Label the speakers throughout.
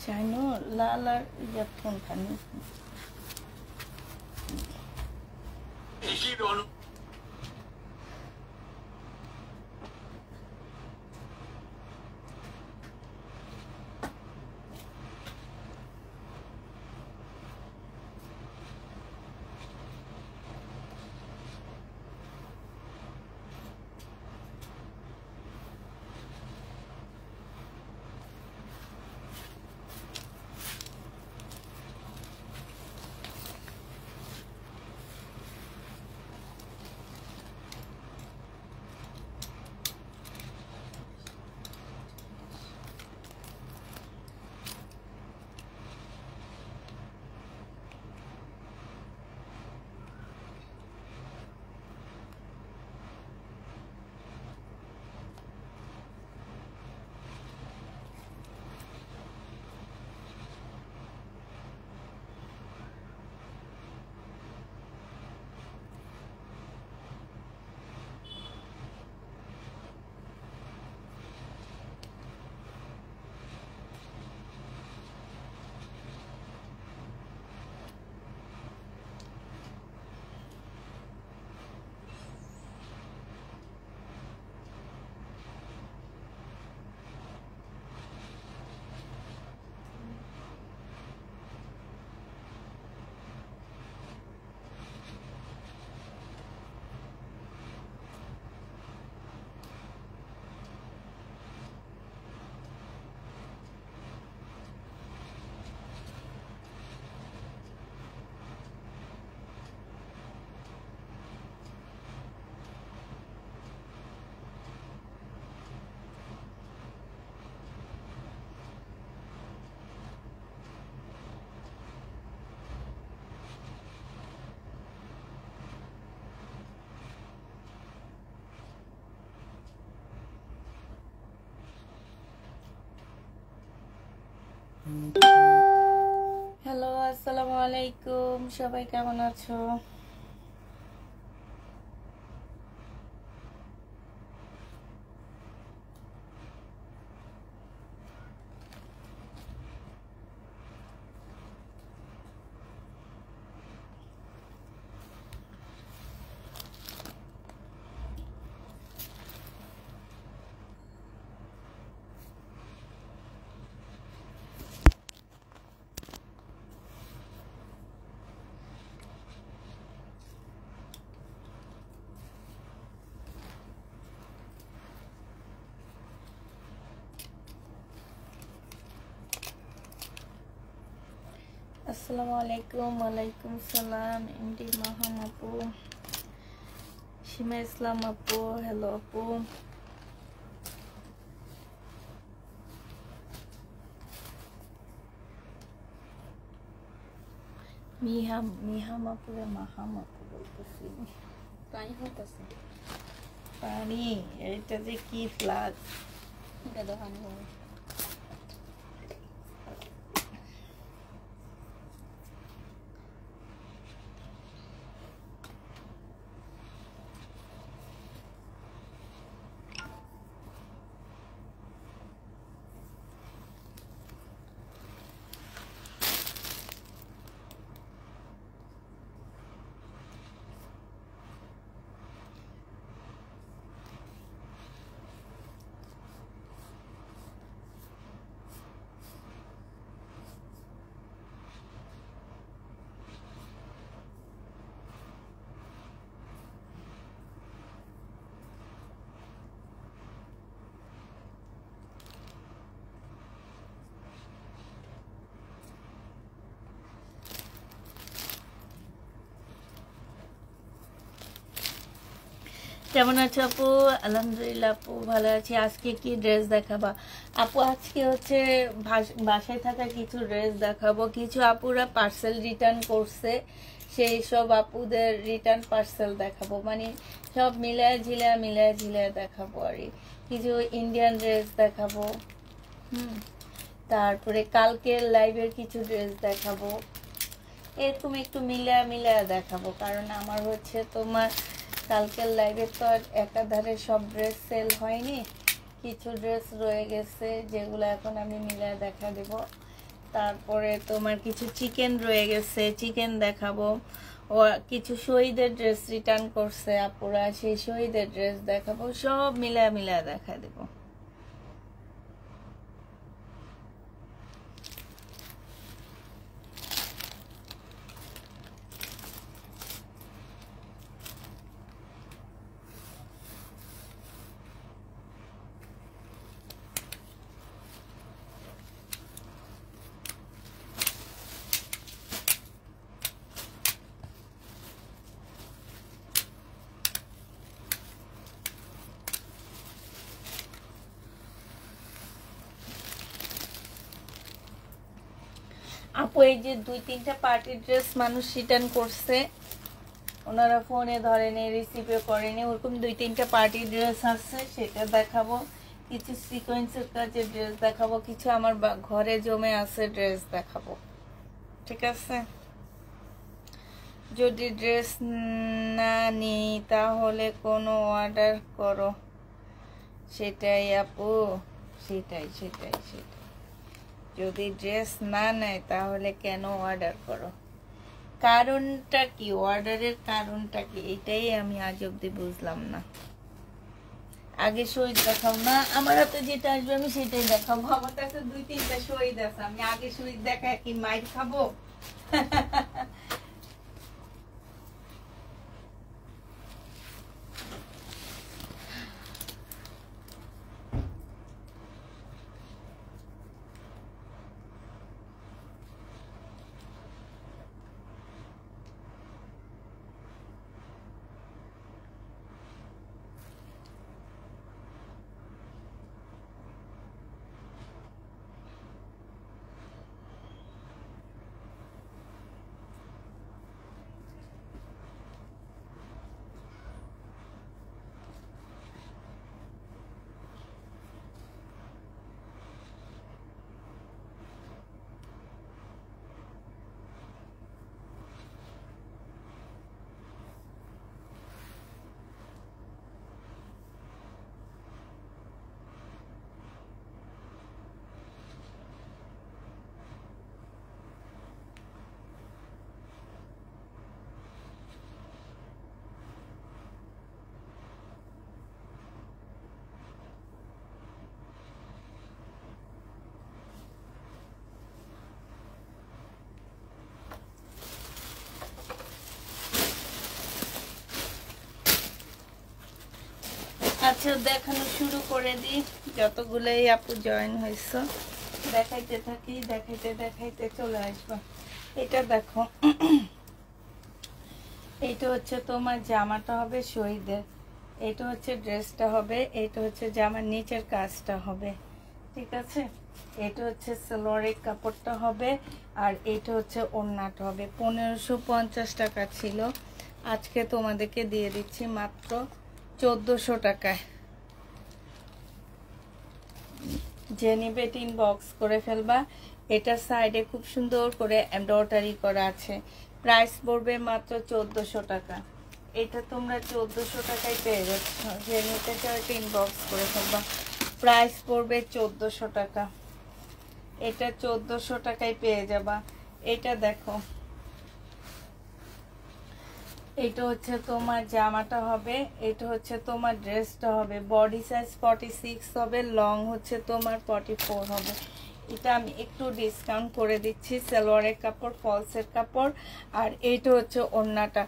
Speaker 1: Shino Lala Yapon Pani. Hello, আসসালামু আলাইকুম। সবাই কেমন আছো? আসসালামু আলাইকুম। ওয়ালাইকুম সালাম। এমডি মাহাম আপু, সীমা ইসলাম আপু, হ্যালো আপু। মিহাম আপুরে মাহাম আপু বলতেছি।
Speaker 2: পানি হইতেছে,
Speaker 1: পানি, এটা যে কি ফ্লাগ!
Speaker 2: এটা দোকানে হবে।
Speaker 1: কেমন আছো আপু? আলহামদুলিল্লাহ আপু, ভালো আছি। আজকে কি ড্রেস দেখাবা আপু? আজকে হচ্ছে বাসায় থাকা কিছু ড্রেস দেখাবো। কিছু আপুরা পার্সেল রিটার্ন করছে, সেই সব আপুদের রিটার্ন পার্সেল দেখাবো। মানে সব মিলায় ঝিলায় দেখাবো আর কিছু ইন্ডিয়ান ড্রেস দেখাবো। তারপরে কালকের লাইভের কিছু ড্রেস দেখাবো। এরকম একটু মিলায়া দেখাবো, কারণ আমার হচ্ছে তোমার কালকের লাইভে তো আর একাধারে সব ড্রেস সেল হয়নি, কিছু ড্রেস রয়ে গেছে যেগুলো এখন আমি মিলায়া দেখা দেব। তারপরে তোমার কিছু চিকেন রয়ে গেছে, চিকেন দেখাবো। ও কিছু শহীদের ড্রেস রিটার্ন করছে আপুরা, সেই শহীদের ড্রেস দেখাবো, সব মিলা দেখা দেবো। আপু এই যে 2-3টা পার্টির ড্রেস মানুষ রিটার্ন করছে, ওনারা ফোনে ধরেনি, রিসিভও করেনি, ওরকম 2-3টা পার্টির ড্রেস আছে, সেটা দেখাবো। কিছু সিকোয়েন্সের কাজের ড্রেস দেখাবো, কিছু আমার ঘরে জমে আছে ড্রেস দেখাবো, ঠিক আছে? যদি ড্রেস না নিই তাহলে কোনো অর্ডার করো। সেটাই আপু, সেটাই। যদি ড্রেস না নেয় তাহলে কেন অর্ডার করো? কারণটা কি, অর্ডারের কারণটা কি, এটাই আমি আজ অব্দি বুঝলাম না। আগে শহীদ দেখাও না, আমার হাতে যেটা আসবে আমি সেটাই দেখাবো। আমার কাছে 2-3টা শহীদ আছে, আমি আগে শহীদ দেখা কি মাইর খাবো? আচ্ছা দেখানো শুরু করে দিই, যতগুলোই আপু জয়েন হয়েছে দেখাইতে থাকি, দেখাইতে চলে আসবো। এটা দেখো, এইটা হচ্ছে তোমার জামাটা হবে শহীদের, এটা হচ্ছে ড্রেসটা হবে, এটা হচ্ছে জামার নিচের কাজটা হবে, ঠিক আছে? এটা হচ্ছে সালোয়ারের কাপড়টা হবে, আর এটা হচ্ছে ওড়নাটা হবে। 1550 টাকা ছিল, আজকে তোমাদেরকে দিয়ে দিচ্ছি মাত্র 1400 টাকায়। যে নিবে ইনবক্স করে ফেলবা। এটা সাইডে খুব সুন্দর করে এমব্রয়ডারি করা আছে, প্রাইস পড়বে মাত্র 1400 টাকা। এটা তোমরা 1400 টাকায় পেয়ে যাচ্ছ, যে নিতে চাও এটা ইনবক্স করে ফেলবা। প্রাইস পড়বে 1400 টাকা, এটা 1400 টাকায় পেয়ে যাবা। এটা দেখো, এটা হচ্ছে তোমার জামাটা হবে, এটা হচ্ছে তোমার ড্রেসটা হবে। বডি সাইজ 46 হবে, লং হচ্ছে তোমার 44 হবে। এটা আমি একটু ডিসকাউন্ট করে দিচ্ছি, সালোয়ারের কাপড়, ফলসের কাপড়, আর এইটা হচ্ছে ওড়নাটা।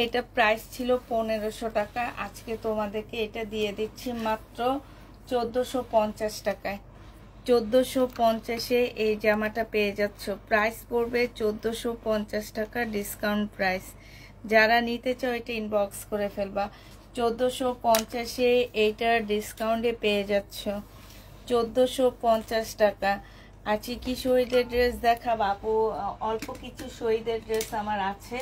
Speaker 1: এটা প্রাইস ছিল 1500 টাকা, আজকে তোমাদেরকে এটা দিয়ে দিচ্ছি মাত্র 1450 টাকায়। 1450-এ এই জামাটা পেয়ে যাচ্ছ, প্রাইস পড়বে 1450 টাকা, ডিসকাউন্ট প্রাইস। যারা নিতে চাও এটা ইনবক্স করে ফেলবা। 1450-এ এইটার ডিসকাউন্টে পেয়ে যাচ্ছ 1450 টাকা। আজকে কি শহীদের ড্রেস দেখাবো আপু? অল্প কিছু শহীদের ড্রেস আমার আছে,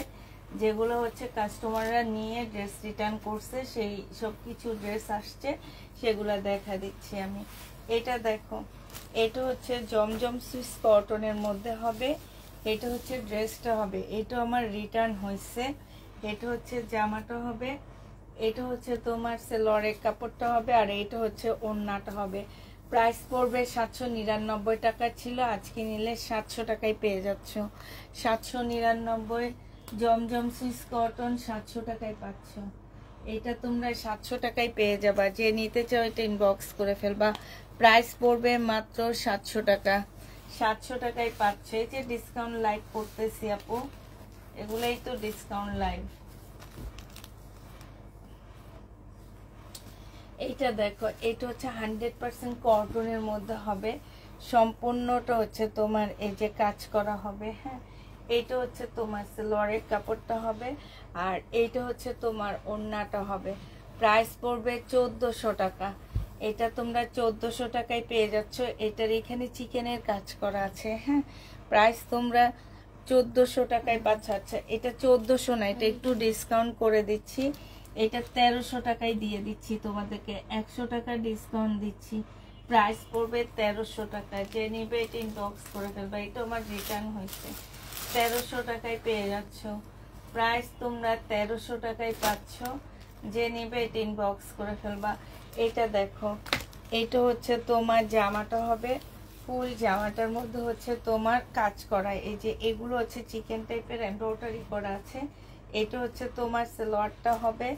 Speaker 1: যেগুলো হচ্ছে কাস্টমাররা নিয়ে ড্রেস রিটার্ন করছে, সেই সব কিছু ড্রেস আসছে, সেগুলো দেখা দিচ্ছি আমি। এটা দেখো, এটা হচ্ছে জমজম সুইস কটনের মধ্যে হবে, এটা হচ্ছে ড্রেসটা হবে, এটা আমার রিটার্ন হয়েছে। এটা হচ্ছে জামাটা হবে, এটা হচ্ছে তোমার সালোয়ারের কাপড়টা হবে, আর এটা হচ্ছে ওড়নাটা হবে। প্রাইস পড়বে 799 টাকা ছিল, আজকে নিলে 700 টাকায় পেয়ে যাচ্ছ। 799 জমজম সুইস কটন 700 টাকায় পাচ্ছ। এটা তোমরা 700 টাকায় পেয়ে যাবা। যে নিতে চাও এটা ইনবক্স করে ফেলবা। প্রাইস পড়বে মাত্র 700 টাকা। 700 টাকায় পাচ্ছ। এই যে ডিসকাউন্ট লাইভ করতেছি আপু, এগুলাই তো ডিসকাউন্ট লাইভ। এইটা দেখো, এটা হচ্ছে 100% কটনের মধ্যে হবে, সম্পূর্ণটা হচ্ছে তোমার এই যে কাজ করা হবে। হ্যাঁ, এইটা হচ্ছে তোমার সালোয়ারের কাপড়টা হবে, আর এইটা হচ্ছে তোমার ওড়নাটা হবে। প্রাইস পড়বে 1400 টাকা। এটা তোমরা 1400 টাকায় পেয়ে যাচ্ছ। এটার এখানে চিকেনের কাজ করা আছে। হ্যাঁ, প্রাইস তোমরা 1400 টাকায় পাচ্ছ। আচ্ছা, এটা 1400 না, এটা একটু ডিসকাউন্ট করে দিচ্ছি। এটা 1300 টাকায় দিয়ে দিচ্ছি তোমাদেরকে, 100 টাকা ডিসকাউন্ট দিচ্ছি। প্রাইস পড়বে 1300 টাকা। যে নিবে এটা ইনবক্স করে ফেলবা। এটা আমার রিটার্ন হয়েছে। 1300 টাকায় পেয়ে যাচ্ছ। প্রাইস তোমরা 1300 টাকায় পাচ্ছ। যে নিবে এটা ইনবক্স করে ফেলবা। এটা দেখো, এটা হচ্ছে তোমার জামাটা হবে, ফুল জামাটার মধ্যে হচ্ছে তোমার কাজ করা। এই যে এগুলো হচ্ছে চিকেন টাইপের এমব্রয়ডারি করা আছে। এটা হচ্ছে তোমার সালোয়ারটা হবে,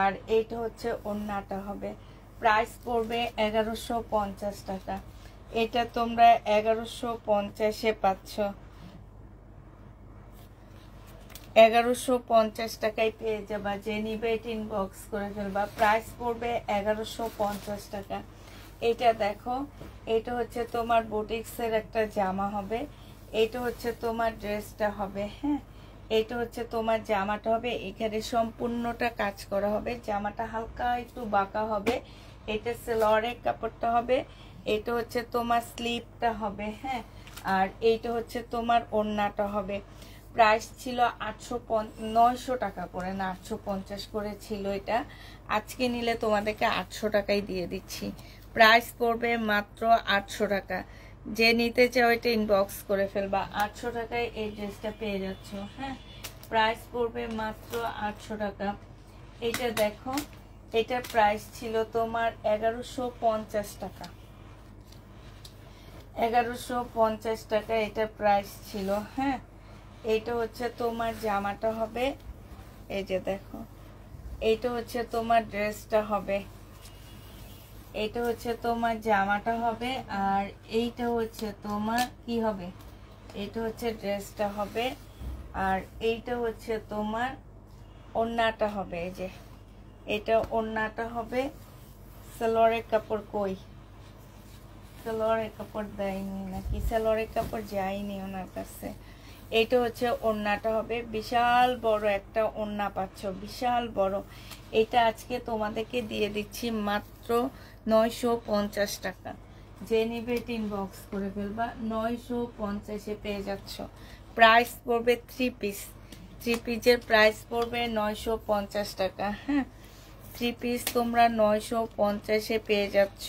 Speaker 1: আর এইটা হচ্ছে ওড়নাটা হবে। প্রাইস পড়বে 1150 টাকা। এটা তোমরা 1150-এ পাচ্ছ। 1150 টাকায় পেয়ে যাবা। যে নিবে এটা ইনবক্স করে ফেলবা। প্রাইস পড়বে 1150 টাকা। এটা দেখো, এটা হচ্ছে তোমার বুটিক্সের একটা জামা হবে। এটা হচ্ছে তোমার ড্রেসটা হবে। হ্যাঁ, এটা হচ্ছে তোমার জামাটা হবে, এখানে সম্পূর্ণটা কাজ করা হবে। জামাটা হালকা একটু বাঁকা হবে। এটা সালোয়ারের কাপড়টা হবে। এটা হচ্ছে তোমার স্লিভটা হবে। হ্যাঁ, আর এইটা হচ্ছে তোমার ওড়নাটা হবে। প্রাইস ছিল 900 টাকা করে, না 850 করে ছিল এটা। আজকে নিলে তোমাদেরকে 800 টাকায় দিয়ে দিচ্ছি। প্রাইস পড়বে মাত্র 800 টাকা। যে নিতে চাও এটা ইনবক্স করে ফেলবা। 800 টাকায় এই ড্রেসটা পেয়ে যাচ্ছ। হ্যাঁ, প্রাইস পড়বে মাত্র 800 টাকা। এটা দেখো, এটার প্রাইস ছিল তোমার 1150 টাকা। 1150 টাকা এটা প্রাইস ছিল। হ্যাঁ, এইটা হচ্ছে তোমার জামাটা হবে। এই যে দেখো, এইটা হচ্ছে তোমার ড্রেসটা হবে। এটা হচ্ছে তোমার জামাটা হবে, আর এইটা হচ্ছে তোমার কি হবে, এটা হচ্ছে ড্রেসটা হবে, আর এইটা হচ্ছে তোমার ওড়নাটা হবে। এই যে এটা ওড়নাটা হবে। সালোয়ারের কাপড় কই, সালোয়ারের কাপড় দেয়নি নাকি, সালোয়ারের কাপড় যায়নি ওনার কাছে। এইটা হচ্ছে ওড়নাটা হবে। বিশাল বড় একটা ওড়না পাচ্ছ, বিশাল বড়। এটা আজকে তোমাদেরকে দিয়ে দিচ্ছি মাত্র 950 টাকা। যে নিবে এটা ইনবক্স করে ফেলবা। 950-এ পেয়ে যাচ্ছ। প্রাইস পড়বে 3 পিস। 3 পিসের প্রাইস পড়বে 950 টাকা। হ্যাঁ, 3 পিস তোমরা 950-এ পেয়ে যাচ্ছ।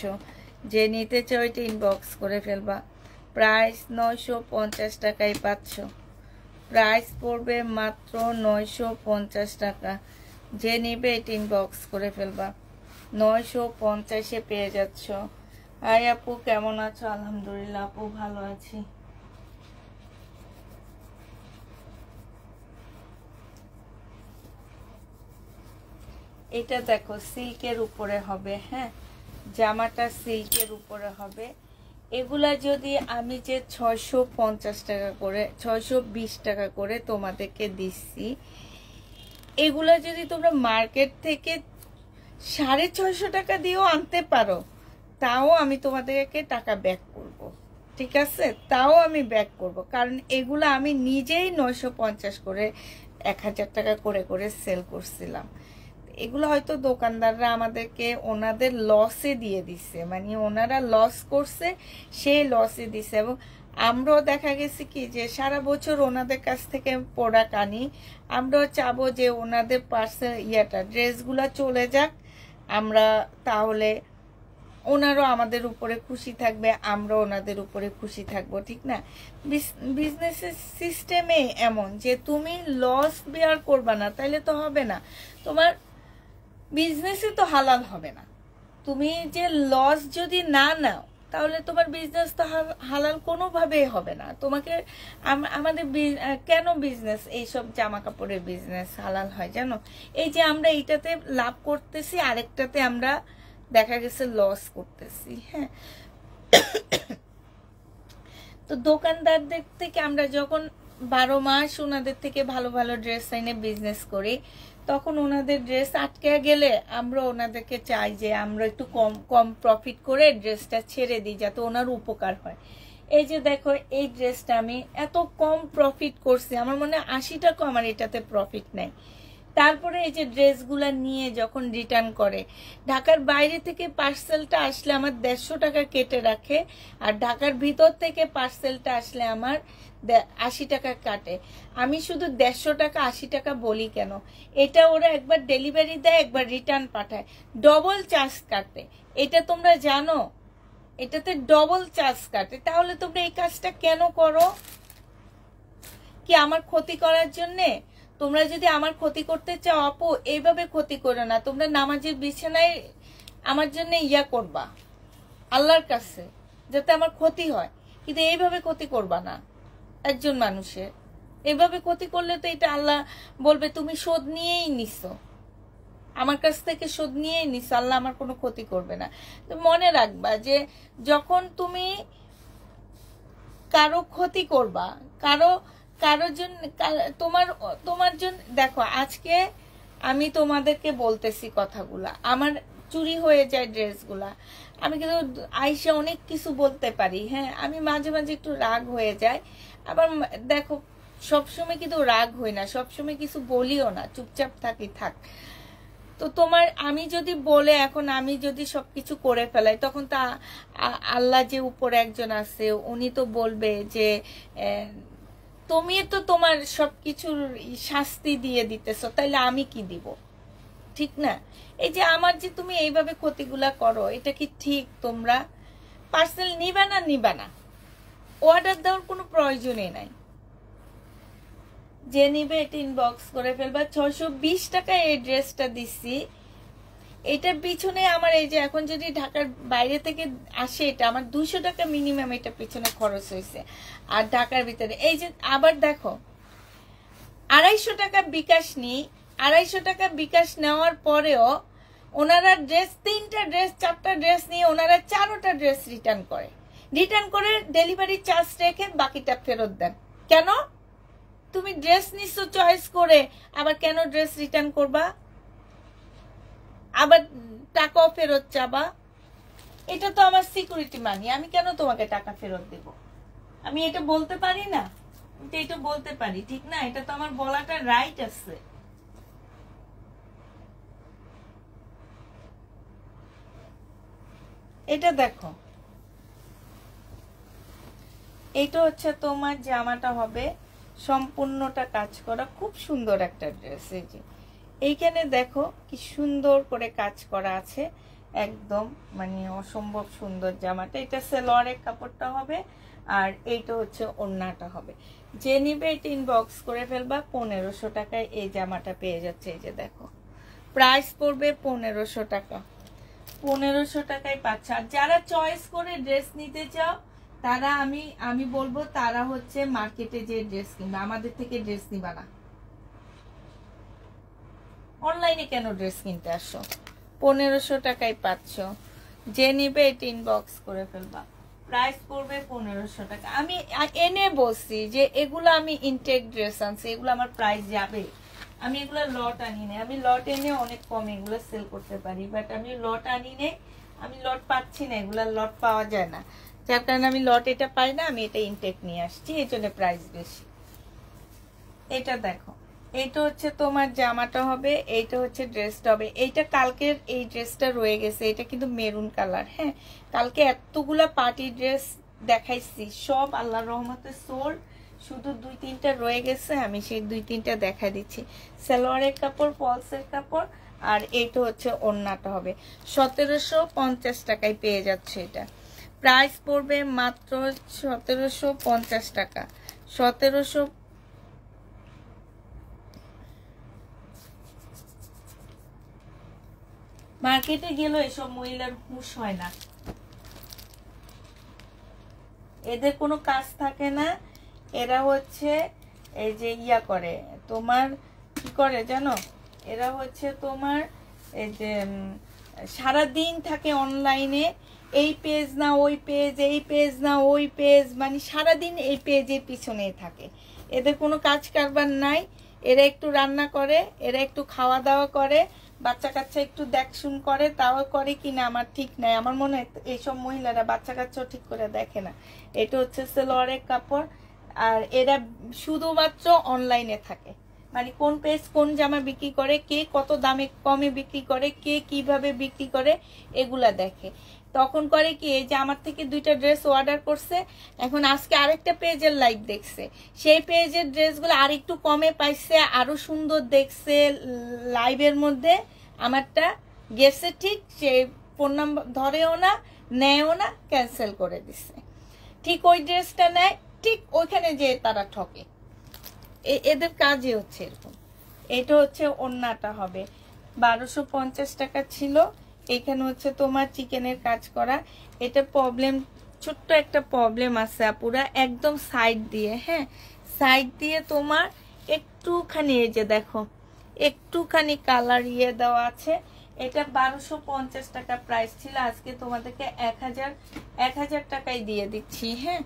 Speaker 1: যে নিতে চাও এটা ইনবক্স করে ফেলবা। প্রাইস 950 টাকায় পাচ্ছ। প্রাইস পড়বে মাত্র 950 টাকা। যে নিবে এটা ইনবক্স করে ফেলবা। 950-এ পেয়ে যাচ্ছ। হাই আপু, কেমন আছো? আলহামদুলিল্লাহ আপু, ভালো আছি। এটা দেখো, সিল্কের উপরে হবে। হ্যাঁ, জামাটা সিল্কের উপরে হবে। এগুলা যদি আমি যে 650 টাকা করে, 620 টাকা করে তোমাদেরকে দিচ্ছি, এগুলা যদি তোমরা মার্কেট থেকে 650 টাকা দিয়েও আনতে পারো, তাও আমি তোমাদেরকে টাকা ব্যাক করব। ঠিক আছে, তাও আমি ব্যাক করব, কারণ এগুলো আমি নিজেই 950 করে 1000 টাকা করে করে সেল করছিলাম। এগুলো হয়তো দোকানদাররা আমাদেরকে ওনাদের লসে দিয়ে দিচ্ছে, মানে ওনারা লস করছে, সেই লসে দিছে। এবং আমরাও দেখা গেছে কি যে সারা বছর ওনাদের কাছ থেকে প্রোডাক্ট আনি, আমরাও চাবো যে ওনাদের পার্সেল ড্রেসগুলো চলে যাক, আমরা তাহলে ওনারও আমাদের উপরে খুশি থাকবে, আমরা ওনাদের উপরে খুশি থাকবো। ঠিক না? বিজনেসের সিস্টেমে এমন যে তুমি লস বেয়ার করবা না, তাইলে তো হবে না, তোমার বিজনেসে তো হালাল হবে না। তুমি যে লস যদি না নাও, তাহলে তোমার বিজনেস তো হালাল কোনোভাবেই হবে না। তোমাকে আমাদের কেন বিজনেস, এইসব জামা কাপড়ের বিজনেস হালাল হয় জানো? এই যে আমরা এইটাতে লাভ করতেছি, আরেকটাতে আমরা দেখা গেছে লস করতেছি। হ্যাঁ, তো দোকানদারদের থেকে আমরা যখন 12 মাস ওনাদের থেকে ভালো ভালো ড্রেস এনে বিজনেস করি, তখন ওনাদের ড্রেস আটকে গেলে আমরা ওনাদেরকে চাই যে আমরা একটু কম কম প্রফিট করে ড্রেসটা ছেড়ে দিই, যাতে ওনার উপকার হয়। এই যে দেখো, এই ড্রেসটা আমি এত কম প্রফিট করছি, আমার মনে হয় 80 টাকা আমার এটাতে প্রফিট নেই। তারপরে এই যে ড্রেসগুলা নিয়ে যখন রিটার্ন করে, ঢাকার বাইরে থেকে পার্সেলটা আসলে আমার 150 টাকা কেটে রাখে, আর ঢাকার ভিতর থেকে পার্সেলটা আসলে আমার 80 টাকা কাটে। আমি শুধু 150 টাকা 80 টাকা বলি কেন, এটা ওরা একবার ডেলিভারি দেয়, একবার রিটার্ন পাঠায়, ডবল চার্জ কাটে। এটা তোমরা জানো, এটাতে ডবল চার্জ কাটে। তাহলে তোমরা এই কাজটা কেন করো? কি আমার ক্ষতি করার জন্যে? তোমরা যদি আমার ক্ষতি করতে চাও আপু, এইভাবে ক্ষতি করো না। তোমরা নামাজের বিছানায় আমার জন্য ইয়া করবা আল্লাহর কাছে, যাতে আমার ক্ষতি হয়, কিন্তু এইভাবে ক্ষতি করবা না একজন মানুষের। এইভাবে ক্ষতি করলে তো এটা আল্লাহ বলবে তুমি শোধ নিয়েই নিছো, আমার কাছ থেকে শোধ নিয়েই নিছো, আল্লাহ আমার কোনো ক্ষতি করবে না। তো মনে রাখবা যে যখন তুমি কারো ক্ষতি করবা, কারোর জন্য, তোমার জন্য, দেখো আজকে আমি তোমাদেরকে বলতেছি কথাগুলা, আমার চুরি হয়ে যায় ড্রেসগুলা, আমি কিন্তু আইসা অনেক কিছু বলতে পারি। হ্যাঁ, আমি মাঝে মাঝে একটু রাগ হয়ে যায়, আবার দেখো সবসময় কিন্তু রাগ হই না, সবসময় কিছু বলিও না, চুপচাপ থাকি, থাক। তো তোমার আমি যদি বলে এখন আমি যদি সবকিছু করে ফেলাই, তখন তা আল্লাহ যে উপরে একজন আছে উনি তো বলবে যে তুমি তো তোমার সবকিছুর শাস্তি দিয়ে দিতেছো, তাইলে আমি কি দিব? ঠিক না? এই যে আমার যে তুমি এইভাবে ক্ষতিগুলা করো, এটা কি ঠিক? তোমরা পার্সেল নিবা না, অর্ডার দেওয়ার কোনো প্রয়োজনই নাই। যে নিবে এটা ইনবক্স করে ফেলবা। 620 টাকা এই ড্রেসটা দিচ্ছি, এটার পিছনে আমার এই যে এখন যদি ঢাকার বাইরে থেকে আসে, এটা আমার 200 টাকা মিনিমাম এটা পিছনে খরচ হয়েছে। আর ঢাকার ভিতরে এই যে আবার দেখো 250 টাকা বিকাশ নিই, 250 টাকা বিকাশ নেওয়ার পরেও ওনারা ড্রেস 3টা ড্রেস 4টা ড্রেস নিয়ে ওনারা 4টা ড্রেস রিটার্ন করে ডেলিভারি চার্জ রেখে বাকিটা ফেরত দেন। কেন? তুমি ড্রেস নিচ্ছ চয়েস করে, আবার কেন ড্রেস রিটার্ন করবা, আবার টাকাও ফেরত চাবা? এটা তো আমার সিকিউরিটি মানি, আমি কেন তোমাকে টাকা ফেরত দেব? আমি এটা বলতে পারি না? এটা বলতে পারি, ঠিক না? এটা তো আমার বলাটা রাইট আছে। এটা দেখো, এটা হচ্ছে তোমার জামাটা হবে সম্পূর্ণটা কাজ করা, খুব সুন্দর একটা ড্রেস। এই যে এইখানে দেখো কি সুন্দর করে কাজ করা আছে, একদম মানে অসম্ভব সুন্দর জামাটা। এটা সেলোয়ারের কাপড়টা হবে, আর এইটা হচ্ছে ওড়নাটা হবে। যে নিবে এটা ইনবক্স করে ফেলবা। 1500 টাকায় এই জামাটা পেয়ে যাচ্ছে। এই যে দেখো, প্রাইস পড়বে 1500 টাকা। 1500 টাকায় পাচ্ছ। আর যারা চয়েস করে ড্রেস নিতে চাও, তারা আমি বলবো তারা হচ্ছে মার্কেটে যে ড্রেস কিনবে, আমাদের থেকে ড্রেস নিবা না। অনলাইনে কেন ড্রেস কিনতে আসো? 1500 টাকায় পাচ্ছ। যে নিবে এটা ইনবক্স করে ফেলবা। প্রাইস পড়বে 1500 টাকা। আমি এনে বলছি যে এগুলো আমি ইনটেক ড্রেস আনছি, এগুলো আমার প্রাইস যাবে। আমি এগুলো লট আনি না, আমি লট এনে অনেক কম এগুলো সেল করতে পারি, বাট আমি লট আনি না, আমি লট পাচ্ছি না, এগুলা লট পাওয়া যায় না, যার কারণে আমি লট এটা পাই না, আমি এটা ইনটেক নিয়ে আসছি, এই জন্য প্রাইস বেশি। এটা দেখো, এইটা হচ্ছে তোমার জামাটা হবে, এইটা হচ্ছে ড্রেসটা হবে। এইটা কালকের এই ড্রেসটা রয়ে গেছে, এটা কিন্তু মেরুন কালার। হ্যাঁ, কালকে এতগুলা পার্টি ড্রেস দেখাইছি, সব আল্লাহর রহমতে সোল্ড, শুধু 2-3টা রয়ে গেছে, আমি সেই 2-3টা দেখা দিচ্ছি। সালোয়ারের কাপড়, ফলসের কাপড়, আর এইটা হচ্ছে ওড়নাটা হবে। 1750 টাকায় পেয়ে যাচ্ছে এটা। প্রাইস পড়বে মাত্র 1750 টাকা। 1700 মার্কেটে গেলেও এসব মহিলার হুঁশ হয় না। এদের কোনো কাজ থাকে না। এরা হচ্ছে এই যে ইয়া করে তোমার কি করে জানো, এরা হচ্ছে তোমার এই যে সারাদিন থাকে অনলাইনে, এই পেজ না ওই পেজ, এই পেজ না ওই পেজ, মানে সারাদিন এই পেজের পিছনেই থাকে। এদের কোনো কাজ কারবার নাই। এরা একটু রান্না করে, এরা একটু খাওয়া দাওয়া করে, বাচ্চা কাচ্চা একটু দেখশুন করে, তাও করে কিনা আমার ঠিক নাই। আমার মনে হয় এইসব মহিলারা বাচ্চা কাচ্চাও ঠিক করে দেখে না। এটা হচ্ছে সেলোয়ারের কাপড়। আর এরা শুধুমাত্র অনলাইনে থাকে, মানে কোন পেজ কোন জামা বিক্রি করে, কে কত দামে কমে বিক্রি করে, কে কিভাবে বিক্রি করে, এগুলা দেখে। তখন করে কি, এই যে আমার থেকে 2টা ড্রেস অর্ডার করছে, এখন আজকে আরেকটা পেজের লাইভ দেখছে, সেই পেজের ড্রেসগুলো আরেকটু কমে পাইছে, আরো সুন্দর দেখছে লাইভের মধ্যে, আমারটা গেছে ঠিক, সে ফোন নাম্বার ধরেও না, নেয়ও না, ক্যান্সেল করে দিচ্ছে। ঠিক ওই ড্রেসটা নেয়, ঠিক ওইখানে যে তারা ঠকে। এদের কাজই হচ্ছে এরকম। এটা হচ্ছে ওড়নাটা হবে 1250 টাকা ছিল। এখানে হচ্ছে তোমার চিকেনের কাজ করা। এটা প্রবলেম, ছোট্ট একটা প্রবলেম আছে আপুরা, একদম সাইড দিয়ে, হ্যাঁ সাইড দিয়ে তোমার একটুখানি এই যে দেখো একটুখানি কালার ইয়ে দেওয়া আছে। এটা 1250 টাকা প্রাইস ছিল, আজকে তোমাদেরকে 1000 টাকায় দিয়ে দিচ্ছি। হ্যাঁ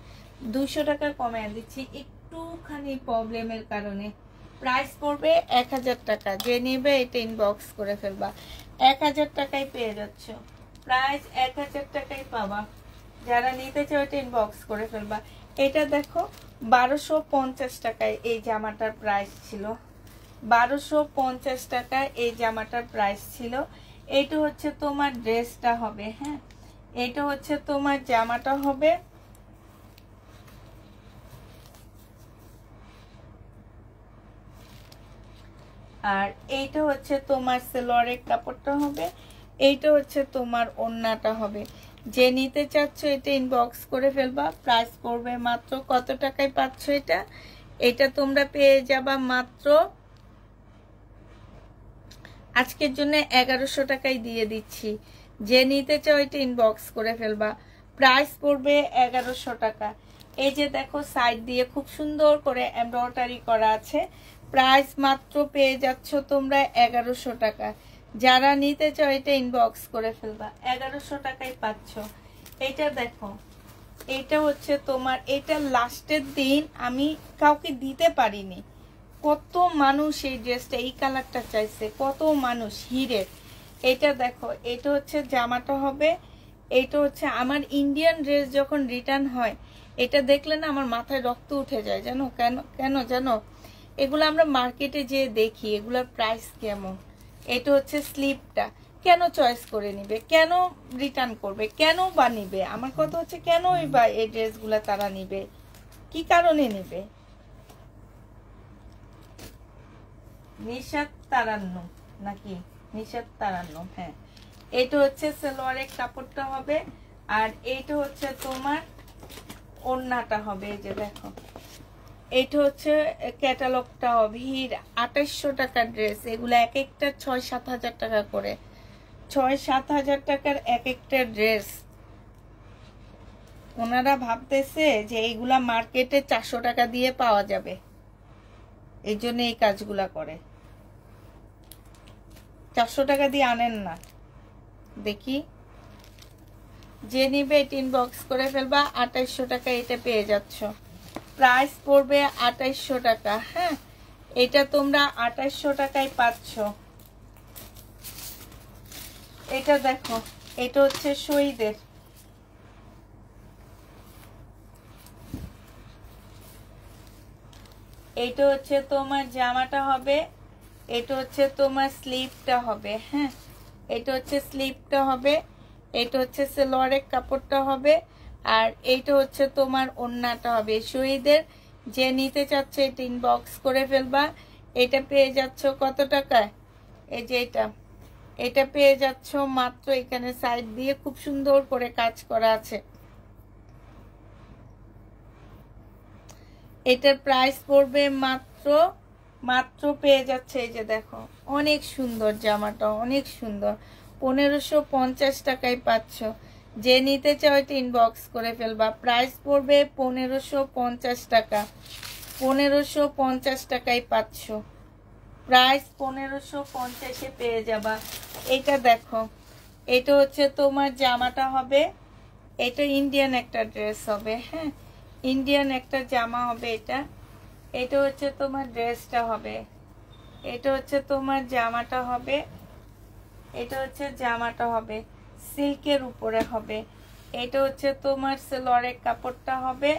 Speaker 1: 200 টাকা কমিয়ে দিচ্ছি একটুখানি প্রবলেমের কারণে। প্রাইস পড়বে 1000 টাকা। যে নেবে এটা ইনবক্স করে ফেলবা, 1000 টাকায় পেয়ে যাচ্ছ। প্রাইস 1000 টাকায় পাবা, যারা নিতে চাও এটা ইনবক্স করে ফেলবা। এটা দেখো 1250 টাকায় এই জামাটার প্রাইস ছিল, 1250 টাকায় এই জামাটার প্রাইস ছিল। এটা হচ্ছে তোমার ড্রেসটা হবে, হ্যাঁ এটা হচ্ছে তোমার জামাটা হবে। আর এইটা হচ্ছে তোমার সেলোয়ারের কাপড়টা হবে, এইটা হচ্ছে তোমার ওড়নাটা হবে। যে নিতে চাচ্ছ এটা ইনবক্স করে ফেলবা। প্রাইস পড়বে মাত্র কত টাকায় পাচ্ছ এটা, এটা তোমরা পেয়ে যাবা মাত্র আজকের জন্য 1100 টাকায় দিয়ে দিচ্ছি। যে নিতে চাও এটা ইনবক্স করে ফেলবা। প্রাইস পড়বে 1100 টাকা। এই যে দেখো সাইড দিয়ে খুব সুন্দর করে এমব্রয়ডারি করা আছে। প্রাইস মাত্র পেয়ে যাচ্ছ তোমরা 1100 টাকা। যারা নিতে চাও এটা ইনবক্স করে ফেলবা, 1100 টাকায় পাচ্ছ। এটা দেখো, এটা হচ্ছে তোমার, এটা লাস্টের দিন আমি কাউকে দিতে পারিনি, কত মানুষ এই ড্রেসটা এই কালারটা চাইছে, কত মানুষ হিরের। এটা দেখো, এটা হচ্ছে জামাটা হবে। এটা হচ্ছে আমার ইন্ডিয়ান ড্রেস যখন রিটার্ন হয় এটা দেখলে না আমার মাথায় রক্ত উঠে যায়, জানো কেন কেন জানো, এগুলো আমরা মার্কেটে যে দেখি এগুলোর প্রাইস কেমন। এটা হচ্ছে স্লিপটা, কেন চয়েস করে নিবে, কেন রিটার্ন করবে, কেন বা নিবে, আমার কথা হচ্ছে কেনই বা এই ড্রেসগুলো তারা নিবে, কি কারণে নিবে। নিশাত তারান্নম নাকি নিশাত তারান্নম, হ্যাঁ। এটা হচ্ছে সালোয়ারের কাপড়টা হবে। আর এইটা হচ্ছে তোমার ওড়নাটা হবে। এই যে দেখো, এইটা হচ্ছে ক্যাটালগটা হবে। 2800 টাকার ড্রেস, এগুলো এক একটা 6-7 হাজার টাকা করে, 6-7 হাজার টাকার এক একটা ড্রেস। ওনারা ভাবতেছে যে এইগুলা মার্কেটে 400 টাকা দিয়ে পাওয়া যাবে, এই জন্য এই কাজগুলা করে। 400 টাকা দিয়ে আনেন না। দেখি যে নিবে এটা ইনবক্স করে ফেলবা। 2800 টাকা এটা পেয়ে যাচ্ছ। প্রাইস পড়বে 2800 টাকা, হ্যাঁ এটা তোমরা 2800 টাকায় পাচ্ছ। এটা দেখো, এটা হচ্ছে শহীদের, এটা হচ্ছে তোমার জামাটা হবে, এটা হচ্ছে তোমার স্লিভটা হবে, হ্যাঁ এটা হচ্ছে স্লিভটা হবে, এটা হচ্ছে সালোয়ারের কাপড়টা হবে, আর এইটা হচ্ছে তোমার ওড়নাটা হবে শহীদের। যে নিতে চাচ্ছে এটা ইনবক্স করে ফেলবা। এটা পেয়ে যাচ্ছ কত টাকায়, এই যে এটা পেয়ে যাচ্ছ মাত্র, এখানে সাইড দিয়ে খুব সুন্দর করে কাজ করা আছে। এটার প্রাইস পড়বে মাত্র পেয়ে যাচ্ছে, এই যে দেখো অনেক সুন্দর জামাটা, অনেক সুন্দর, 1550 টাকায় পাচ্ছ। যে নিতে চাও এটা ইনবক্স করে ফেলবা। প্রাইস পড়বে 1550 টাকা। 1550 টাকায় পাচ্ছ। প্রাইস 1550-এ পেয়ে যাবা। এটা দেখো, এটা হচ্ছে তোমার জামাটা হবে, এটা ইন্ডিয়ান একটা ড্রেস হবে। হ্যাঁ, ইন্ডিয়ান একটা জামা হবে এটা। এটা হচ্ছে তোমার ড্রেসটা হবে, এটা হচ্ছে তোমার জামাটা হবে, এটা হচ্ছে জামাটা হবে, সিল্কের উপরে হবে। এটা হচ্ছে তোমার সেলরের কাপড়টা হবে,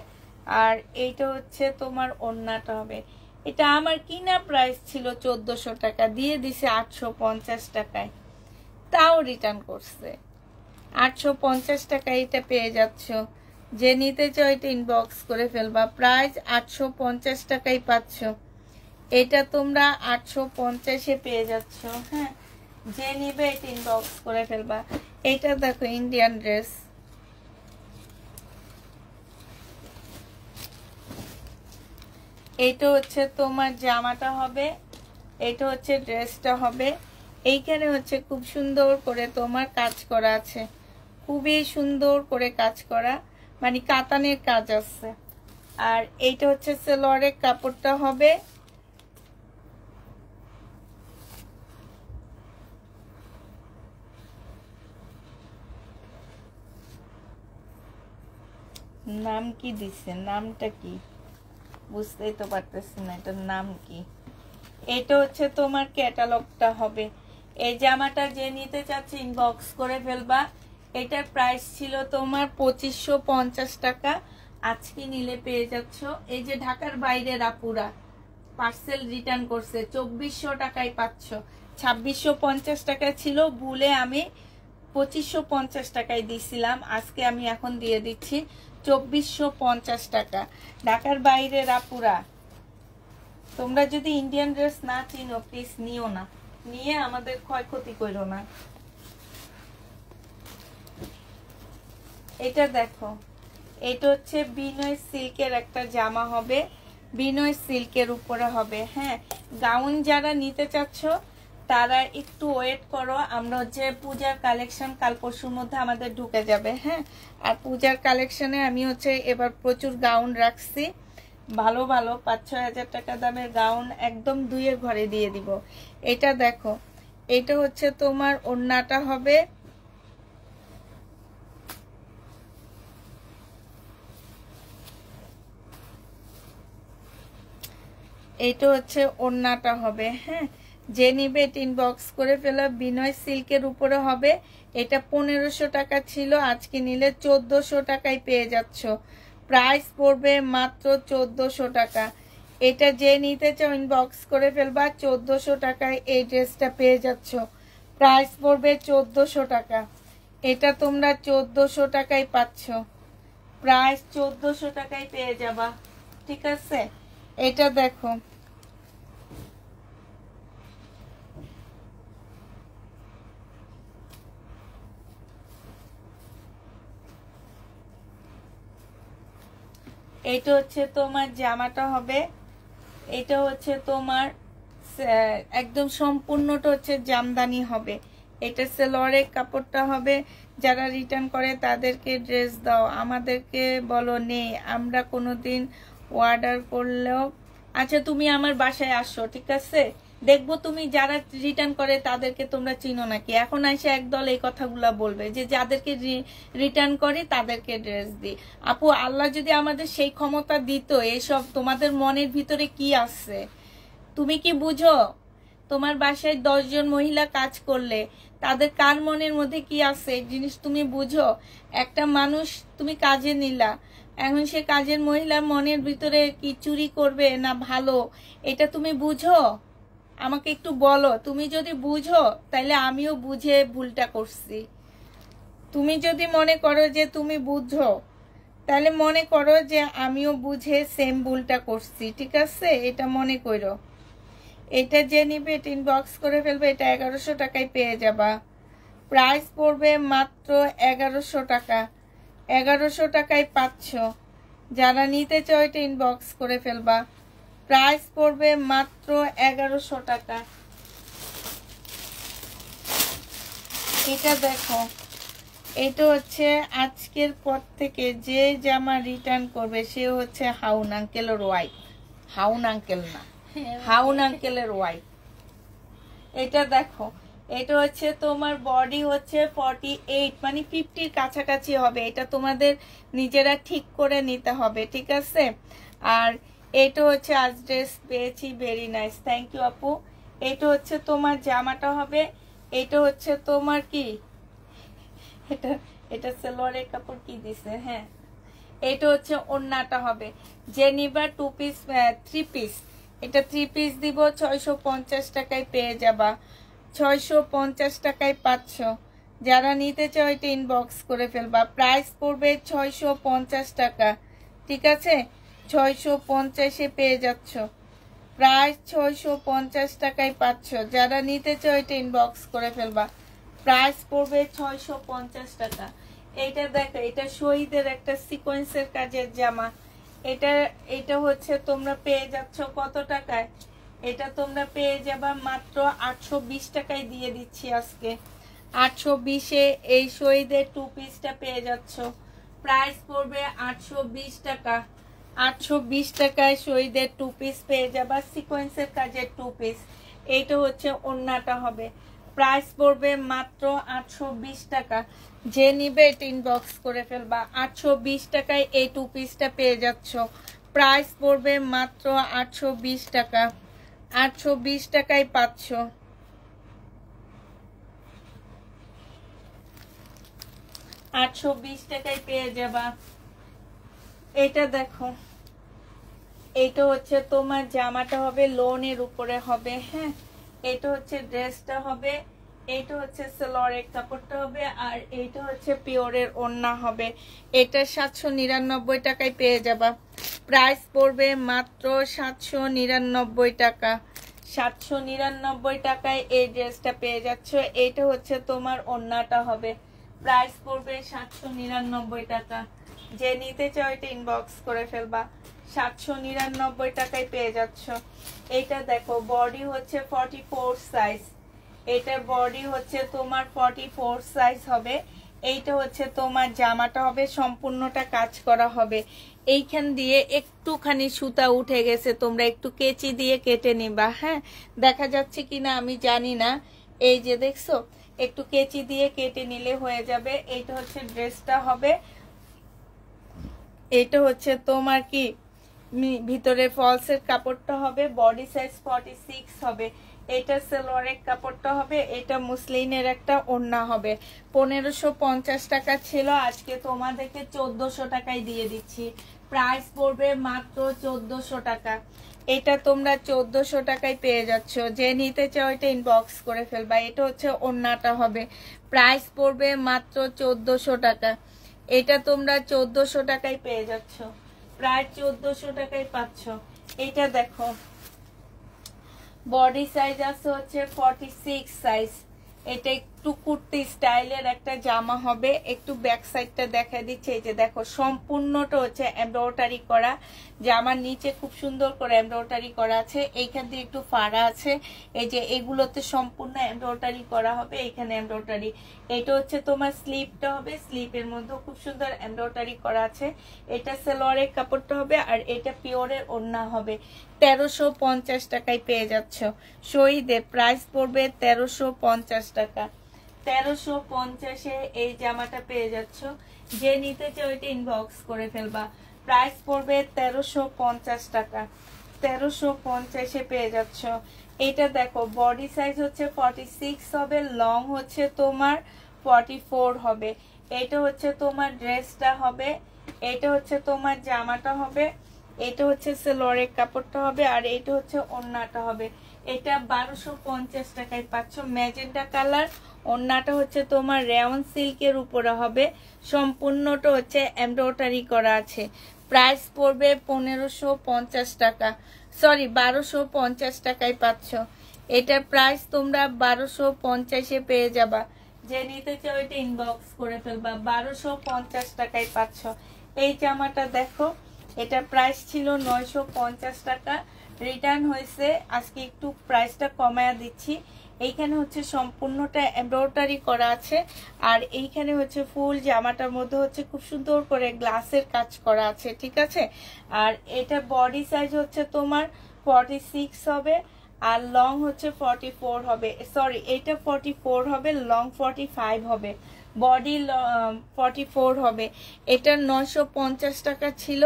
Speaker 1: আর এইটা হচ্ছে তোমার ওড়নাটা হবে। এটা আমার কিনা প্রাইস ছিল 1400 টাকা, দিয়ে দিছে 850 টাকায়, তাও রিটার্ন করছে। 850 টাকায় এটা পেয়ে যাচ্ছ। যে নিতে চাও এটা ইনবক্স করে ফেলবা। প্রাইস 850 টাকায় পাচ্ছ। এটা তোমরা 850-এ পেয়ে যাচ্ছ। হ্যাঁ, যে নিবে এটা ইনবক্স করে ফেলবা। এটা দেখো ইন্ডিয়ান ড্রেস, এটা হচ্ছে তোমার জামাটা হবে, এটা হচ্ছে ড্রেসটা হবে। এইখানে হচ্ছে খুব সুন্দর করে তোমার কাজ করা আছে, খুবই সুন্দর করে কাজ করা, মানে কাতানের কাজ আছে। আর এইটা হচ্ছে সেলরের কাপড়টা হবে। নাম কি দিছে, নামটা কি বুঝতেই তো পারতেছি না, এটার নাম কি। এটা হচ্ছে তোমার ক্যাটালগটা হবে। এই জামাটা যে নিতে চাচ্ছে ইনবক্স করে ফেলবা। এটার প্রাইস ছিল তোমার 2550 টাকা, আজকে নিলে পেয়ে যাচ্ছ। এই যে ঢাকার বাইরের আপুরা পার্সেল রিটার্ন করছে 2400 টাকায় পাচ্ছ। 2650 টাকা ছিল, ভুলে আমি 2550 টাকায় দিছিলাম, আজকে আমি এখন দিয়ে দিচ্ছি 2450 টাকা। ঢাকার বাইরের আপুরা, তোমরা যদি ইন্ডিয়ান ড্রেস না চিনো প্লিজ নিও না, নিয়ে আমাদের ক্ষয়ক্ষতি করো না। এটা দেখো, এটা হচ্ছে বিনয় সিল্কের একটা জামা হবে, বিনয় সিল্কের উপরে হবে। হ্যাঁ, গাউন যারা নিতে চাচ্ছ তারা একটু ওয়েট করো, আমরা হচ্ছে পূজার কালেকশন কাল পরশুর মধ্যে আমাদের ঢুকে যাবে। হ্যাঁ, আর পূজার কালেকশনে আমি হচ্ছে এবার প্রচুর গাউন রাখছি, ভালো ভালো 5-6 হাজার টাকা দামের গাউন একদম দুইয়ের ঘরে দিয়ে দিব। এটা দেখো, এটা হচ্ছে তোমার ওড়নাটা হবে, এটা হচ্ছে ওড়নাটা হবে। হ্যাঁ, যে নিবে ইনবক্স করে ফেলা। বিনয় সিল্কের উপরে হবে। এটা 1500 টাকা ছিল, আজকে নিলে 1400 টাকায় পেয়ে যাচ্ছ। প্রাইস পড়বে মাত্র 1400 টাকা। এটা যে নিতে চাও ইনবক্স করে ফেলবা। 1400 টাকায় এই ড্রেসটা পেয়ে যাচ্ছ। প্রাইস পড়বে 1400 টাকা। এটা তোমরা 1400 টাকায় পাচ্ছ। প্রাইস 1400 টাকায় পেয়ে যাবা। ঠিক আছে, এটা দেখো, এটা হচ্ছে তোমার জামাটা হবে, এটা হচ্ছে তোমার একদম সম্পূর্ণটা হচ্ছে জামদানি হবে। এটা সেলরের কাপড়টা হবে। যারা রিটার্ন করে তাদেরকে ড্রেস দাও, আমাদেরকে বলো নেই, আমরা কোনোদিন অর্ডার করলেও। আচ্ছা, তুমি আমার বাসায় আসো, ঠিক আছে, দেখবো তুমি যারা রিটার্ন করে তাদেরকে তোমরা চিনো নাকি। এখন এসে একদল এই কথাগুলা বলবে যে যাদেরকে রিটার্ন করে তাদেরকে ড্রেস দিই। আপু, আল্লাহ যদি আমাদের সেই ক্ষমতা দিত, এসব তোমাদের মনের ভিতরে কি আছে তুমি কি বুঝো? তোমার বাসায় 10 জন মহিলা কাজ করলে তাদের কার মনের মধ্যে কি আছে জিনিস তুমি বুঝো? একটা মানুষ তুমি কাজে নিলা, এখন সে কাজের মহিলার মনের ভিতরে কি চুরি করবে না ভালো, এটা তুমি বুঝো? আমাকে একটু বলো। তুমি যদি বুঝো তাহলে আমিও বুঝে ভুলটা করছি। তুমি যদি মনে করো যে তুমি বুঝো, তাহলে মনে করো যে আমিও বুঝে সেম ভুলটা করছি। ঠিক আছে, এটা মনে করো। এটা যে নিবে এটা ইনবক্স করে ফেলবে। এটা 1100 টাকায় পেয়ে যাবা। প্রাইস পড়বে মাত্র 1100 টাকা। 1100 টাকায় পাচ্ছ। যারা নিতে চাও এটা ইনবক্স করে ফেলবা। প্রাইস পড়বে মাত্র 1100 টাকা। এটা দেখো, এটা হচ্ছে আজকের পর থেকে যে জামা রিটার্ন করবে সে হচ্ছে হাউন আঙ্কেলের ওয়াইফ। হাউন আঙ্কেল না, হাউন আঙ্কেলের ওয়াইফ। এটা দেখো, এটা হচ্ছে তোমার বডি হচ্ছে 48 মানে 50-র কাছাকাছি হবে। এটা তোমাদের নিজেরা ঠিক করে নিতে হবে, ঠিক আছে? আর এটা হচ্ছে আজ ড্রেস পেয়েছি, ভেরি নাইস, থ্যাংক ইউ আপু। এটা হচ্ছে তোমার জামাটা হবে, এটা হচ্ছে তোমার কি, এটা এটা সালোয়ারের কাপড় কি দিছে, হ্যাঁ এটা হচ্ছে ওড়নাটা হবে। যে নিবা 2 পিস 3 পিস, এটা 3 পিস দিব 650 টাকায় পেয়ে যাবা, 650 টাকায় পাচ্ছ। যারা নিতে চাও এটা ইনবক্স করে ফেলবা। প্রাইস পড়বে 650 টাকা, ঠিক আছে? 650-এ পেয়ে যাচ্ছ, প্রাইস 650 টাকায় পাচ্ছ। যারা নিতে চাও এটা ইনবক্স করে ফেলবা। প্রাইস পড়বে 650 টাকা। এটা দেখো, এটা শহীদের একটা সিকোয়েন্সের কাজের জামা। এটা হচ্ছে তোমরা পেয়ে যাচ্ছ কত টাকায়? এটা তোমরা পেয়ে যাবা মাত্র 820 টাকায় দিয়ে দিচ্ছি আজকে। 820-এ এই শহীদের 2 পিসটা পেয়ে যাচ্ছ। প্রাইস পড়বে 820 টাকা। 820 টাকায় শহীদের 2 পিস পেয়ে যাবা, সিকোয়েন্সের কাজের 2 পিস। এইটা হচ্ছে ওড়নাটা হবে। প্রাইস পড়বে মাত্র 820 টাকা। যে নিবে এটা ইনবক্স করে ফেলবা। 820 টাকায় এই 2 পিসটা পেয়ে যাচ্ছ। প্রাইস পড়বে মাত্র 820 টাকা। 820 টাকায় পাচ্ছ। 820 টাকায় পেয়ে যাবা। এটা দেখো, এটা হচ্ছে তোমার জামাটা হবে লোনের উপরে হবে, হ্যাঁ এটা হচ্ছে ড্রেসটা হবে, এটা হচ্ছে সালোয়ারের কাপড়টা হবে, আর এটা হচ্ছে পিওরের ওড়না হবে। এটা 799 টাকায় পেয়ে যাবা। প্রাইস পড়বে মাত্র 799 টাকা। 799 টাকায় এই ড্রেসটা পেয়ে যাচ্ছ। এটা হচ্ছে তোমার ওড়নাটা হবে। প্রাইস পড়বে 799 টাকা। যে নিতে চাও এটা ইনবক্স করে ফেলবা। 799 টাকায় পেয়ে যাচ্ছ। এটা দেখো, বডি হচ্ছে 44 সাইজ। এটার বডি হচ্ছে তোমার 44 সাইজ হবে। এইটা হচ্ছে তোমার জামাটা হবে, সম্পূর্ণটা কাজ করা হবে। এইখান দিয়ে একটুখানি সুতা উঠে গেছে, তোমরা একটু কেচি দিয়ে কেটে নিবা, হ্যাঁ দেখা যাচ্ছে কিনা আমি জানি না। এই যে দেখছো, একটু কেচি দিয়ে কেটে নিলে হয়ে যাবে। এইটা হচ্ছে ড্রেসটা হবে। এটা হচ্ছে তোমার কি ভিতরে ফলসের কাপড়টা হবে, বডি সাইজ 46 হবে। এটা সালোয়ারের কাপড়টা হবে, এটা মুসলিনের একটা ওড়না হবে। 1550 টাকা ছিল, আজকে তোমাদেরকে 1400 টাকায় দিয়ে দিচ্ছি। প্রাইস পড়বে মাত্র 1400 টাকা। এটা তোমরা 1400 টাকায় পেয়ে যাচ্ছ। যে নিতে চাও এটা ইনবক্স করে ফেলবা। এটা হচ্ছে ওড়নাটা হবে। প্রাইস পড়বে মাত্র 1400 টাকা। এটা তোমরা 1400 টাকায় পেয়ে যাচ্ছ, প্রায় 1400 টাকায় পাচ্ছ। এটা দেখো, বডি সাইজ আছে হচ্ছে 46 সাইজ। এটা একটু কুর্তি স্টাইলের একটা জামা হবে। একটু ব্যাক সাইডটা দেখা দিচ্ছে। এই যে দেখো, সম্পূর্ণটা হচ্ছে এমব্রয়ডারি করা। জামার নিচে খুব সুন্দর করে এমব্রয়ডারি করা আছে। এইখান দিয়ে একটু ফাড়া আছে। এই যে এগুলোতে সম্পূর্ণ এমব্রয়ডারি করা হবে, এখানে এমব্রয়ডারি। এটা হচ্ছে তোমার স্লিপটা হবে, স্লিপের মধ্যে খুব সুন্দর এমব্রয়ডারি করা আছে। এটা সালোয়ারের কাপড়টা হবে, আর এটা পিওরের ওড়না হবে। 1350 টাকায় পেয়ে যাচ্ছ। শহীদের প্রাইস পড়বে 1350 টাকা। 1350-এ এই জামাটা পেয়ে যাচ্ছ। যে নিতে চাও এটা ইনবক্স করে ফেলবা। প্রাইস পড়বে 1350 টাকা। 1350-এ পেয়ে যাচ্ছ। এটা দেখো, বডি সাইজ হচ্ছে 46 হবে, লং হচ্ছে তোমার 44 হবে। এটা হচ্ছে তোমার ড্রেসটা হবে, এটা হচ্ছে তোমার জামাটা হবে, এটা হচ্ছে সালোয়ারের কাপড়টা হবে, আর এটা হচ্ছে ওড়নাটা হবে। এটা 1250 টাকায় পাচ্ছ। ম্যাজেন্টা কালার, ওড়নাটা হচ্ছে তোমার রেয়ন সিল্কের উপরে হবে। সম্পূর্ণটা হচ্ছে এমব্রয়ডারি করা আছে। প্রাইস পড়বে 1550 টাকা, সরি 1250 টাকায় পাচ্ছ। এটার প্রাইস তোমরা 1250-এ পেয়ে যাবা। যে নিতে চাও এটা ইনবক্স করে ফেলবা। 1250 টাকায় পাচ্ছ। এই জামাটা দেখো, এটা প্রাইস ছিল 950 টাকা, রিটার্ন হয়েছে, আজকে একটু প্রাইসটা কমায়া দিচ্ছি। এইখানে হচ্ছে সম্পূর্ণটা এমব্রয়ডারি করা আছে, আর এইখানে হচ্ছে ফুল জামাটার মধ্যে হচ্ছে খুব সুন্দর করে গ্লাসের কাজ করা আছে, ঠিক আছে। আর এটা বডি সাইজ হচ্ছে তোমার 46 হবে, আর লং হচ্ছে 44 হবে, সরি এটা 44 হবে, লং 45 হবে, বডি 44 হবে। এটা 950 টাকা ছিল,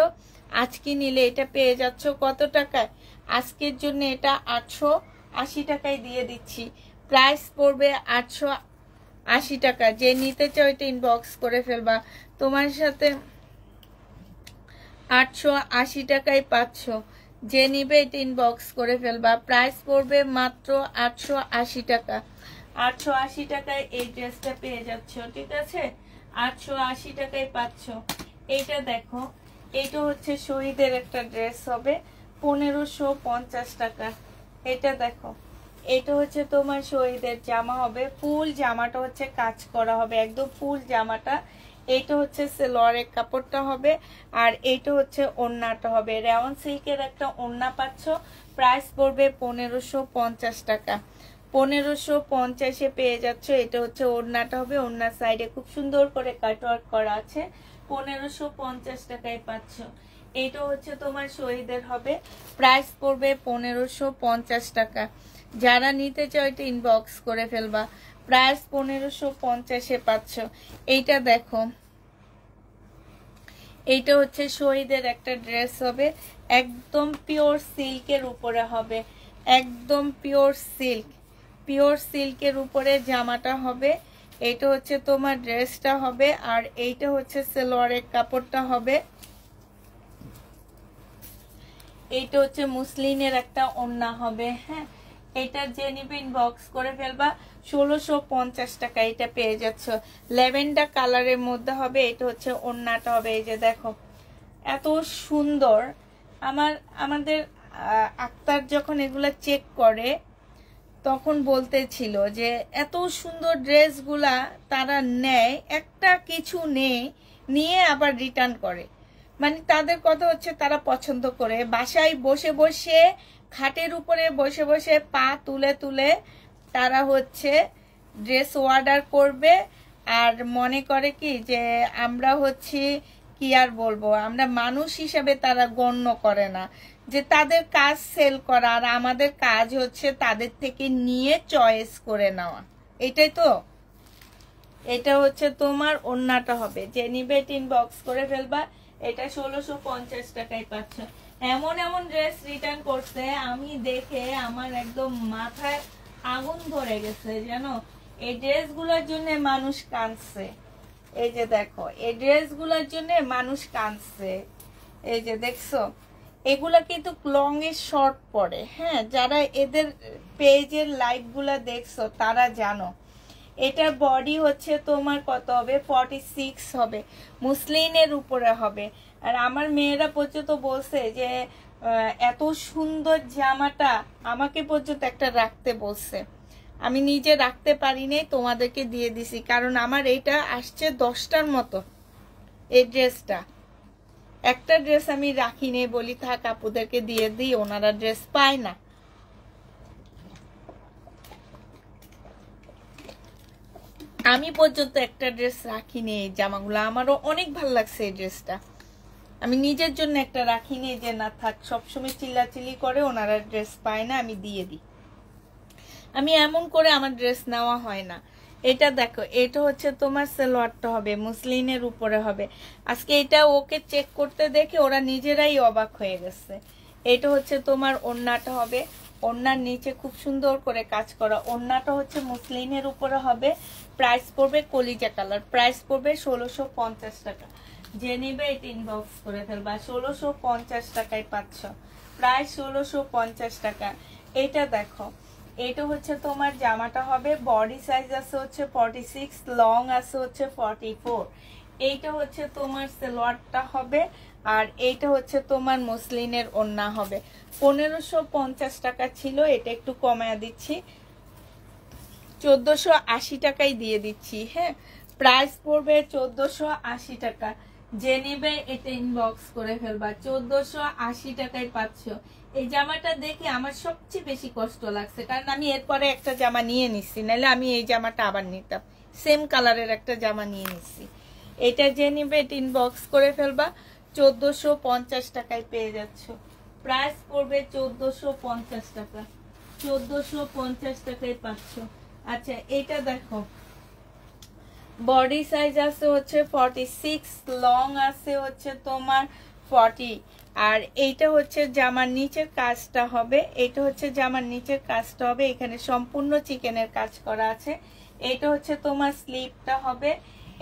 Speaker 1: আজকে নিলে এটা পেয়ে যাচ্ছ কত টাকায়? আজকের জন্য এটা 880 টাকায় দিয়ে দিচ্ছি। প্রাইস পড়বে 880 টাকা। যে নিতে চাও এটা ইনবক্স করে ফেলবা, তোমার সাথে 880 টাকায় পাচ্ছ। যে নিবে এটা ইনবক্স করে ফেলবা। প্রাইস পড়বে মাত্র 880 টাকা। 880 টাকায় এই ড্রেসটা পেয়ে যাচ্ছ, ঠিক আছে। 880 টাকায় পাচ্ছ। এইটা দেখো, এইটা হচ্ছে শহীদের একটা ড্রেস হবে, 1550 টাকা। এটা দেখো, এটা হচ্ছে তোমার শহীদের জামা হবে, ফুল জামাটা হচ্ছে কাজ করা হবে, একদম ফুল জামাটা। এইটা হচ্ছে সেলোয়ারের কাপড়টা হবে, আর এইটা হচ্ছে ওড়নাটা হবে। রেওয়ান সিল্কের একটা ওড়না পাচ্ছ। প্রাইস পড়বে 1550 টাকা। 1550-এ পেয়ে যাচ্ছ। এটা হচ্ছে ওড়নাটা হবে, ওড়নার সাইডে খুব সুন্দর করে কাটওয়ার্ক করা আছে। 1550 টাকায় পাচ্ছ। এইটা হচ্ছে তোমার শহীদের হবে, প্রাইস পড়বে 1550 টাকা। যারা নিতে চাও এটা ইনবক্স করে ফেলবা। প্রাইস 1550-এ পাচ্ছ। এইটা দেখো, এইটা হচ্ছে শহীদের একটা ড্রেস হবে, একদম পিওর সিল্কের উপরে হবে, একদম পিওর সিল্ক, পিওর সিল্কের উপরে জামাটা হবে। এইটা হচ্ছে তোমার ড্রেসটা হবে, আর এইটা হচ্ছে সালোয়ারের কাপড়টা হবে। এইটা হচ্ছে মুসলিনের একটা ওড়না হবে, হ্যাঁ। এটা যে নিবে ইনবক্স করে ফেলবা। 1650 টাকা এটা পেয়ে যাচ্ছ। ল্যাভেন্ডার কালারের মধ্যে হবে। এটা হচ্ছে ওড়নাটা হবে, এই যে দেখো এত সুন্দর। আমাদের আক্তার যখন এগুলা চেক করে তখন বলতেছিল যে এত সুন্দর ড্রেসগুলা তারা নেয়, একটা কিছু নিয়ে আবার রিটার্ন করে। মানে তাদের কথা হচ্ছে তারা পছন্দ করে, বাসায় বসে বসে খাটের উপরে বসে বসে পা তুলে তুলে তারা হচ্ছে ড্রেস অর্ডার করবে। আর মনে করে কি যে আমরা হচ্ছে কি আর বলবো, আমরা মানুষ হিসেবে তারা গণ্য করে না, যে তাদের কাজ সেল করা, আর আমাদের কাজ হচ্ছে তাদের থেকে নিয়ে চয়েস করে নেওয়া। এটাই তো। এটা হচ্ছে তোমার ওড়নাটা হবে, যে নিবে ইনবক্স করে ফেলবা। এটা 1650 টাকায় পাচ্ছ। এমন এমন ড্রেস রিটার্ন করছে, আমি দেখে আমার একদম মাথায় আগুন ধরে গেছে জানো। এই ড্রেসগুলোর জন্য মানুষ কাঁদছে। এই যে দেখো, এই ড্রেসগুলোর জন্য মানুষ কাঁদছে। এই যে দেখছো, এগুলা কিন্তু লং এর শর্ট পরে, হ্যাঁ। যারা এদের পেজের লাইভ গুলা দেখছো তারা জানো। এটার বডি হচ্ছে তোমার কত হবে? 46 হবে, মুসলিনের উপরে হবে। আর আমার মেয়েরা পর্যন্ত বলছে যে এত সুন্দর জামাটা আমাকে পর্যন্ত একটা রাখতে বলছে। আমি নিজে রাখতে পারিনি, তোমাদেরকে দিয়ে দিছি, কারণ আমার এইটা আসছে 10টার মতো। এই ড্রেসটা, একটা ড্রেস আমি রাখিনি, বলি থাক আপুদেরকে দিয়ে দিই, ওনারা ড্রেস পায় না। আমি পর্যন্ত একটা ড্রেস রাখিনি এই জামাগুলো। আমারও অনেক ভালো লাগছে এই ড্রেসটা। আমি নিজের জন্য একটা রাখিনি, যে না থাক, সবসময় চিল্লাচিল্লি করে ওনারা ড্রেস পায় না, আমি দিয়ে দিই। আমি এমন করে আমার ড্রেস নেওয়া হয় না। এটা দেখো, এটা হচ্ছে তোমার সালোয়ারটা হবে, মুসলিনের উপরে হবে। আজকে এটা ওকে চেক করতে দেখে ওরা নিজেরাই অবাক হয়ে গেছে। এটা হচ্ছে তোমার ওড়নাটা হবে, ওড়নার নিচে খুব সুন্দর করে কাজ করা। ওড়নাটা হচ্ছে মুসলিনের উপরে হবে। প্রাইস পড়বে কলিজা কালার, প্রাইস পড়বে 1650 টাকা। যে নিবে এটা ইনবক্স করে ফেলবা। 1650 টাকায় পাচ্ছ, প্রায় 1650 টাকা। এটা দেখো, এটা হচ্ছে তোমার জামাটা হবে, বডি সাইজ আছে হচ্ছে 46, লং আছে হচ্ছে 44। এইটা হচ্ছে তোমার সালোয়ারটা হবে, আর এইটা হচ্ছে তোমার মুসলিনের ওড়না হবে। 1550 টাকা ছিল, এটা একটু কমায় দিচ্ছি, 1480 টাকায় দিয়ে দিচ্ছি, হ্যাঁ। প্রাইস পড়বে 1480 টাকা। যে নিবে এটা ইনবক্স করে ফেলবা। 1480 টাকায় পাচ্ছ। এই জামাটা দেখে আমার সবচেয়ে বেশি কষ্ট লাগছে, কারণ আমি এরপরে একটা জামা নিয়ে নিচ্ছি, নাহলে আমি এই জামাটা আবার নিতাম। সেম কালারের একটা জামা নিয়ে নিচ্ছি। এটা যে নিবে এটা ইনবক্স করে ফেলবা। 1450 টাকায় পেয়ে যাচ্ছ। প্রাইস পড়বে 1450 টাকা। 1450 টাকায় পাচ্ছ। আচ্ছা এটা দেখো, বডি সাইজ আছে হচ্ছে 46, লং আছে হচ্ছে তোমার 40। আর এইটা হচ্ছে জামার নিচের কাজটা হবে, এটা হচ্ছে জামার নিচের কাজটা হবে, এখানে সম্পূর্ণ চিকেনের কাজ করা আছে। এইটা হচ্ছে তোমার স্লিভটা হবে,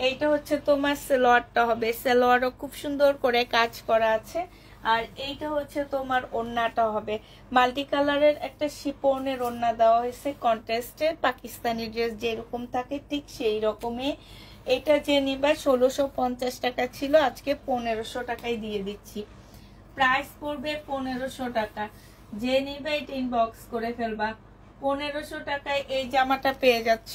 Speaker 1: এইটা হচ্ছে তোমার সালোয়ারটা হবে, সালোয়ারও খুব সুন্দর করে কাজ করা আছে। আর এইটা হচ্ছে তোমার ওড়নাটা হবে, মাল্টি কালারের একটা শিপনের ওড়না দেওয়া হয়েছে, কন্ট্রাস্টের পাকিস্তানি ড্রেস যেরকম থাকে ঠিক সেই রকমই। এটা যে নিবা 1650 টাকা ছিল, আজকে 1500 টাকায় দিয়ে দিচ্ছি। প্রাইস পড়বে 1500 টাকা। যে নিবে এটা ইনবক্স করে ফেলবা। 1500 টাকায় এই জামাটা পেয়ে যাচ্ছ।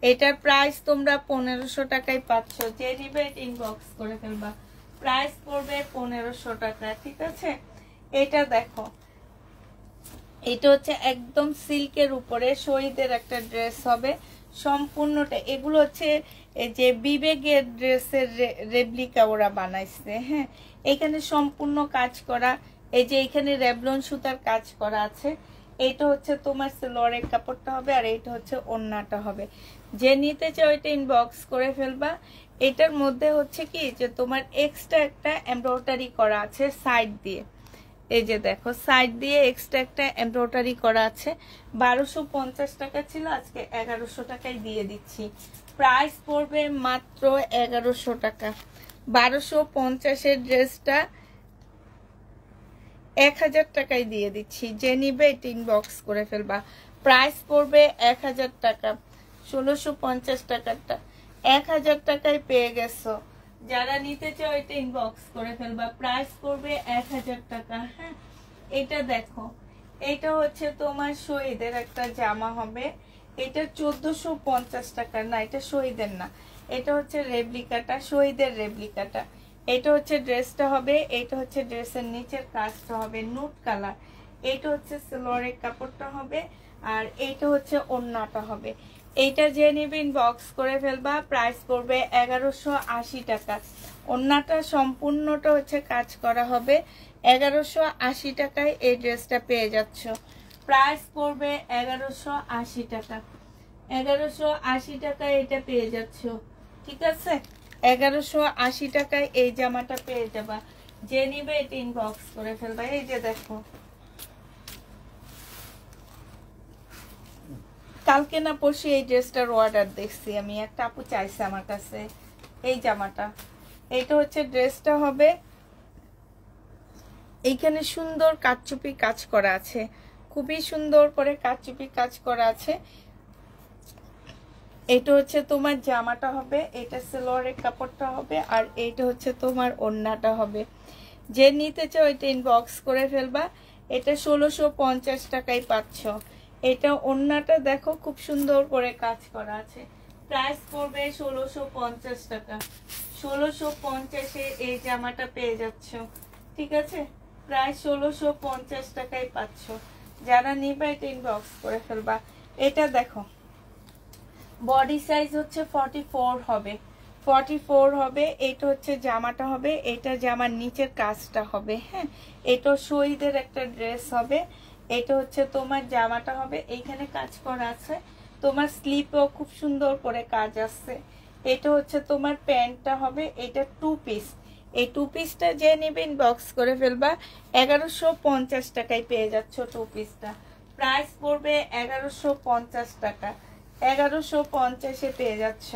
Speaker 1: এটার প্রাইস তোমরা 1500 টাকায় পাচ্ছ। যে নিবে এটা ইনবক্স করে ফেলবা। প্রাইস পড়বে 1500 টাকা, ঠিক আছে। এটা দেখো, এটা হচ্ছে একদম সিল্কের উপরে শহীদের একটা ড্রেস হবে সম্পূর্ণটা। এগুলো হচ্ছে এই যে বিবেকের ড্রেসের রেপ্লিকা ওরা বানাইছে। হ্যাঁ, এখানে সম্পূর্ণ কাজ করা, এই যে এখানে রেবলন সুতার কাজ করা আছে। এটা হচ্ছে তোমার সালোয়ারের কাপড়টা হবে, আর এটা হচ্ছে ওড়নাটা হবে। যে নিতে চাও এটা ইনবক্স করে ফেলবা। এটার মধ্যে হচ্ছে কি যে তোমার এক্সট্রা একটা এমব্রয়ডারি করা আছে সাইড দিয়ে, এই যে দেখো সাইড দিয়ে এক্সট্রা একটা এমব্রয়ডারি করা আছে। 1250 টাকা ছিল, আজকে 1100 টাকায় দিয়ে দিচ্ছি। প্রাইস পড়বে মাত্র 1100 টাকা। 1250-এর ড্রেসটা 1000 টাকায় দিয়ে দিচ্ছি। যে নিবে এটা ইনবক্স করে ফেলবা। প্রাইস পড়বে 1000 টাকা। 1650 টাকারটা 1000 টাকায় পেয়ে গেছো। যারা নিতে চাও এটা ইনবক্স করে ফেলবা। প্রাইস পড়বে 1000 টাকা। হ্যাঁ, এটা দেখো, এটা হচ্ছে তোমার শহীদের একটা জামা হবে। এটা 1450 টাকা। না, এটা শহীদের না, এটা হচ্ছে রেপ্লিকাটা, শহীদের রেপ্লিকাটা। এটা হচ্ছে ড্রেসটা হবে, এটা হচ্ছে ড্রেসের নিচের কাজটা হবে নুট কালার। এটা হচ্ছে সালোয়ারের কাপড়টা হবে, আর এইটা হচ্ছে ওড়নাটা হবে। এইটা যে নিবে ইনবক্স করে ফেলবা। প্রাইস পড়বে 1180 টাকা। ওড়নাটা সম্পূর্ণটা হচ্ছে কাজ করা হবে। 1180 টাকায় এই ড্রেসটা পেয়ে যাচ্ছ। প্রাইস পড়বে 1180 টাকা। 1180 টাকায় এটা পেয়ে যাচ্ছ, ঠিক আছে। 1180 টাকায় এই জামাটা পেয়ে যাবা। যে নিবে এটা ইনবক্স করে ফেলবা। এই যে দেখো, কালকে না পরশু এই ড্রেসটার অর্ডার দেখছি আমি, একটা আপু চাইছে আমার কাছে এই জামাটা। এইটা হচ্ছে ড্রেসটা হবে, এইখানে সুন্দর কাচচুপি কাজ করা আছে, খুবই সুন্দর করে কাচচুপি কাজ করা আছে। এটা হচ্ছে তোমার জামাটা হবে, এটা সালোয়ারের কাপড়টা হবে, আর এইটা হচ্ছে তোমার ওড়নাটা হবে। যে নিতে চাও এটা ইনবক্স করে ফেলবা। এটা 1650 টাকায় পাচ্ছ। এটা ওড়নাটা দেখো খুব সুন্দর করে কাজ করা আছে। প্রাইস পড়বে 1650 টাকা। 1650-এ এই জামাটা পেয়ে যাচ্ছ, ঠিক আছে। প্রায় 1650 টাকায় পাচ্ছ। যারা নিবে এটা ইনবক্স করে ফেলবা। এটা দেখো, বডি সাইজ হচ্ছে 44 হবে, 44 হবে। এটা হচ্ছে জামাটা হবে, এটা জামার নিচের কাজটা হবে। হ্যাঁ, এটা শহীদের একটা ড্রেস হবে। এটা হচ্ছে তোমার জামাটা হবে, এইখানে কাজ করা আছে। তোমার স্লিপেও খুব সুন্দর করে কাজ আছে। এটা হচ্ছে তোমার প্যান্টটা হবে, এটা 2 পিস। এই 2 পিসটা যে নেবে ইনবক্স করে ফেলবা। 1150 টাকায় পেয়ে যাচ্ছ 2 পিসটা। প্রাইস পড়বে 1150 টাকা। 1150-এ পেয়ে যাচ্ছ।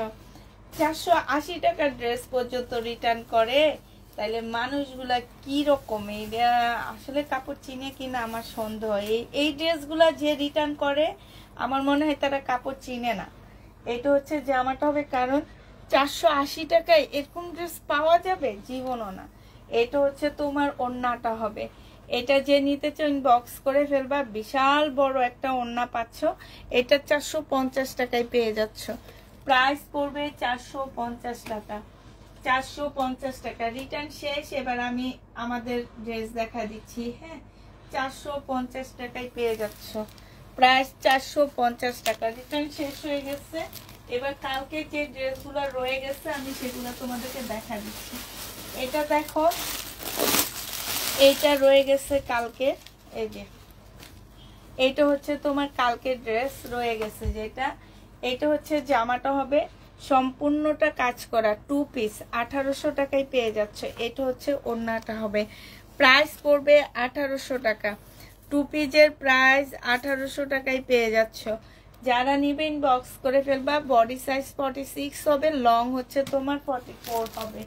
Speaker 1: 480 টাকার ড্রেস পর্যন্ত রিটার্ন করে, তাইলে মানুষগুলা কি রকম, এইটা আসলে কাপড় চিনে কিনা আমার সন্দেহ। এই ড্রেসগুলা যে রিটার্ন করে আমার মনে হয় তারা কাপড় চিনে না। এটা হচ্ছে জামাটা হবে, কারণ 480 টাকায় এরকম ড্রেস পাওয়া যাবে জীবনও না। এটা হচ্ছে তোমার ওড়নাটা হবে। এটা যে নিতে চাও ইনবক্স করে ফেলবা। বিশাল বড় একটা ওড়না পাচ্ছ। এটা 450 টাকায় পেয়ে যাচ্ছ। প্রাইস পড়বে 450 টাকা। 450 টাকা। রিটার্ন শেষ, এবার আমি আমাদের ড্রেস দেখা দিচ্ছি। হ্যাঁ, 450 টাকায় পেয়ে যাচ্ছ, প্রাইস 450 টাকা। রিটার্ন শেষ হয়ে গেছে। এবার কালকে যে ড্রেসগুলো রয়ে গেছে আমি সেগুলো তোমাদেরকে দেখা দিচ্ছি। এটা দেখো, এইটা রয়ে গেছে কালকে, এই যে এইটা হচ্ছে তোমার কালকে ড্রেস রয়ে গেছে যেটা। এটা হচ্ছে জামাটা হবে সম্পূর্ণটা কাজ করা, 2 পিস, 1800 টাকায় পেয়ে যাচ্ছে। এটা হচ্ছে ওড়নাটা হবে, প্রাইস পড়বে 1800 টাকা। 2 পিসের প্রাইস 1800 টাকায় পেয়ে যাচ্ছ। যারা নিবে ইনবক্স করে ফেলবা। বডি সাইজ 46 হবে, লং হচ্ছে তোমার 44 হবে,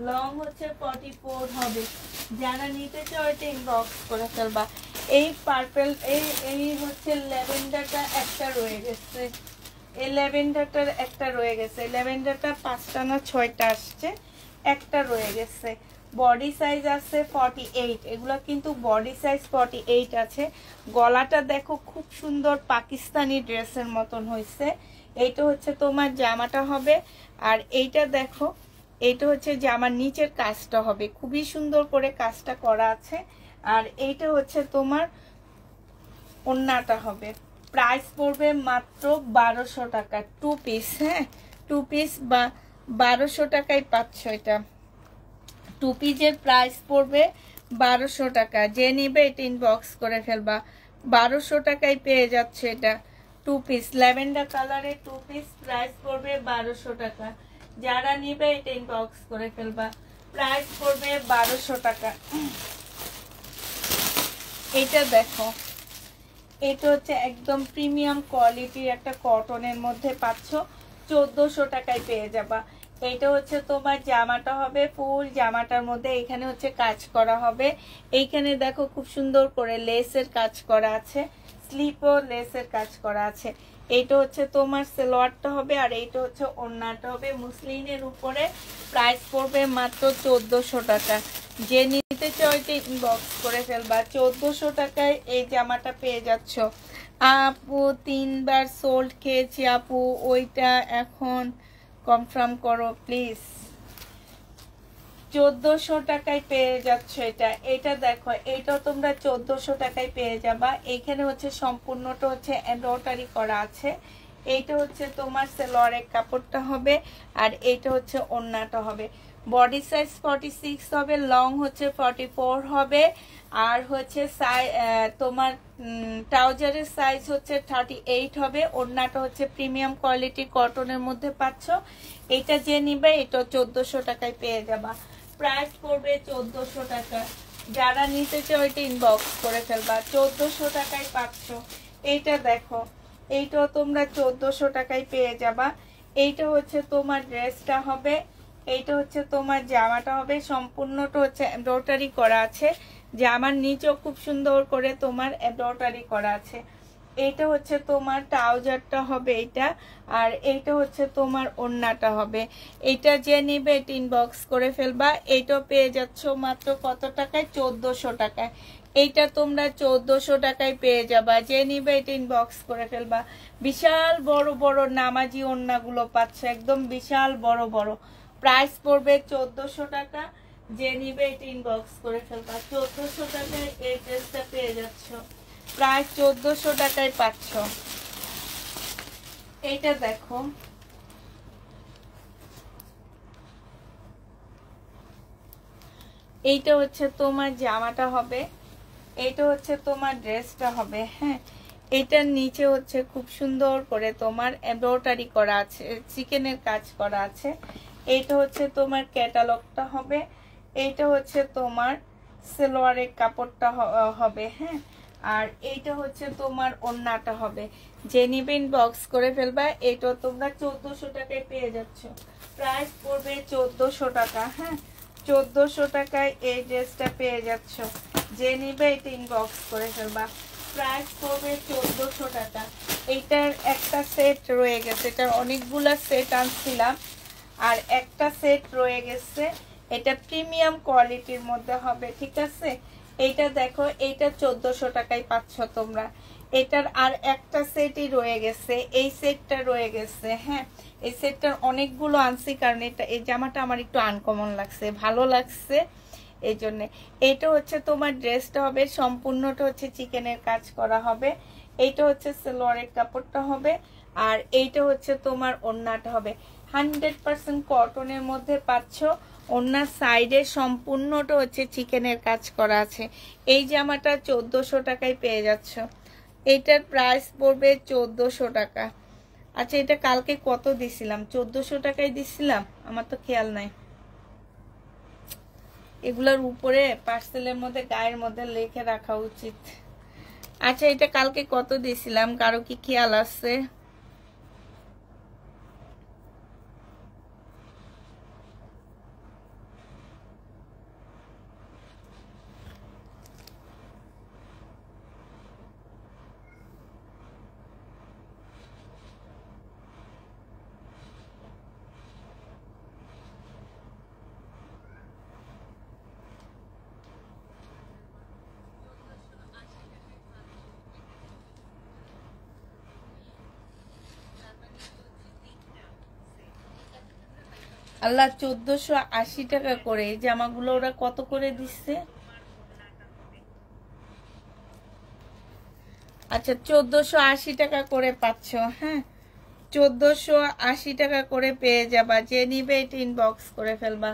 Speaker 1: লং হচ্ছে 44 হবে। যারা নিতে চাও এটা ইনবক্স করে ফেলবা। এই পার্পল, এই হচ্ছে ল্যাভেন্ডারটা একটা রয়ে গেছে, এই ল্যাভেন্ডারটার একটা রয়ে গেছে। ল্যাভেন্ডারটা 5টা না 6টা আসছে, একটা রয়ে গেছে। বডি সাইজ আছে 48, এগুলো কিন্তু বডি সাইজ 48 আছে। গলাটা দেখো খুব সুন্দর পাকিস্তানি ড্রেসের মতন হয়েছে। এইটা হচ্ছে তোমার জামাটা হবে। আর এইটা দেখো, এইটা হচ্ছে জামার নিচের কাজটা হবে, খুবই সুন্দর করে কাজটা করা আছে। আর এইটা হচ্ছে তোমার ওড়নাটা হবে। প্রাইস পড়বে মাত্র 1200 টাকা, 2 পিস। হ্যাঁ, 2 পিস বা 1200 টাকায় পাচ্ছ। এটা 2 পিসের প্রাইস পড়বে 1200 টাকা। যে নিবে এটা ইনবক্স করে ফেলবা। 1200 টাকায় পেয়ে যাচ্ছে এটা 2 পিস, ল্যাভেন্ডার কালারের 2 পিস, প্রাইস পড়বে 1200 টাকা। যারা নিবে এটা ইনবক্স করে ফেলবা। প্রাইস পড়বে 1200 টাকা। এটা দেখো, এটা হচ্ছে একদম প্রিমিয়াম কোয়ালিটির একটা কটনের মধ্যে পাচ্ছ, 1400 টাকায় পেয়ে যাবা। এটা হচ্ছে তোমার জামাটা হবে, ফুল জামাটার মধ্যে এখানে হচ্ছে কাজ করা হবে। এইখানে দেখো খুব সুন্দর করে লেসের কাজ করা আছে, স্লিপও লেসের কাজ করা আছে। এইটা হচ্ছে তোমার সালোয়ারটা হবে, আর এইটা হচ্ছে ওড়নাটা হবে মুসলিনের উপরে। প্রাইস পড়বে মাত্র 1400 টাকা। যে নিতে চাও এটা ইনবক্স করে ফেলবা। 1400 টাকায় এই জামাটা পেয়ে যাচ্ছ। আপু 3বার সোল্ড খেয়েছি আপু, ওইটা এখন কনফার্ম করো প্লিজ। 1400 টাকায় পেয়ে যাচ্ছ এটা। এটা দেখো, এটা তোমরা 1400 টাকায় পেয়ে যাবা। এইখানে হচ্ছে সম্পূর্ণটা হচ্ছে এমব্রয়ডারি করা আছে। এইটা হচ্ছে তোমার সালোয়ারের কাপড়টা হবে, আর এইটা হচ্ছে ওড়নাটা হবে। বডি সাইজ 46 হবে, লং হচ্ছে 44 হবে, আর হচ্ছে তোমার ট্রাউজারের সাইজ হচ্ছে 38 হবে। ওড়নাটা হচ্ছে প্রিমিয়াম কোয়ালিটি কটনের মধ্যে পাচ্ছ। এটা যে নিবে এটা 1400 টাকায় পেয়ে যাবা। প্রাইস পড়বে 1400 টাকা। যারা নিতে চাও এটা ইনবক্স করে ফেলবা। 1400 টাকায় পাচ্ছ। এইটা দেখো, এইটাও তোমরা 1400 টাকায় পেয়ে যাবা। এইটা হচ্ছে তোমার ড্রেসটা হবে, এইটা হচ্ছে তোমার জামাটা হবে। সম্পূর্ণটা হচ্ছে এমব্রয়ডারি করা আছে, জামার নিচেও খুব সুন্দর করে তোমার এমব্রয়ডারি করা আছে। এইটা হচ্ছে তোমার ট্রাউজারটা হবে এইটা, আর এইটা হচ্ছে তোমার ওড়নাটা হবে। এটা যে নিবে এটা ইনবক্স করে ফেলবা। এইটাও পেয়ে যাচ্ছ মাত্র কত টাকায়? 1400 টাকায়। এইটা তোমরা 1400 টাকায় পেয়ে যাবা। যে নিবে এটা ইনবক্স করে ফেলবা। বিশাল বড় বড় নামাজি ওড়নাগুলো পাচ্ছ, একদম বিশাল বড় বড়। প্রাইস পড়বে 1400 টাকা। যে নিবে এটা ইনবক্স করে ফেলবা। 1400 টাকায় এই ড্রেসটা পেয়ে যাচ্ছ, প্রায় 1400 টাকায় পাচ্ছ। এইটা দেখো, এইটা হচ্ছে তোমার জামাটা হবে, এইটা হচ্ছে তোমার ড্রেসটা হবে। হ্যাঁ, এটার নিচে হচ্ছে খুব সুন্দর করে তোমার এমব্রয়ডারি করা আছে, চিকেনের কাজ করা আছে। এইটা হচ্ছে তোমার ক্যাটালগটা হবে, এইটা হচ্ছে তোমার সালোয়ারের কাপড়টা হবে। হ্যাঁ, আর এইটা হচ্ছে তোমার ওড়নাটা হবে। যে নিবে ইনবক্স করে ফেলবা। এটা তোমরা 1400 টাকায় পেয়ে যাচ্ছ। প্রাইস পড়বে 1400 টাকা। হ্যাঁ, 1400 টাকায় এই ড্রেসটা পেয়ে যাচ্ছ। যে নিবে এটা ইনবক্স করে ফেলবা। প্রাইস পড়বে 1400 টাকা। এইটার একটা সেট রয়ে গেছে, এটার অনেকগুলা সেট আনছিলাম, আর একটা সেট রয়ে গেছে। এটা প্রিমিয়াম কোয়ালিটির মধ্যে হবে, ঠিক আছে। এইটা দেখো, এইটা 1400 টাকায় পাচ্ছ তোমরা। এটার আর একটা সেটই রয়ে গেছে, এই সেটটা রয়ে গেছে। হ্যাঁ, এই সেটটার অনেকগুলো আনছি, কারণ এটা এই জামাটা আমার একটু আনকমন লাগছে, ভালো লাগছে এই জন্যে। এইটা হচ্ছে তোমার ড্রেসটা হবে সম্পূর্ণটা হচ্ছে চিকেনের কাজ করা হবে। এইটা হচ্ছে সালোয়ারের কাপড়টা হবে, আর এইটা হচ্ছে তোমার ওড়নাটা হবে 100% কটনের মধ্যে পাচ্ছ। ওড়নার সাইডে সম্পূর্ণটা হচ্ছে চিকেনের কাজ করা আছে। এই জামাটা 1400 টাকায় পেয়ে যাচ্ছ। এইটার প্রাইস পড়বে 1400 টাকা। আচ্ছা, এটা কালকে কত দিছিলাম? 1400 টাকায় দিছিলাম, আমার তো খেয়াল নাই। এগুলোর উপরে পার্সেলের মধ্যে গায়ের মধ্যে লিখে রাখা উচিত। আচ্ছা, এটা কালকে কত দিছিলাম, কারো কি খেয়াল আছে? আল্লাহ, 1480 টাকা করে এই জামাগুলো ওরা কত করে দিচ্ছে? আচ্ছা, 1480 টাকা করে পাচ্ছ। হ্যাঁ, 1480 টাকা করে পেয়ে যাবা। যে নিবে এটা ইনবক্স করে ফেলবা।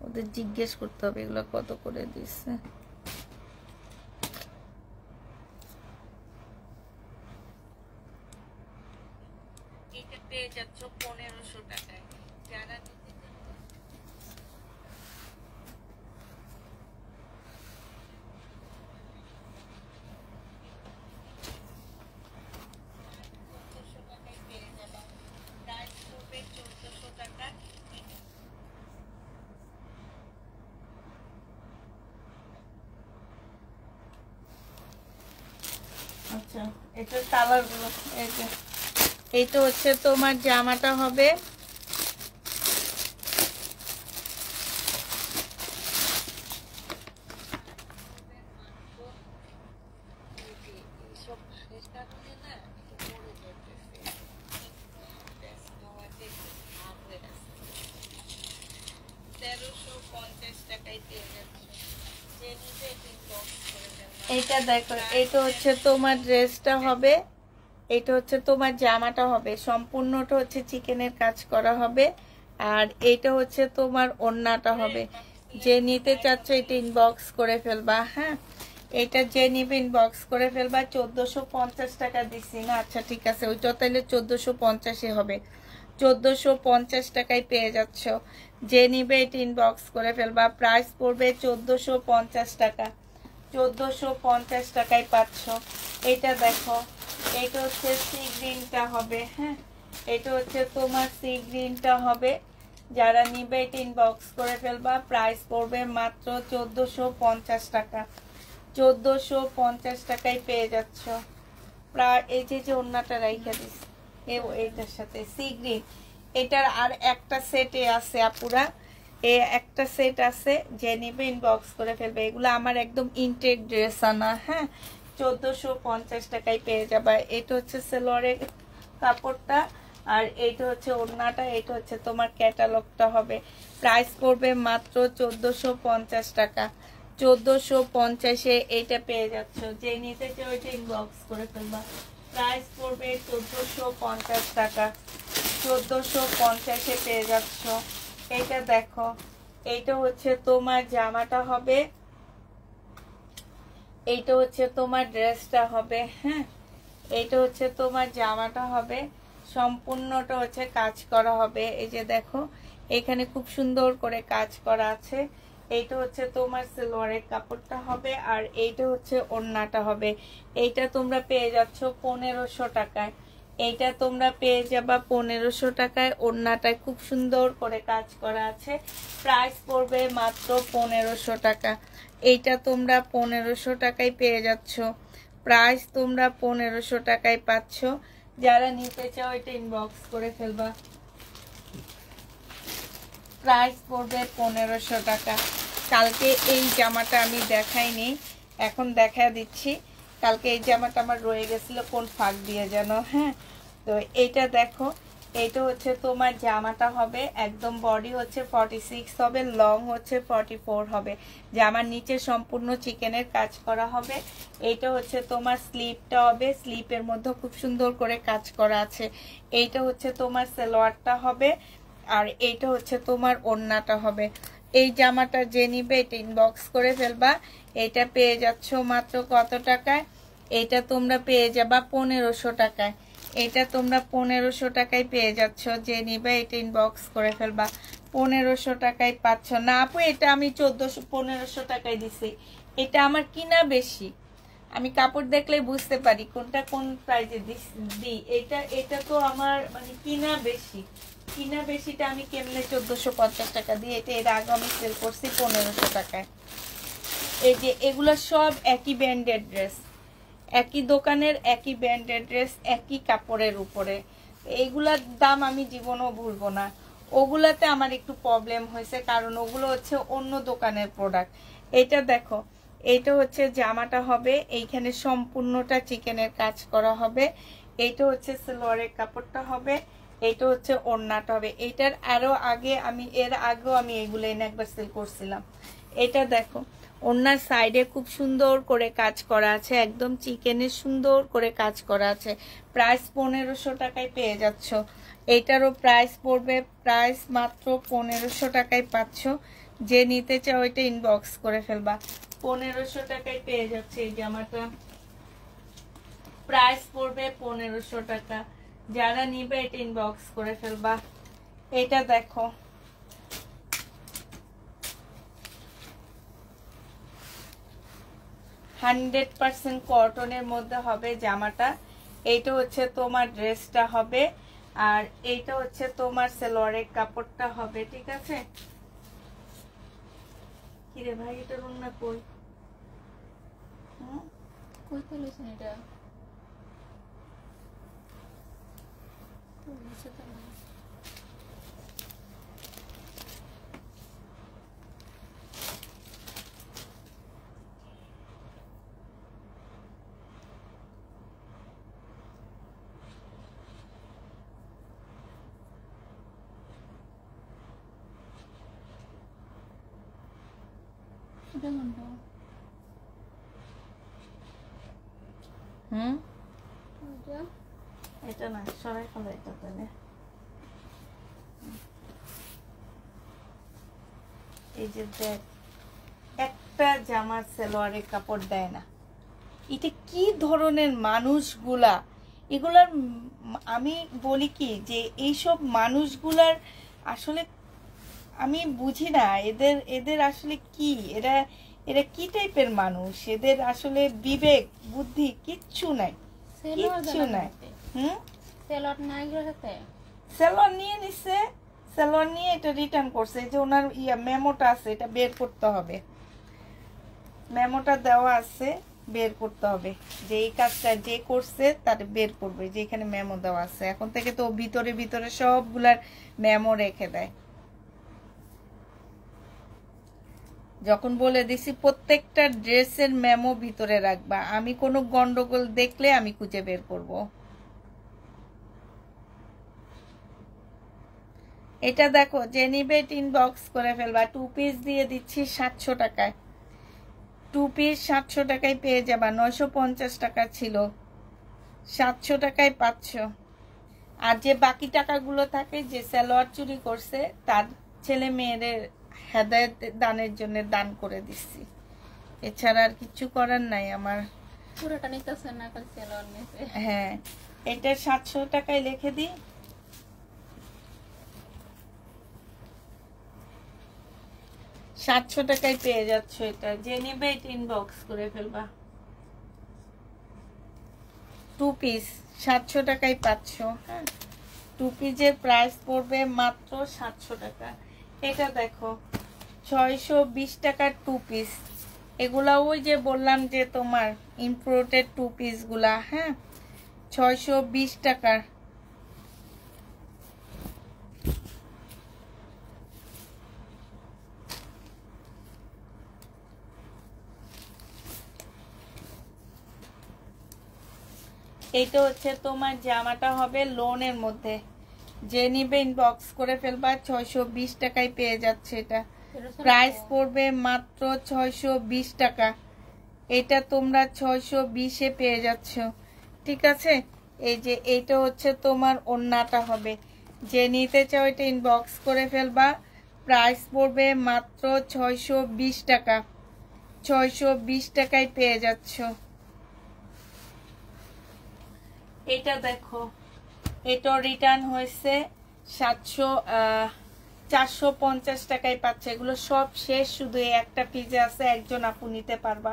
Speaker 1: ওদের জিজ্ঞেস করতে হবে এগুলো কত করে দিচ্ছে। এটা পেয়ে যাচ্ছ 1500 টাকায়। যারা আচ্ছা, এটার কালার গুলো এইটা হচ্ছে তোমার জামাটা হবে এইটা দেখো, এইটা হচ্ছে তোমার ড্রেসটা হবে, এটা হচ্ছে তোমার জামাটা হবে, সম্পূর্ণটা হচ্ছে চিকেনের কাজ করা হবে, আর এইটা হচ্ছে তোমার ওড়নাটা হবে। যে নিতে চাচ্ছ এটা ইনবক্স করে ফেলবা। হ্যাঁ, এটা যে নিবে ইনবক্স করে ফেলবা। 1450 টাকা দিছি না? আচ্ছা ঠিক আছে, ওইটা তাহলে 1450 হবে। 1450 টাকায় পেয়ে যাচ্ছ। যে নিবে এটা ইনবক্স করে ফেলবা। প্রাইস পড়বে 1450 টাকা। 1450 টাকায় পাচ্ছ। এটা দেখো, এটা হচ্ছে সি গ্রিনটা হবে। হ্যাঁ, এটা হচ্ছে তোমার সি গ্রিনটা হবে। যারা নিবে এটা ইনবক্স করে ফেলবা। প্রাইস পড়বে মাত্র 1450 টাকা। 1450 টাকায় পেয়ে যাচ্ছ। প্রায় এই যে ওড়নাটা রাইখা দিস এইটার সাথে সি গ্রিন, এটার আর একটা সেটে আছে আপুরা, একটা সেট আছে। যে নিবে ইনবক্স করে ফেলবে। এগুলো আমার একদম ইনটেক ড্রেস আনা। হ্যাঁ, 1450 টাকায় পেয়ে যাবা। এটা হচ্ছে সালোয়ারের কাপড়টা, আর এইটা হচ্ছে ওড়নাটা, এটা হচ্ছে তোমার ক্যাটালগটা হবে। প্রাইস পড়বে মাত্র 1450 টাকা। 1450-এ এইটা পেয়ে যাচ্ছ। যে নিতে চাও ওইটা ইনবক্স করে ফেলবা। প্রাইস পড়বে 1450 টাকা। 1450-এ পেয়ে যাচ্ছ। এটা দেখো, এইটা হচ্ছে তোমার জামাটা হবে, এইটা হচ্ছে তোমার ড্রেসটা হবে। হ্যাঁ, এইটা হচ্ছে তোমার জামাটা হবে, সম্পূর্ণটা হচ্ছে কাজ করা হবে। এই যে দেখো, এখানে খুব সুন্দর করে কাজ করা আছে। এইটা হচ্ছে তোমার সালোয়ারের কাপড়টা হবে, আর এইটা হচ্ছে ওড়নাটা হবে। এইটা তোমরা পেয়ে যাচ্ছ 1500 টাকায়। এইটা তোমরা পেয়ে যাবা 1500 টাকায়। ওড়নাটায় খুব সুন্দর করে কাজ করা আছে। প্রাইস পড়বে মাত্র 1500 টাকা। এইটা তোমরা 1500 টাকায় পেয়ে যাচ্ছ। প্রাইস তোমরা 1500 টাকায় পাচ্ছ। যারা নিতে চাও এটা ইনবক্স করে ফেলবা। প্রাইস পড়বে 1500 টাকা। কালকে এই জামাটা আমি দেখাইনি, এখন দেখা দিচ্ছি। কালকে এই জামাটা আমার রয়ে গেছিল কোন ফাঁক দিয়ে যেন। হ্যাঁ, তো এইটা দেখো, এইটা হচ্ছে তোমার জামাটা হবে একদম বডি হচ্ছে 46 হবে, লং হচ্ছে 44 হবে। জামার নিচে সম্পূর্ণ চিকেনের কাজ করা হবে। এইটা হচ্ছে তোমার স্লিপটা হবে, স্লিপের মধ্যে খুব সুন্দর করে কাজ করা আছে। এইটা হচ্ছে তোমার সালোয়ারটা হবে, আর এইটা হচ্ছে তোমার ওড়নাটা হবে। এই জামাটা যে নিবে এটা ইনবক্স করে ফেলবা। এটা পেয়ে যাচ্ছ মাত্র কত টাকায়? এটা তোমরা পেয়ে যাবা 1500 টাকায়। এটা তোমরা 1500 টাকায় পেয়ে যাচ্ছ, যে নিবে এটা ইনবক্স করে ফেলবা। 1500 টাকায় পাচ্ছ না আপু? এটা আমি 1500 টাকায় দিছি। এটা আমার কিনা বেশি, আমি কাপড় দেখলে বুঝতে পারি কোনটা কোন প্রাইজে দিই। এটা তো আমার মানে কিনা বেশি। কিনা বেশিটা আমি কেমনে 1450 টাকা দিই? এটা এর আগে আমি সেল করছি 1500 টাকায়। এই যে এগুলো সব একই ব্র্যান্ডের ড্রেস, একই দোকানের একই ব্র্যান্ডের ড্রেস, একই কাপড়ের উপরে। এইগুলার দাম আমি জীবনও ভুলবো না। ওগুলাতে আমার একটু প্রবলেম হয়েছে, কারণ ওগুলো হচ্ছে অন্য দোকানের প্রোডাক্ট। এটা দেখো, এইটা হচ্ছে জামাটা হবে, এইখানে সম্পূর্ণটা চিকেনের কাজ করা হবে। এইটা হচ্ছে সালোয়ারের কাপড়টা হবে, এইটা হচ্ছে ওড়নাটা হবে। এইটার আরো আগে আমি এর আগেও আমি এইগুলো এনে একবার সেল করছিলাম। এটা দেখো, ওড়নার সাইডে খুব সুন্দর করে কাজ করা আছে, একদম চিকেনের সুন্দর করে কাজ করা আছে। প্রাইস 1500 টাকায় পেয়ে যাচ্ছ। এইটারও প্রাইস পড়বে, প্রাইস মাত্র 1500 টাকায় পাচ্ছ। যে নিতে চাও ওইটা ইনবক্স করে ফেলবা। 1500 টাকায় পেয়ে যাচ্ছে এই জামাটা, প্রাইস পড়বে 1500 টাকা। যারা নিবে এটা ইনবক্স করে ফেলবা। এটা দেখো, %100% কটনের মধ্যে হবে জামাটা। এইটা হচ্ছে তোমার ড্রেসটা হবে, আর এইটা হচ্ছে তোমার সালোয়ারের কাপড়টা হবে। ঠিক আছে? কিরে ভাই, এটা রান্না কই?
Speaker 2: কই ফেলেছেন এটা?
Speaker 1: এটা না, সরাই ফেলো এটা তাহলে। এই যে দেখ, একটা জামার সালোয়ারের কাপড় দেয় না। এটা কি ধরনের মানুষগুলা? এগুলার আমি বলি কি যে এইসব মানুষগুলার আসলে আমি বুঝি না, এদের আসলে কি, এরা কি টাইপের মানুষ? এদের আসলে বিবেক বুদ্ধি কিচ্ছু নাই, কিচ্ছু নাই। সেলর নিয়ে নিছে, সেলর নিয়ে এটা রিটার্ন করছে। যে ওনার মেমোটা আছে, এটা বের করতে হবে, মেমোটা দেওয়া আছে, বের করতে হবে যে এই কাজটা যে করছে তার বের করবে, যে এখানে মেমো দেওয়া আছে। এখন থেকে তো ভিতরে ভিতরে সবগুলার মেমো রেখে দেয়। যখন বলে দিছি প্রত্যেকটা ড্রেসের মেমো ভিতরে রাখবা, আমি কোনো গন্ডগোল দেখলে আমি খুঁজে বের করব। এটা দেখো, যে নিবে ইনবক্স করে ফেলবা। 2 পিস দিয়ে দিচ্ছি 700 টাকায়। 2 পিস 700 টাকায় পেয়ে যাবা। 950 টাকা ছিল, 700 টাকায় পাচ্ছ। আর যে বাকি টাকাগুলো থাকে, যে সালোয়ার চুরি করছে তার ছেলে মেয়েদের হেদায়েত দানের জন্য দান করে দিচ্ছি। এছাড়া আর কিছু করার নাই আমার।
Speaker 2: পুরোটা নিতেছে না, খালি সালোয়ার নিতে।
Speaker 1: হ্যাঁ, এটা 700 টাকায় লিখে দিই। 700 টাকায় পেয়ে যাচ্ছ এটা। যে নেবে এটা ইনবক্স করে ফেলবা। 2 পিস 700 টাকায় পাচ্ছ। হ্যাঁ, 2 পিসের প্রাইস পড়বে মাত্র 700 টাকা। এটা দেখো, 620 টাকার 2 পিস। এগুলা ওই যে বললাম যে তোমার ইম্পোর্টেড 2 পিস গুলা। হ্যাঁ, 620 টাকার। এইটা হচ্ছে তোমার জামাটা হবে লোনের মধ্যে, যে নিবে ইনবক্স করে ফেলবা। 620 টাকায় পেয়ে যাচ্ছে এটা। প্রাইস পড়বে মাত্র 620 টাকা। এটা তোমরা 620-এ পেয়ে যাচ্ছ, ঠিক আছে। এই যে এইটা হচ্ছে তোমার ওড়নাটা হবে, যে নিতে চাও এটা ইনবক্স করে ফেলবা। প্রাইস পড়বে মাত্র 620 টাকা। 620 টাকায় পেয়ে যাচ্ছ। এটা দেখো, এটা রিটার্ন হয়েছে 450 টাকায় পাচ্ছে। এগুলো সব শেষ, শুধু এই একটা পিজে আছে, একজন আপু নিতে পারবা,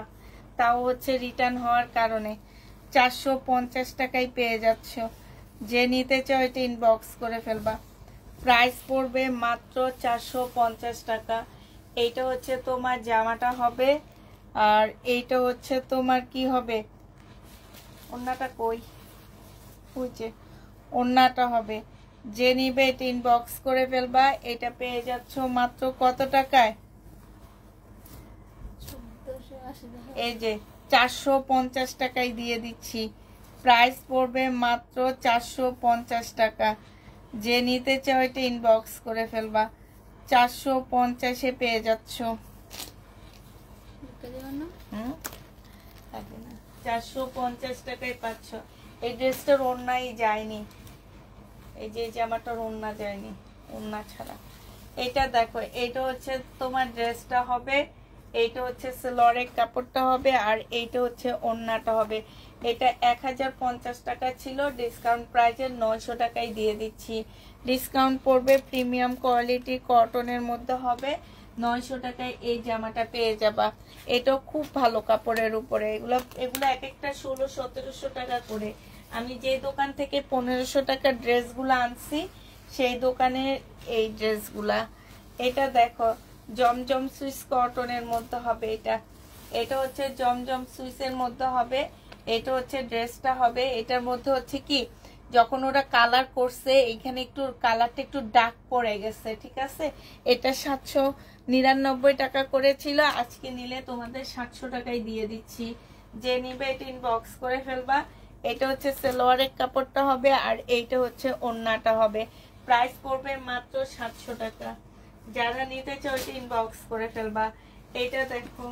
Speaker 1: তাও হচ্ছে রিটার্ন হওয়ার কারণে। 450 টাকায় পেয়ে যাচ্ছ। যে নিতে চাও এটা ইনবক্স করে ফেলবা। প্রাইস পড়বে মাত্র 450 টাকা। এইটা হচ্ছে তোমার জামাটা হবে, আর এইটা হচ্ছে তোমার কি হবে, ওড়নাটা কই, বুঝছে, ওড়নাটা হবে। যে নিবে এটা ইনবক্স করে ফেলবা। এটা পেয়ে যাচ্ছ মাত্র কত টাকায়, এই যে 450 টাকায় দিয়ে দিচ্ছি। প্রাইস পড়বে মাত্র 450 টাকা। যে নিতে চাও এটা ইনবক্স করে ফেলবা। 450-এ পেয়ে যাচ্ছ। 450 টাকায় পাচ্ছ। এই ড্রেসটার ওড়নাই যায়নি, এই যে জামাটার ওড়না যায়নি, ওড়না ছাড়া। এটা দেখো, এটা হচ্ছে তোমার ড্রেসটা হবে, এইটা হচ্ছে সেলরের কাপড়টা হবে, আর এইটা হচ্ছে ওড়নাটা হবে। এটা 1050 টাকা ছিল, ডিসকাউন্ট প্রাইসে 900 টাকায় দিয়ে দিচ্ছি। ডিসকাউন্ট পড়বে, প্রিমিয়াম কোয়ালিটি কটনের মধ্যে হবে। 900 টাকায় এই জামাটা পেয়ে যাবা। এটাও খুব ভালো কাপড়ের উপরে। এগুলো এক একটা 1600-1700 টাকা করে। আমি যে দোকান থেকে 1500 টাকার ড্রেসগুলো আনছি, সেই দোকানের এই ড্রেসগুলা। এটা দেখো, জমজম সুইস কটনের মধ্যে হবে। এটা হচ্ছে জমজম সুইসের মধ্যে হবে। এটা হচ্ছে ড্রেসটা হবে। এটার মধ্যে হচ্ছে কি, যখন ওরা কালার করছে এখানে একটু কালারটা একটু ডার্ক পড়ে গেছে, ঠিক আছে। এটা 799 টাকা করেছিল, আজকে নিলে তোমাদের 700 টাকায় দিয়ে দিচ্ছি। যে নিবে এটা ইনবক্স করে ফেলবা। এটা হচ্ছে সালোয়ারের কাপড়টা হবে, আর এইটা হচ্ছে ওড়নাটা হবে। প্রাইস পড়বে মাত্র 700 টাকা। যারা নিতে চাও এটা ইনবক্স করে ফেলবা। এটা দেখো,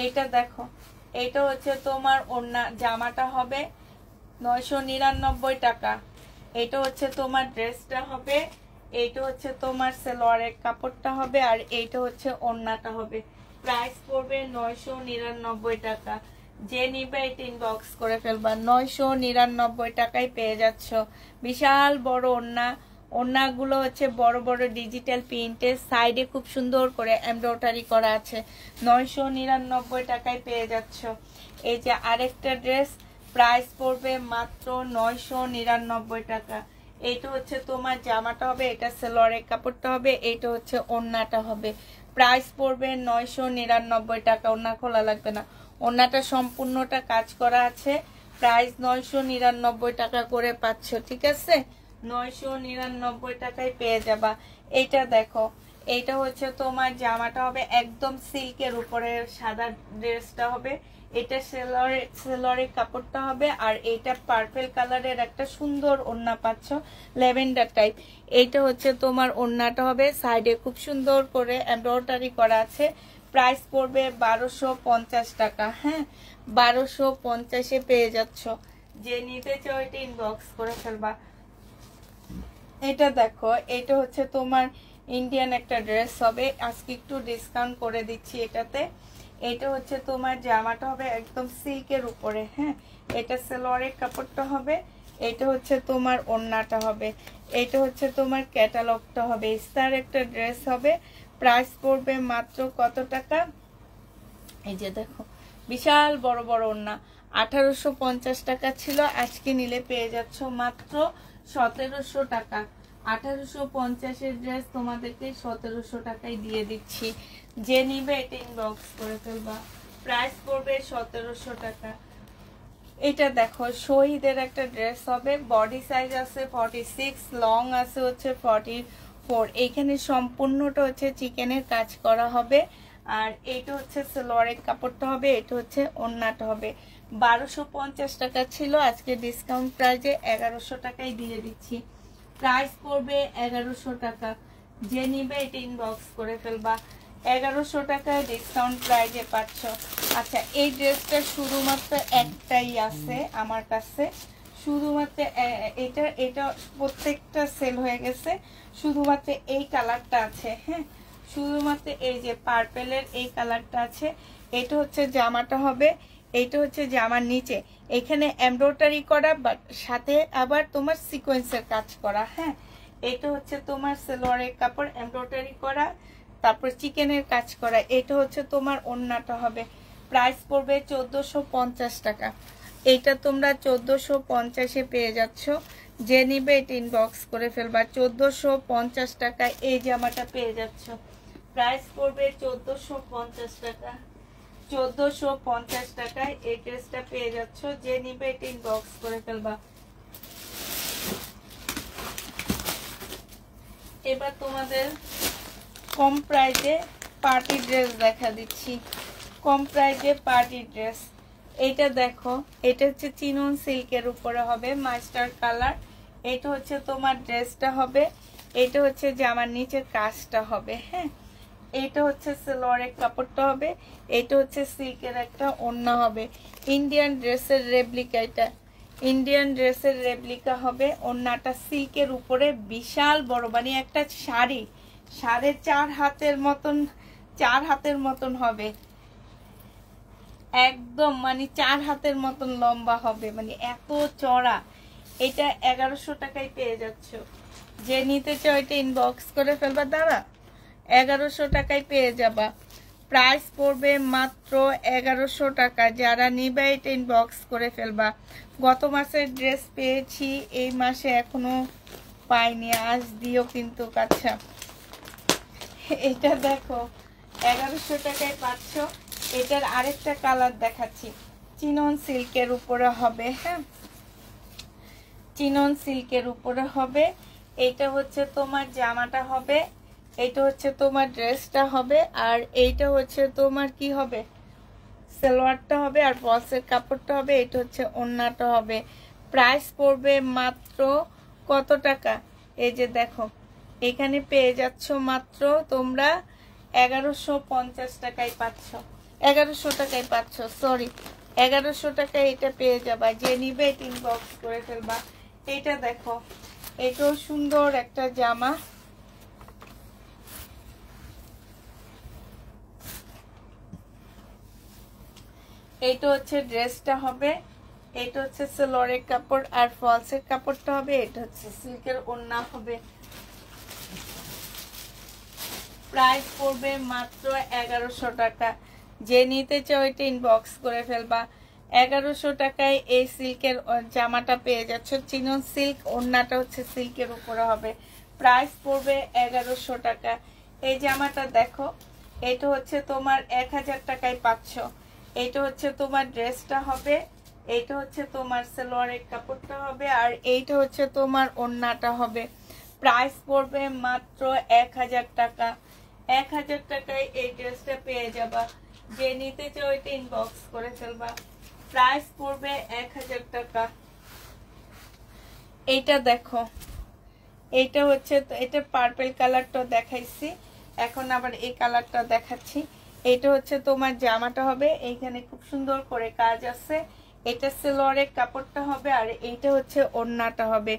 Speaker 1: এইটা দেখো, এইটা হচ্ছে তোমার ওড়না, জামাটা হবে 999 টাকা। এটা হচ্ছে তোমার ড্রেসটা হবে, এইটা হচ্ছে তোমার সালোয়ারের কাপড়টা হবে, আর এইটা হচ্ছে ওড়নাটা হবে। প্রাইস পড়বে 999 টাকা। যে নিবে এটা ইনবক্স করে ফেলবা। 999 টাকায় পেয়ে যাচ্ছ। বিশাল বড় ওড়না। ওড়নাগুলো হচ্ছে বড় বড় ডিজিটাল প্রিন্টের, সাইডে খুব সুন্দর করে এমব্রয়ডারি করা আছে। 999 টাকায় পেয়ে যাচ্ছ। এই যে আরেকটা ড্রেস, প্রাইস পড়বে মাত্র 999 টাকা। এইটা হচ্ছে তোমার জামাটা হবে, এটা সালোয়ারের কাপড়টা হবে, এইটা হচ্ছে ওড়নাটা হবে। প্রাইস পড়বে 999 টাকা। ওড়না খোলা লাগবে না, ওড়নাটা সম্পূর্ণটা কাজ করা আছে। প্রাইস 999 টাকা করে পাচ্ছ, ঠিক আছে। 999 টাকায় পেয়ে যাবা। এইটা দেখো, এইটা হচ্ছে তোমার জামাটা হবে একদম সিল্কের উপরে, সাদা ড্রেসটা হবে। এটা সেলরের কাপড়টা হবে, আর এইটা পার্পল কালারের একটা সুন্দর ওড়না পাচ্ছ, ল্যাভেন্ডার টাইপ। এইটা হচ্ছে তোমার ওড়নাটা হবে, সাইডে খুব সুন্দর করে এমব্রয়ডারি করা আছে। প্রাইস পড়বে 1250 টাকা। হ্যাঁ, 1250-এ পেয়ে যাচ্ছ। যে নিতে চাও এটা ইনবক্স করে ফেলবা। এটা দেখো, এটা হচ্ছে তোমার ইন্ডিয়ান একটা ড্রেস হবে, আজকে একটু ডিসকাউন্ট করে দিচ্ছি এটাতে। এটা হচ্ছে তোমার জামাটা হবে একদম সিল্কের উপরে। হ্যাঁ, এটা সালোয়ারের কাপড়টা হবে, এটা হচ্ছে তোমার ওড়নাটা হবে, এটা হচ্ছে তোমার ক্যাটালগটা হবে। স্টার একটা ড্রেস হবে। প্রাইস পড়বে মাত্র কত টাকা, এই যে দেখো, বিশাল বড় বড় ওড়না। 1850 টাকা ছিল, আজকে নিলে পেয়ে যাচ্ছ মাত্র 1700 টাকা। 1850-এর ড্রেস তোমাদেরকে 1700 টাকায় দিয়ে দিচ্ছি। যে নিবে এটা ইনবক্স করে ফেলবা। প্রাইস পড়বে 1700 টাকা। এটা দেখো, শহীদের একটা ড্রেস হবে, বডি সাইজ আছে 46, লং আছে হচ্ছে 44। এইখানে সম্পূর্ণটা হচ্ছে চিকেনের কাজ করা হবে, আর এইটা হচ্ছে সালোয়ারের কাপড়টা হবে, এটা হচ্ছে ওড়নাটা হবে। 1250 টাকা ছিল, আজকে ডিসকাউন্ট প্রাইজে 1100 টাকায় দিয়ে দিচ্ছি। প্রাইস পড়বে 1100 টাকা। যে নিবে এটা ইনবক্স করে ফেলবা। 1100 টাকায় ডিসকাউন্ট প্রাইজে পাচ্ছ। আচ্ছা, এই ড্রেসটা শুধুমাত্র একটাই আছে আমার কাছে, শুধুমাত্র এটা প্রত্যেকটা সেল হয়ে গেছে, শুধুমাত্র এই কালারটা আছে। হ্যাঁ, শুধুমাত্র এই যে পার্পেলের এই কালারটা আছে। এটা হচ্ছে জামাটা হবে, এইটা হচ্ছে জামার নিচে এখানে এমব্রয়ডারি করা, বাট সাথে আবার তোমার সিকোয়েন্সের কাজ করা। হ্যাঁ, এটা হচ্ছে তোমার সালোয়ারের কাপড় এমব্রয়ডারি করা, তারপর চিকেনের কাজ করা। এটা হচ্ছে তোমার ওড়নাটা হবে। প্রাইস পড়বে 1450 টাকা। এইটা তোমরা 1450-এ পেয়ে যাচ্ছ। যে নিবে এটা ইনবক্স করে ফেলবা। 1450 টাকায় এই জামাটা পেয়ে যাচ্ছ। প্রাইস পড়বে 1450 টাকা। 1450 টাকায় এই ড্রেসটা পেয়ে যাচ্ছ। যে নিবে এটা ইনবক্স করে ফেলবা। এবার তোমাদের কম প্রাইজে পার্টি ড্রেস দেখা দিচ্ছি। কম প্রাইজে পার্টি ড্রেস, এইটা দেখো, এটা হচ্ছে চিনন সিল্কের উপরে হবে, মাস্টার কালার। এটা হচ্ছে তোমার ড্রেসটা হবে, এটা হচ্ছে জামার নিচের কাজটা হবে। হ্যাঁ, এটা হচ্ছে সালোয়ারের কাপড়টা হবে, এটা হচ্ছে সিল্কের একটা ওড়না হবে। ইন্ডিয়ান ড্রেসের রেপ্লিকা, এটা ইন্ডিয়ান ড্রেসের রেপ্লিকা হবে। ওড়নাটা সিল্কের উপরে বিশাল বড়, মানে একটা শাড়ি 4.5 হাতের মতন, 4 হাতের মতন হবে একদম, মানে 4 হাতের মতন লম্বা হবে, মানে এত চড়া। এটা 1100 টাকায় পেয়ে যাচ্ছ। যে নিতে চাও এটা ইনবক্স করে ফেলবা। দাঁড়া, 1100 টাকায় পেয়ে যাবা। প্রাইস পড়বে মাত্র 1100 টাকা। যারা নিবে এটা ইনবক্স করে ফেলবা। গত মাসের ড্রেস পেয়েছি, এই মাসে এখনো পাইনি, আজ দিও কিন্তু। আচ্ছা, এটা দেখো 1100 টাকায় পাচ্ছ। এটার আরেকটা কালার দেখাচ্ছি, চিনন সিল্কের উপরে হবে। হ্যাঁ, চিনন সিল্কের উপরে হবে। এইটা হচ্ছে তোমার জামাটা হবে, এইটা হচ্ছে তোমার ড্রেসটা হবে, আর এইটা হচ্ছে তোমার কি হবে, সালোয়ারটা হবে, আর বক্সের কাপড়টা হবে। এটা হচ্ছে ওড়নাটা হবে। প্রাইস পড়বে মাত্র কত টাকা? এই যে দেখো, এখানে পেয়ে যাচ্ছ মাত্র তোমরা 1150 টাকায় পাচ্ছ। 1100 টাকায় পাচ্ছ, সরি 1100 টাকায় এটা পেয়ে যাবা। যে নিবে এটা ইনবক্স করে ফেলবা। এটা দেখো, এটাও সুন্দর একটা জামা। এইটা হচ্ছে ড্রেসটা হবে, এটা হচ্ছে সালোয়ারের কাপড়, আর ফলসের কাপড়টা হবে। এটা হচ্ছে সিল্কের ওড়না হবে। প্রাইস পড়বে মাত্র 1100 টাকা। যে নিতে চাও এটা ইনবক্স করে ফেলবা। 1100 টাকায় এই সিল্কের জামাটা পেয়ে যাচ্ছ। চিনন সিল্ক, ওড়নাটা হচ্ছে সিল্কের উপরে হবে। প্রাইস পড়বে 1100 টাকা। এই জামাটা দেখো, এটা হচ্ছে তোমার 1000 টাকায় পাচ্ছ। এটা হচ্ছে তোমার ড্রেসটা হবে, এইটা হচ্ছে তোমার সালোয়ারের কাপড়টা হবে, আর এইটা হচ্ছে তোমার ওড়নাটা হবে। প্রাইস পড়বে মাত্র 1000 টাকা। 1000 টাকায় এই ড্রেসটা পেয়ে যাবা। যে নিতে চাও এটা ইনবক্স করে ফেলবা। প্রাইস পড়বে 1000 টাকা। এইটা দেখো, এইটা হচ্ছে, এটা পার্পল কালারটা দেখাইছি, এখন আবার এই কালারটা দেখাচ্ছি। এটা হচ্ছে তোমার জামাটা হবে, এইখানে খুব সুন্দর করে কাজ আছে। এটা সালোয়ারের কাপড়টা হবে, আর এইটা হচ্ছে ওড়নাটা হবে।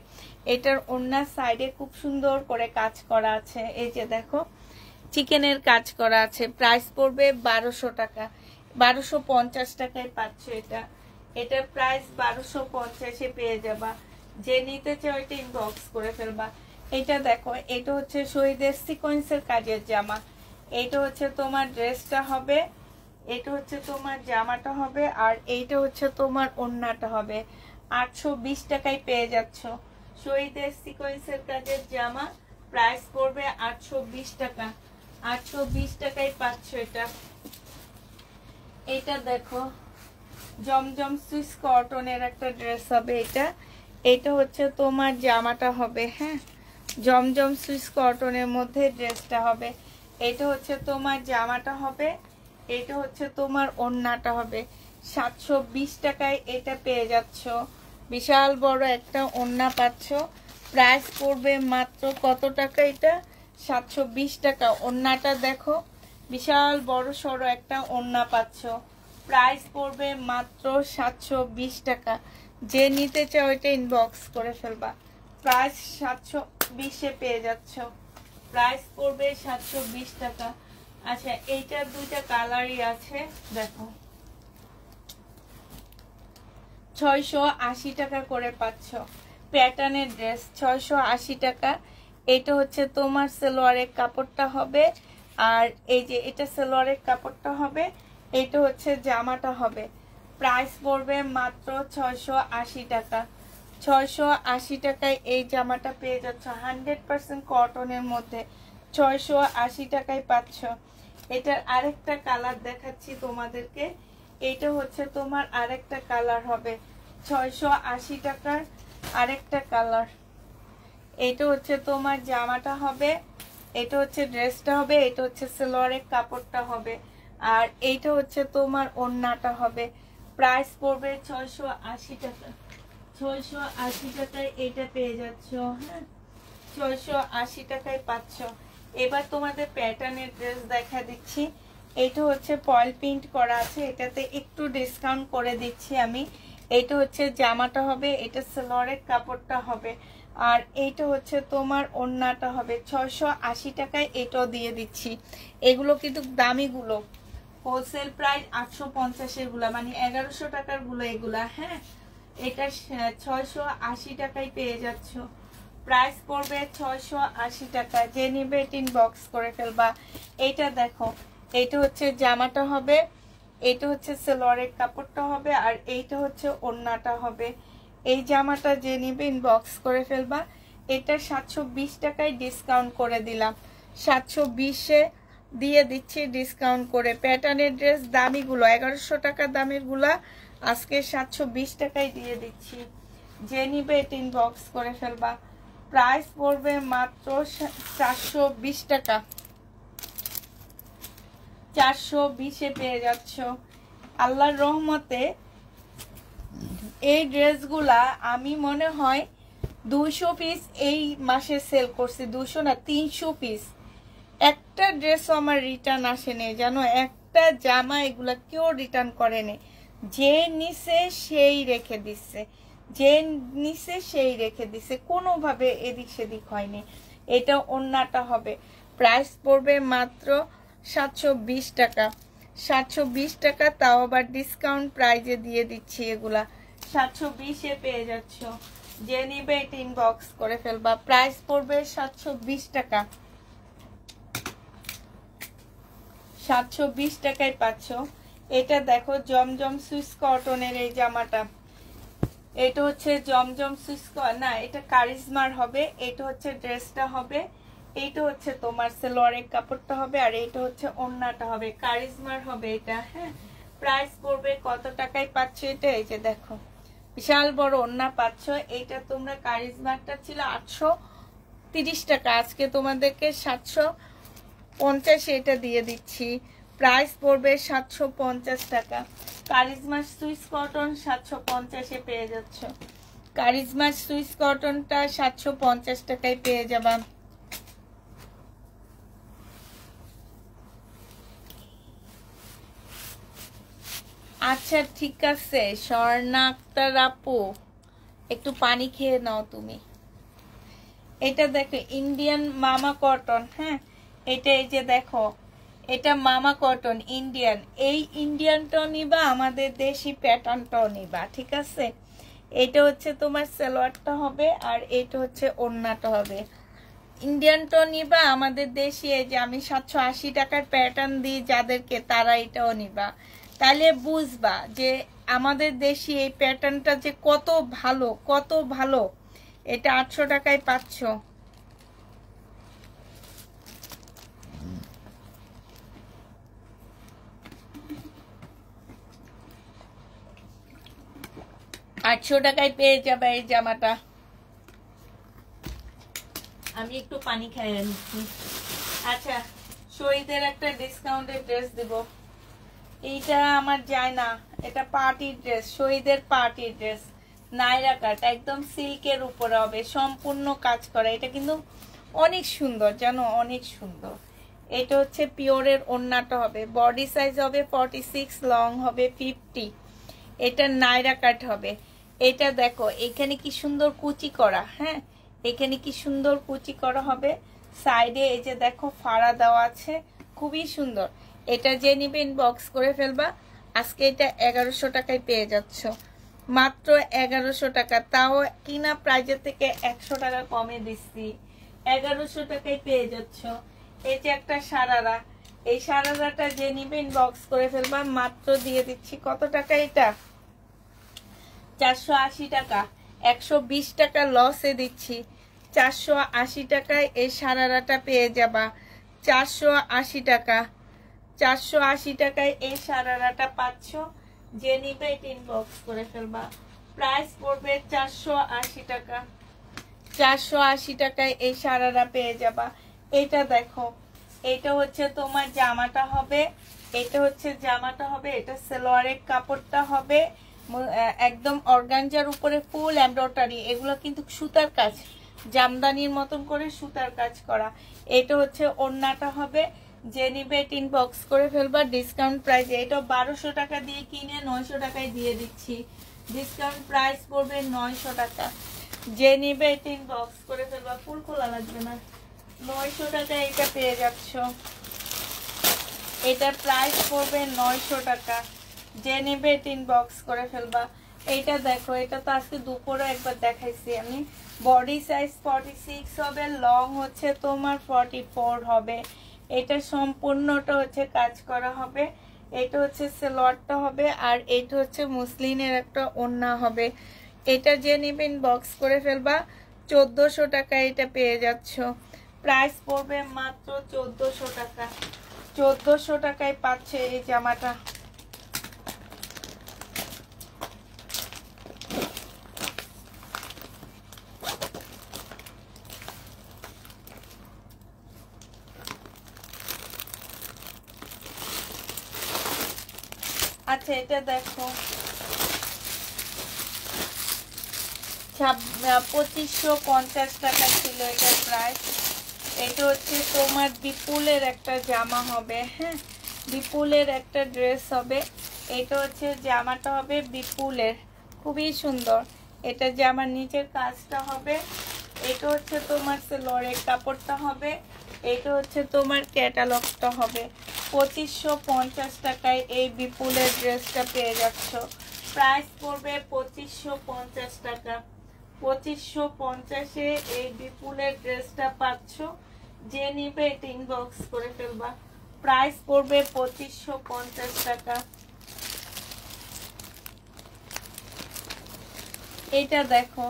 Speaker 1: এটার ওড়নার সাইডে খুব সুন্দর করে কাজ করা আছে। এই যে দেখো, চিকেনের কাজ করা আছে। প্রাইস পড়বে 1200 টাকা। 1250 টাকায় পাচ্ছ এটা। এটার প্রাইস 1250-এ পেয়ে যাবা। যে নিতে চাও এটা ইনবক্স করে ফেলবা। এটা দেখো, এটা হচ্ছে শহীদের সিকোয়েন্সের কাজের জামা। এইটা হচ্ছে তোমার ড্রেসটা হবে, এটা হচ্ছে তোমার জামাটা হবে, আর এইটা হচ্ছে তোমার ওড়নাটা হবে। 820 টাকায় পেয়ে যাচ্ছ শহীদের সিকোয়েন্সের কাজের জামা। প্রাইস পড়বে 820 টাকা। 820 টাকায় পাচ্ছ এটা। এটা দেখো, জমজম সুইস কটনের একটা ড্রেস হবে এটা। এটা হচ্ছে তোমার জামাটা হবে। হ্যাঁ, জমজম সুইস কটনের মধ্যে ড্রেসটা হবে। এটা হচ্ছে তোমার জামাটা হবে, এটা হচ্ছে তোমার ওড়নাটা হবে। 720 টাকায় এটা পেয়ে যাচ্ছ, বিশাল বড় একটা ওড়না পাচ্ছ। প্রাইস পড়বে মাত্র কত টাকা? এটা 720 টাকা। ওড়নাটা দেখো, বিশাল বড় সড়ো একটা ওড়না পাচ্ছ। প্রাইস পড়বে মাত্র 720 টাকা। যে নিতে চাও এটা ইনবক্স করে ফেলবা। প্রাইস 720-এ পেয়ে যাচ্ছ। প্রাইস পড়বে 720 টাকা। আচ্ছা, এইটার দুইটা কালারই আছে, দেখো 680 টাকা করে পাচ্ছ। প্যাটার্নের ড্রেস 680 টাকা। এটা হচ্ছে তোমার সালোয়ারের কাপড়টা হবে, আর এই যে এটা সালোয়ারের কাপড়টা হবে, এটা হচ্ছে জামাটা হবে। প্রাইস পড়বে মাত্র 680 টাকা। 680 টাকায় এই জামাটা পেয়ে যাচ্ছ, 100% কটনের মধ্যে 680 টাকায় পাচ্ছ। এটার আরেকটা কালার দেখাচ্ছি তোমাদেরকে। এটা হচ্ছে তোমার আরেকটা কালার হবে, 680 টাকার আরেকটা কালার। এটা হচ্ছে তোমার জামাটা হবে, এটা হচ্ছে ড্রেসটা হবে, এটা হচ্ছে সালোয়ারের কাপড়টা হবে, আর এইটা হচ্ছে তোমার ওড়নাটা হবে। প্রাইস পড়বে 680 টাকা। 680 টাকায় এটা পেয়ে যাচ্ছ, হ্যাঁ 680 টাকায় পাচ্ছ। এবার তোমাদের প্যাটার্নের ড্রেস দেখা দিচ্ছি। এটা হচ্ছে ফয়েল প্রিন্ট করা আছে, এটাতে একটু ডিসকাউন্ট করে দিচ্ছি আমি। এটা হচ্ছে জামাটা হবে, এটা সালোয়ারের কাপড়টা হবে, আর এইটা হচ্ছে তোমার ওড়নাটা হবে। 680 টাকায় এটাও দিয়ে দিচ্ছি। এগুলো কিন্তু দামিগুলো, হোলসেল প্রাইস 850 এগুলা, মানে 1100 টাকার গুলো এগুলা, হ্যাঁ। এটা 680 টাকায় পেয়ে যাচ্ছ। প্রাইস পড়বে 680 টাকা। যে নিবে ইনবক্স করে ফেলবা। এইটা দেখো, এইটা হচ্ছে জামাটা হবে, এইটা হচ্ছে সালোয়ারের কাপড়টা হবে, আর এইটা হচ্ছে ওড়নাটা হবে। এই জামাটা যে নিবে ইনবক্স করে ফেলবা। এটা 720 টাকায় ডিসকাউন্ট করে দিলাম, 720-এ দিয়ে দিচ্ছি ডিসকাউন্ট করে। প্যাটার্নের ড্রেস দামিগুলো 1100 টাকা দামের গুলা আজকে 720 টাকায় দিয়ে দিচ্ছি। যে নিবে ইনবক্স করে ফেলবা। প্রাইস পড়বে মাত্র 420 টাকা। 420-এ পেয়ে যাচ্ছ। আল্লাহর রহমতে এই ড্রেসগুলা আমি মনে হয় 200 পিস এই মাসে সেল করছি, 200 না 300 পিস। একটা ড্রেসও আমার রিটার্ন আসেনি জানো, একটা জামা এগুলা কেউ রিটার্ন করেনি। যে নিছে সেই রেখে দিচ্ছে, যে নিছে সেই রেখে দিচ্ছে, কোনোভাবে এদিক সেদিক হয়নি। এটা ওড়নাটা হবে। প্রাইস পড়বে মাত্র 720 টাকা। 720 টাকা, তাও আবার ডিসকাউন্ট প্রাইজে দিয়ে দিচ্ছি। এগুলা 720-এ পেয়ে যাচ্ছ। যে নিবে এটা ইনবক্স করে ফেলবা। প্রাইস পড়বে 720 টাকা। 720 টাকায় পাচ্ছ। এটা দেখো জমজম সুইস কটনের এই জামাটা। এটা হচ্ছে জমজম সুইস, না এটা কারিজমার হবে। এটা হচ্ছে ড্রেসটা হবে, এইটা হচ্ছে তোমার সালোয়ারের কাপড়টা হবে, আর এইটা হচ্ছে ওড়নাটা হবে। কারিজমার হবে এটা, হ্যাঁ। প্রাইস পড়বে কত টাকায় পাচ্ছ এটা? এই যে দেখো, বিশাল বড় ওড়না পাচ্ছ। এইটা তোমরা কারিজমারটা ছিল 830 টাকা, আজকে তোমাদেরকে 750 এটা দিয়ে দিচ্ছি। প্রাইস পড়বে 750 টাকা। কারিজমা সুইস কটন 750-এ পেয়ে যাচ্ছ। কারিজমা সুইস কটনটা 750 টাকায় পেয়ে যাবা। আচ্ছা ঠিক আছে স্বর্ণা আক্তার আপু, একটু পানি খেয়ে নাও তুমি। এটা দেখো ইন্ডিয়ান মামা কটন, হ্যাঁ। এটা এই যে দেখো, এটা মামা কটন ইন্ডিয়ান। এই ইন্ডিয়ানটাও নিবা, আমাদের দেশি প্যাটার্নটাও নিবা, ঠিক আছে। এটা হচ্ছে তোমার সালোয়ারটা হবে, আর এটা হচ্ছে ওড়নাটা হবে। ইন্ডিয়ানটাও নিবা, আমাদের দেশি এই যে আমি 780 টাকার প্যাটার্ন দিই যাদেরকে, তারা এটাও নিবা। তাহলে বুঝবা যে আমাদের দেশি এই প্যাটার্নটা যে কত ভালো, কত ভালো। এটা 800 টাকায় পাচ্ছ। আটশো টাকায় পেয়ে যাবে এই জামাটা। আমি একটু পানি খাইয়ে নিচ্ছি। আচ্ছা শহীদের একটা ডিসকাউন্টের ড্রেস দিব। এইটা আমার যায় না, এটা পার্টি ড্রেস, শহীদের পার্টি ড্রেস, নাইরা কাট, একদম সিল্কের উপরে হবে, সম্পূর্ণ কাজ করা। এটা কিন্তু অনেক সুন্দর জানো, অনেক সুন্দর। এটা হচ্ছে পিওরের ওড়নাটা হবে, বডি সাইজ হবে 46, লং হবে 50। এটা নাইরা কাট হবে। এটা দেখো এখানে কি সুন্দর কুচি করা, হ্যাঁ এখানে কি সুন্দর কুচি করা হবে, সাইডে এই যে দেখো ফাড়া দেওয়া আছে, খুবই সুন্দর। এটা যে নিবে ইনবক্স করে ফেলবা। আজকে এটা 1100 টাকায় পেয়ে যাচ্ছ, মাত্র 1100 টাকা, তাও কিনা প্রাইজের থেকে 100 টাকা কমে দিচ্ছি, 1100 টাকায় পেয়ে যাচ্ছ। এই যে একটা সারারা, এই সারারাটা যে নিবে ইনবক্স করে ফেলবা, মাত্র দিয়ে দিচ্ছি কত টাকা, এটা 480 টাকা, 120 টাকা লসে দিচ্ছি, 480 টাকায় এই সারারাটা পেয়ে যাবা, 480 টাকা, 480 টাকায় এই সারারাটা পাচ্ছ। যে নিবে এটা ইনবক্স করে ফেলবা, প্রাইস পড়বে 480 টাকা, 480 টাকায় এই সারারা পেয়ে যাবা। এটা দেখো, এটা হচ্ছে তোমার জামাটা হবে, এটা হচ্ছে জামাটা হবে, এটা সালোয়ারের কাপড়টা হবে একদম অর্গানজার উপরে ফুল এমব্রয়ডারি, এগুলো কিন্তু সুতার কাজ, জামদানির মতন করে সুতার কাজ করা। এটা হচ্ছে ওড়নাটা হবে। যে নিবে ইনবক্স করে ফেলবা ডিসকাউন্ট প্রাইসে। এটা 1200 টাকা দিয়ে কিনে 900 টাকায় দিয়ে দিচ্ছি, ডিসকাউন্ট প্রাইস পড়বে 900 টাকা। যে নিবে ইনবক্স করে ফেলবা, ফুল খোলা লাগবে না, 900 টাকা এটা পেয়ে যাচ্ছ। এটার প্রাইস পড়বে 900 টাকা। যে নেবে ইনবক্স করে ফেলবা। এইটা দেখো, এটা তো আজকে দুপুরে একবার দেখাইছি আমি। বডি সাইজ 46 হবে, লং হচ্ছে তোমার 44 হবে। এটা সম্পূর্ণটা হচ্ছে কাজ করা হবে। এটা হচ্ছে সালোয়ারটা হবে, আর এটা হচ্ছে মুসলিনের একটা ওড়না হবে। এটা যে নেবে ইনবক্স করে ফেলবা, 1400 টাকা এটা পেয়ে যাচ্ছ। প্রাইস পড়বে মাত্র 1400 টাকা, 1400 টাকায় পাচ্ছে এই জামাটা। আচ্ছা এটা দেখো, 2550 টাকা ছিল এটার প্রাইস। এটা হচ্ছে তোমার বিপুলের একটা জামা হবে, হ্যাঁ বিপুলের একটা ড্রেস হবে। এটা হচ্ছে জামাটা হবে বিপুলের, খুবই সুন্দর। এটা জামার নিচের কাজটা হবে। এটা হচ্ছে তোমার সালোয়ারের কাপড়টা হবে। এটা হচ্ছে তোমার ক্যাটালগটা হবে। 2550 টাকায় এই বিপুলের ড্রেসটা পেয়ে যাচ্ছ। প্রাইস পড়বে 2550 টাকা। 2550-এ এই বিপুলের ড্রেসটা পাচ্ছ। যে নিবে এটা ইনবক্স করে ফেলবা। প্রাইস পড়বে 2550 টাকা। এটা দেখো,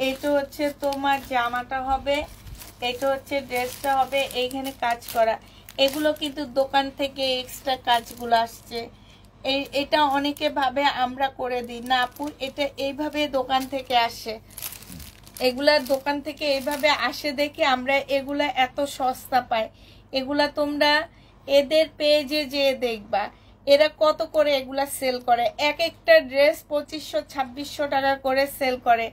Speaker 1: এটা হচ্ছে তোমার জামাটা হবে, এটা হচ্ছে ড্রেসটা হবে। এইখানে কাজ করা, এগুলো কিন্তু দোকান থেকে এক্সট্রা কাজগুলো আসছে। এটা অনেকে ভাবে আমরা করে দিই না আপু, এটা এইভাবে দোকান থেকে আসে। এগুলা দোকান থেকে এইভাবে আসে দেখে আমরা এগুলা এত সস্তা পাই। এগুলা তোমরা এদের পেজে যে দেখবা এরা কত করে এগুলা সেল করে। এক একটা ড্রেস 2500-2600 টাকা করে সেল করে।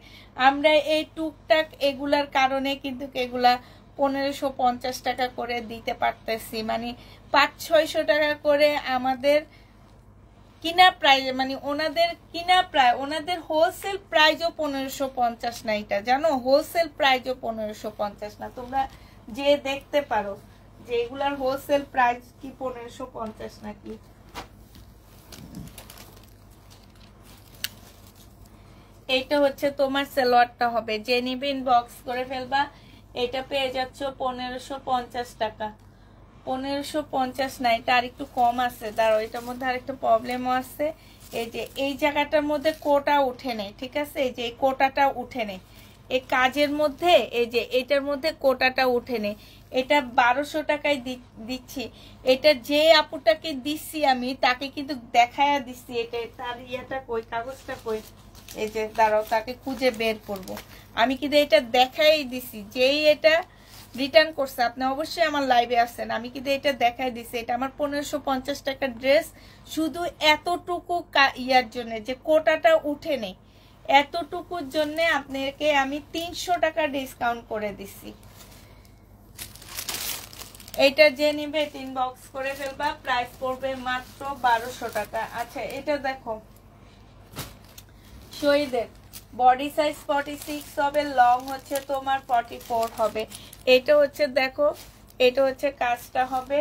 Speaker 1: আমরা এই টুকটাক এগুলার কারণে কিন্তু এগুলা 1550 টাকা করে দিতে পারতেছি, মানে 500-600 টাকা করে আমাদের কিনা প্রাইস, মানে ওনাদের কিনা প্রায়, ওনাদের হোলসেল প্রাইসও 1550 না। এটা জানো, হোলসেল প্রাইসও 1550 না। তোমরা যে দেখতে পারো যে এগুলার হোলসেল প্রাইস কি 1550 নাকি। এইটা হচ্ছে তোমার সালোয়ারটা হবে। যে নিবে ইনবক্স করে ফেলবা। এটা পেয়ে যাচ্ছ 1550 টাকা। 1550 না, এটা আর একটু কম আছে। দাঁড়াও, এটার মধ্যে আর একটা প্রবলেমও আছে। এই যে এই জায়গাটার মধ্যে কোটা উঠে নেই, ঠিক আছে, এই যে এই কোটাটা উঠে নেই এই কাজের মধ্যে, এই যে এটার মধ্যে কোটাটা উঠে নেই। এটা 1200 টাকায় দিচ্ছি। এটা যে আপুটাকে দিচ্ছি আমি তাকে কিন্তু দেখায়া দিচ্ছি। এটা তার ইয়েটা কই, কাগজটা কই, এই যে দাঁড়াও তাকে খুঁজে বের করব। আমি কিন্তু এটা দেখাই দিছি, যেই এটা রিটার্ন করছে, আপনি অবশ্যই আমার লাইভে আসছেন, আমি কিন্তু এটা দেখাই দিছি। এটা আমার 1550 টাকার ড্রেস, শুধু এতটুকু ইয়ার জন্য যে কোটাটা উঠে নেই, এতটুকুর জন্য আপনাকে আমি 300 টাকা ডিসকাউন্ট করে দিছি। এটা যে নিবে 3 বক্স করে ফেলবা, প্রাইস পড়বে মাত্র 1200 টাকা। আচ্ছা এটা দেখো, শহীদের বডি সাইজ 46 হবে, লং হচ্ছে তোমার 44 হবে। এটা হচ্ছে দেখো, এটা হচ্ছে কাজটা হবে,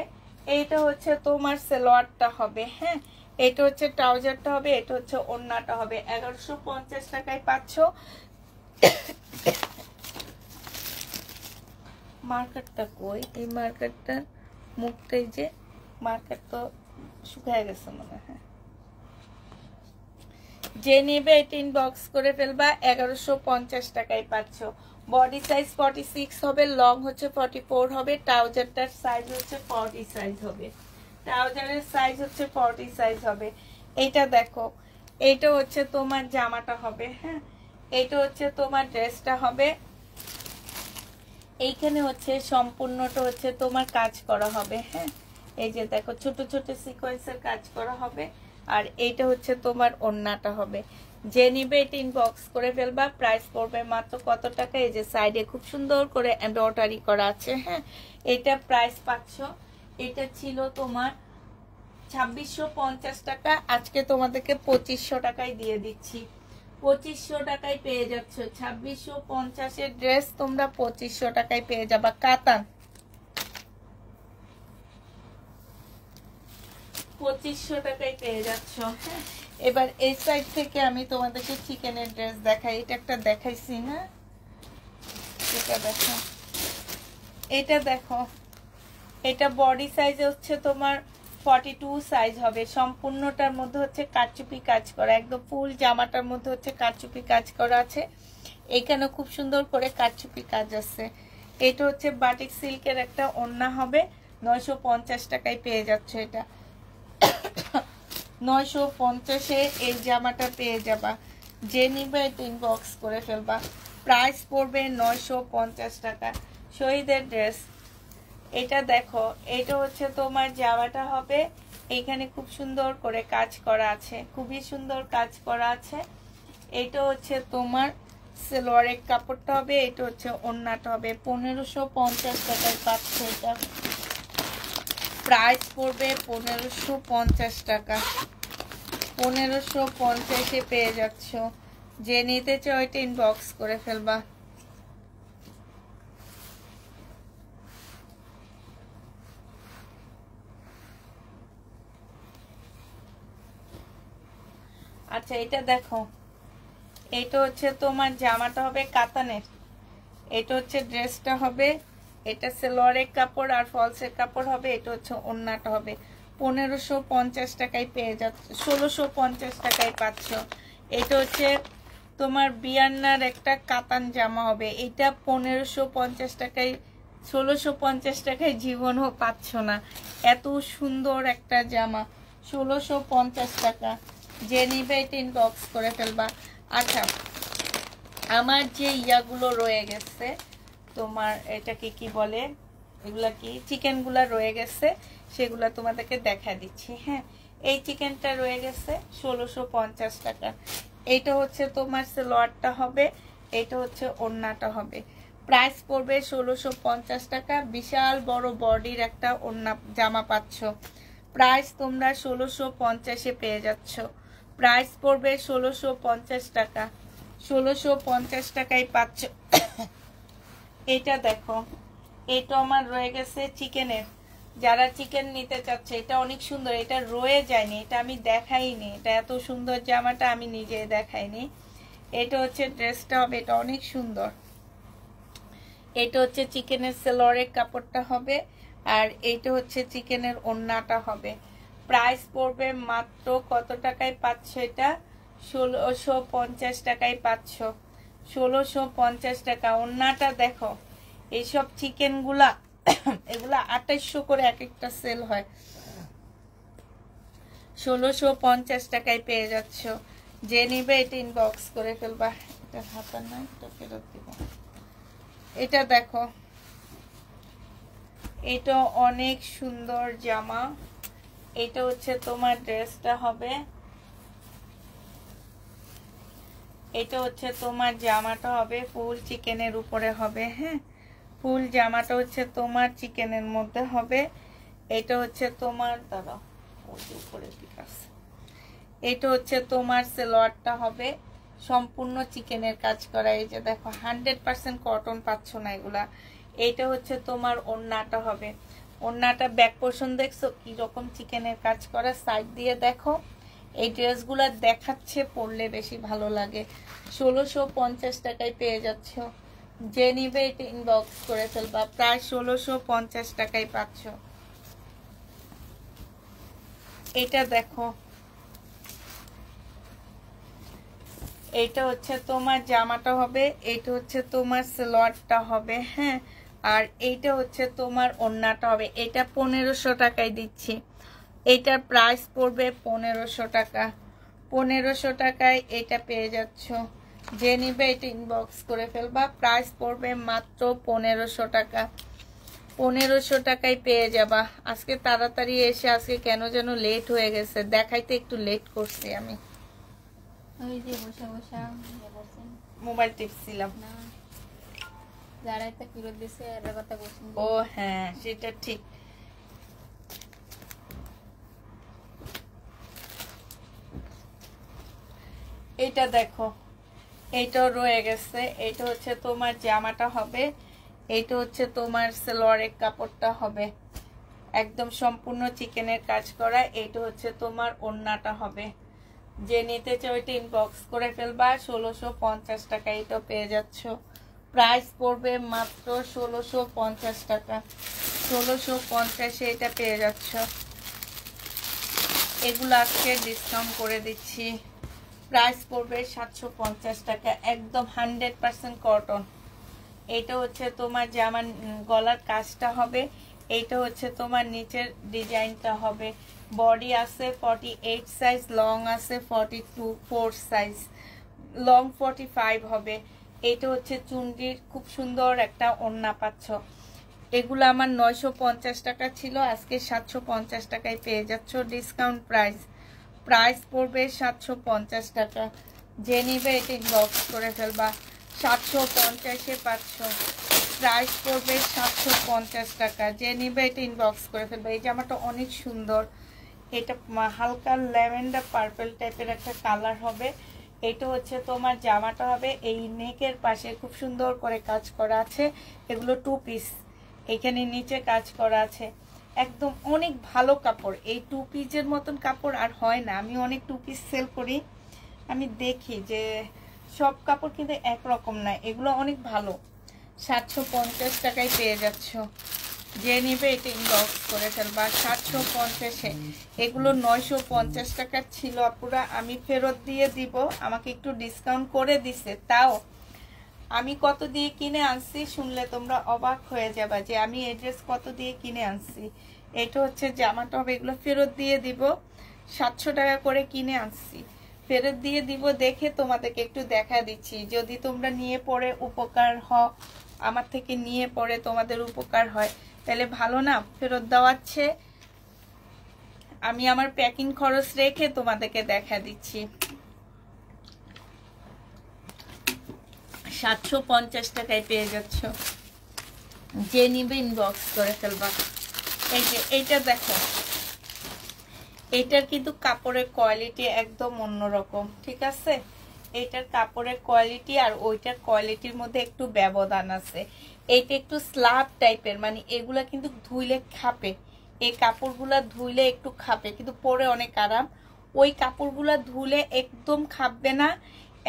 Speaker 1: এইটা হচ্ছে তোমার সালোয়ারটা হবে, হ্যাঁ, এটা হচ্ছে ট্রাউজারটা হবে, এটা হচ্ছে ওড়নাটা হবে। 1150 টাকায় পাচ্ছ। মার্কেটটা কই? এই মার্কেটটার মুখটাই যে, মার্কেট তো শুকায় গেছে মনে হয়। যে নেবে 18 বক্স করে ফেলবা, 1150 টাকায় পাচ্ছ। বডি সাইজ 46 হবে, লং হচ্ছে 44 হবে, ট্রাউজারটার সাইজ হচ্ছে 40 সাইজ হবে, ট্রাউজারের সাইজ হচ্ছে 40 সাইজ হবে। এটা দেখো, এটা হচ্ছে তোমার জামাটা হবে, হ্যাঁ, এটা হচ্ছে তোমার ড্রেসটা হবে। এইখানে হচ্ছে সম্পূর্ণটা হচ্ছে তোমার কাজ করা হবে, হ্যাঁ, এই যে দেখো ছোট ছোট সিকোয়েন্সের কাজ করা হবে। আর এইটা হচ্ছে তোমার ওড়নাটা হবে। যে নিবে 18 বক্স করে ফেলবা, প্রাইস পড়বে মাত্র কত টাকা? এই যে সাইডে খুব সুন্দর করে এমব্রয়ডারি করা আছে, হ্যাঁ, এটা প্রাইস পাচ্ছ। এটা ছিল তোমার 2650 টাকা, আজকে তোমাদেরকে 2500 টাকায় দিয়ে দিচ্ছি। 2500 টাকায় পেয়ে যাচ্ছ 2650 ড্রেস, তোমরা 2500 টাকায় পেয়ে যাবা। কাতান 2500 টাকায় পেয়ে যাচ্ছ। এবার এই সাইড থেকে আমি তোমাদেরকে চিকেনের ড্রেস দেখাই। এটা একটা দেখাইছি না, এটা দেখো, এটা দেখো, এটা বডি সাইজ হচ্ছে তোমার 42 সাইজ হবে, সম্পূর্ণটার মধ্যে হচ্ছে কারচুপি কাজ করা, একদম ফুল জামাটার মধ্যে হচ্ছে কারচুপি কাজ করা আছে। এখানে খুব সুন্দর করে কারচুপি কাজ আছে। এটা হচ্ছে বাটিক সিল্কের একটা ওড়না হবে, 950 টাকায় পেয়ে যাচ্ছে। এটা 950-এ এই জামাটা পেয়ে যাবা। যে নিবে 3 বক্স করে ফেলবা, প্রাইস পড়বে 950 টাকা। শহীদের ড্রেস, এটা দেখো, এটা হচ্ছে তোমার জামাটা হবে, এখানে খুব সুন্দর করে কাজ করা আছে, খুবই সুন্দর কাজ করা আছে। এটা হচ্ছে তোমার সালোয়ারের কাপড়টা হবে, এটা হচ্ছে ওড়নাটা হবে। 1550 টাকায় পাচ্ছে। এটা প্রাইস পড়বে 1550 টাকা। 1550-এ পেয়ে যাচ্ছ। যে নিতে চাও 3 বক্স করে ফেলবা। আচ্ছা এটা দেখো, এটা হচ্ছে তোমার জামাটা হবে কাতানের, এটা হচ্ছে ড্রেসটা হবে, এটা সালোয়ারের কাপড় আর ফলসের কাপড় হবে, এটা হচ্ছে ওড়নাটা হবে। 1550 টাকায় পেয়ে যাচ্ছে, 1650 টাকায় পাচ্ছ। এটা হচ্ছে তোমার বিয়ান্নার একটা কাতান জামা হবে, এটা 1550 টাকায়, 1650 টাকায় জীবনও পাচ্ছ না। এত সুন্দর একটা জামা, 1650 টাকা। যে নিবে 3 বক্স করে ফেলবা। আচ্ছা, আমার যে ইয়াগুলো রয়ে গেছে, তোমার এটাকে কি বলে, এগুলা কি চিকেনগুলা রয়ে গেছে, সেগুলা তোমাদেরকে দেখা দিচ্ছি, হ্যাঁ। এই চিকেনটা রয়ে গেছে 1650 টাকা। এইটা হচ্ছে তোমার সালোয়ারটা হবে, এটা হচ্ছে ওড়নাটা হবে। প্রাইস পড়বে 1650 টাকা। বিশাল বড় বডির একটা ওড়না জামা পাচ্ছ, প্রাইস তোমরা 1650-এ পেয়ে যাচ্ছ। প্রাইস পড়বে 1650 টাকা। 1650 টাকায় পাচ্ছ। এটা দেখো, এটা আমার রয়ে গেছে চিকেনের, যারা চিকেন নিতে চাচ্ছে, এটা অনেক সুন্দর, এটা রয়ে যায়নি, এটা আমি দেখাইনি, এটা এত সুন্দর জামাটা আমি নিজে দেখাইনি। এটা হচ্ছে ড্রেসটা হবে, এটা অনেক সুন্দর। এটা হচ্ছে চিকেনের সালোয়ারের কাপড়টা হবে, আর এটা হচ্ছে চিকেনের ওড়নাটা হবে। প্রাইস পড়বে মাত্র কত টাকায় পাচ্ছ? এটা 1650 টাকায় পাচ্ছ। 1650 টাকা। ওড়নাটা দেখো, এইসব চিকেনগুলা এগুলা 2800 করে এক একটা সেল হয়, 1650 টাকায় পেয়ে যাচ্ছ। যে নিবে 3 বক্স করে ফেলবা। এটা হাতা না, এটা ফেরত দিব। এটা দেখো, এটা অনেক সুন্দর জামা। এটা হচ্ছে তোমার ড্রেসটা হবে, এটা হচ্ছে তোমার জামাটা হবে ফুল চিকেনের উপরে হবে। হ্যাঁ, ফুল জামাটা হচ্ছে তোমার চিকেনের মধ্যে হবে। এটা হচ্ছে তোমার, দাঁড়াও ওই উপরে ঠিক আছে, এটা হচ্ছে তোমার সালোয়ারটা হবে সম্পূর্ণ চিকেনের কাজ করা। এই যে দেখো 100% কটন পাচ্ছ না এগুলা। এইটা হচ্ছে তোমার ওড়নাটা হবে। ওড়নাটা ব্যাক পোর্শন দেখছো কি রকম চিকেনের কাজ করা, সাইড দিয়ে দেখো। এই ড্রেসগুলো দেখাচ্ছে, পরলে বেশি ভালো লাগে। 1650 টাকায় পেয়ে যাচ্ছ। যে নিবে এটা ইনবক্স করে ফেলবা, প্রায় 1650 টাকায় পাচ্ছ। এটা দেখো, এটা হচ্ছে তোমার জামাটা হবে, এটা হচ্ছে তোমার সালোয়ারটা হবে। হ্যাঁ, আর এইটা হচ্ছে তোমার ওড়নাটা হবে। এটা 1500 টাকায় দিচ্ছি। এটার প্রাইস পড়বে 1500 টাকা। 1500 টাকায় এটা পেয়ে যাচ্ছ। যে নিবে এটা ইনবক্স করে ফেলবা, প্রাইস পড়বে মাত্র 1500 টাকা। 1500 টাকায় পেয়ে যাবা। আজকে তাড়াতাড়ি এসে, আজকে কেন যেন লেট হয়ে গেছে, দেখাইতে একটু লেট করছি আমি।
Speaker 2: ওই যে বসে বসে বলছেন
Speaker 1: মোবাইল টিপছিলাম
Speaker 2: না, যারা একটা ফেরত দিছে এর কথা বলছেন।
Speaker 1: ও হ্যাঁ, সেটা ঠিক। এটা দেখো, এইটাও রয়ে গেছে। এটা হচ্ছে তোমার জামাটা হবে, এইটা হচ্ছে তোমার সালোয়ারের কাপড়টা হবে একদম সম্পূর্ণ চিকেনের কাজ করা। এইটা হচ্ছে তোমার ওড়নাটা হবে। যে নিতে চাও এটা ইনবক্স করে ফেলবা। 1650 টাকা এটাও পেয়ে যাচ্ছ। প্রাইস পড়বে মাত্র 1650 টাকা। 1650 এটা পেয়ে যাচ্ছ। এগুলো আজকে ডিসকাউন্ট করে দিচ্ছি, প্রাইস পড়বে 750 টাকা। একদম 100% কটন। এটা হচ্ছে তোমার জামার গলার কাজটা হবে, এইটা হচ্ছে তোমার নিচের ডিজাইনটা হবে। বডি আছে 48 সাইজ, লং আছে 4 সাইজ, লং 45 হবে। এটা হচ্ছে চুনরির খুব সুন্দর একটা ওড়না পাচ্ছ। এগুলো আমার 950 টাকা ছিল, আজকে 750 টাকায় পেয়ে যাচ্ছ ডিসকাউন্ট প্রাইস। প্রাইস পড়বে 750 টাকা। যে নিবে এটা ইনবক্স করে ফেলবা। 750-এ পাচ্ছ। প্রাইস পড়বে 750 টাকা। যে নিবে এটা ইনবক্স করে ফেলবা। এই জামাটা অনেক সুন্দর। এটা হালকা ল্যাভেন্ডার পার্পল টাইপের একটা কালার হবে। এটা হচ্ছে তোমার জামাটা হবে। এই নেকের পাশে খুব সুন্দর করে কাজ করা আছে। এগুলো 2 পিস, এখানে নিচে কাজ করা আছে। একদম অনেক ভালো কাপড়। এই 2 পিসের মতন কাপড় আর হয় না। আমি অনেক 2 পিস সেল করি, আমি দেখি যে সব কাপড় কিন্তু একরকম না, এগুলো অনেক ভালো। 750 টাকায় পেয়ে যাচ্ছ। যে নিবে এটা ইনবক্স করে ফেলবা। 750-এ এগুলো 950 টাকার ছিল আপুরা, আমি ফেরত দিয়ে দিব। আমাকে একটু ডিসকাউন্ট করে দিছে, তাও আমি কত দিয়ে কিনে আনছি শুনলে তোমরা অবাক হয়ে যাবা যে আমি এই ড্রেস কত দিয়ে কিনে আনছি। এটা হচ্ছে জামাটা হবে, এগুলো ফেরত দিয়ে দিব। 700 টাকা করে কিনে আনছি, ফেরত দিয়ে দিব। দেখে তোমাদেরকে একটু দেখা দিচ্ছি, যদি তোমরা নিয়ে পড়ে উপকার হও, আমার থেকে নিয়ে পড়ে তোমাদের উপকার হয়, তাহলে ভালো না? ফেরত দেওয়াচ্ছে, আমি আমার প্যাকিং খরচ রেখে তোমাদেরকে দেখা দিচ্ছি। 750 টাকায় পেয়ে যাচ্ছ। যে নিবে ইনবক্স করে ফেলবা। এই যে এইটা দেখো, এটার কিন্তু কাপড়ের কোয়ালিটি একদম অন্যরকম, ঠিক আছে? এটার কাপড়ের কোয়ালিটি আর ওইটার কোয়ালিটির মধ্যে একটু ব্যবধান আছে। এইটা একটু স্ল্যাব টাইপের, মানে এগুলা কিন্তু ধুইলে খাপে। এই কাপড়গুলা ধুইলে একটু খাপে, কিন্তু পরে অনেক আরাম। ওই কাপড়গুলা ধুলে একদম খাপবে না,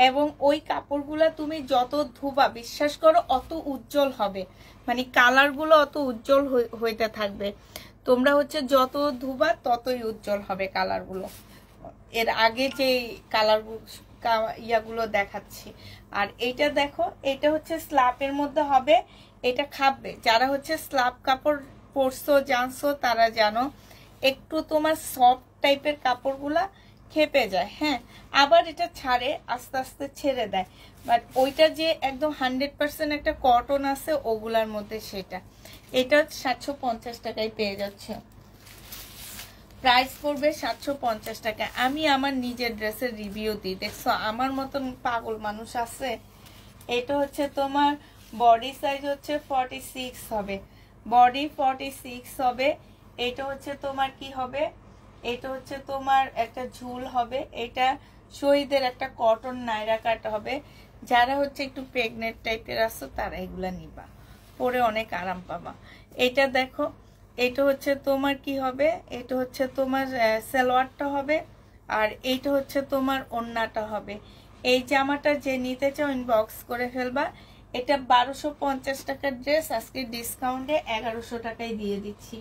Speaker 1: এবং ওই কাপড়গুলা তুমি যত ধুবা বিশ্বাস করো অত উজ্জ্বল হবে, মানে কালারগুলো অত উজ্জ্বল হইতে থাকবে। তোমরা হচ্ছে যত ধুবা ততই উজ্জ্বল হবে কালারগুলো। এর আগে যে কালার ইয়াগুলো দেখাচ্ছি। আর এইটা দেখো, এটা হচ্ছে স্ল্যাপের মধ্যে হবে, এটা খাপবে। যারা হচ্ছে স্ল্যাপ কাপড় পরছো জানছো তারা জানো, একটু তোমার সফট টাইপের কাপড়গুলা খেপে যায়। হ্যাঁ, আবার এটা ছাড়ে, আস্তে আস্তে ছেড়ে দেয়। বাট ওইটা যে একদম 100% একটা কটন আছে ওগুলার মধ্যে, সেটা এটা 750 টাকায় পেয়ে যাচ্ছে, প্রাইস পড়বে 750 টাকা। আমি আমার নিজের ড্রেসের রিভিউ দিই, দেখছো আমার মতন পাগল মানুষ আছে। এটা হচ্ছে তোমার বডি সাইজ হচ্ছে 46 হবে, বডি 46 হবে। এটা হচ্ছে তোমার কি হবে, এটা হচ্ছে তোমার একটা ঝুল হবে, এটা শহীদের একটা কটন নাইরা কাট হবে। যারা হচ্ছে একটু প্রেগনেন্ট টাইপের আসো তারা এগুলা নিবা, পরে অনেক আরাম পাবা। এটা দেখো, এটা হচ্ছে তোমার কি হবে, এটা হচ্ছে তোমার সালোয়ারটা হবে, আর এইটা হচ্ছে তোমার ওড়নাটা হবে। এই জামাটা যে নিতে চাও ইনবক্স করে ফেলবা। এটা 1250 টাকার ড্রেস, আজকে ডিসকাউন্টে 1100 টাকায় দিয়ে দিচ্ছি,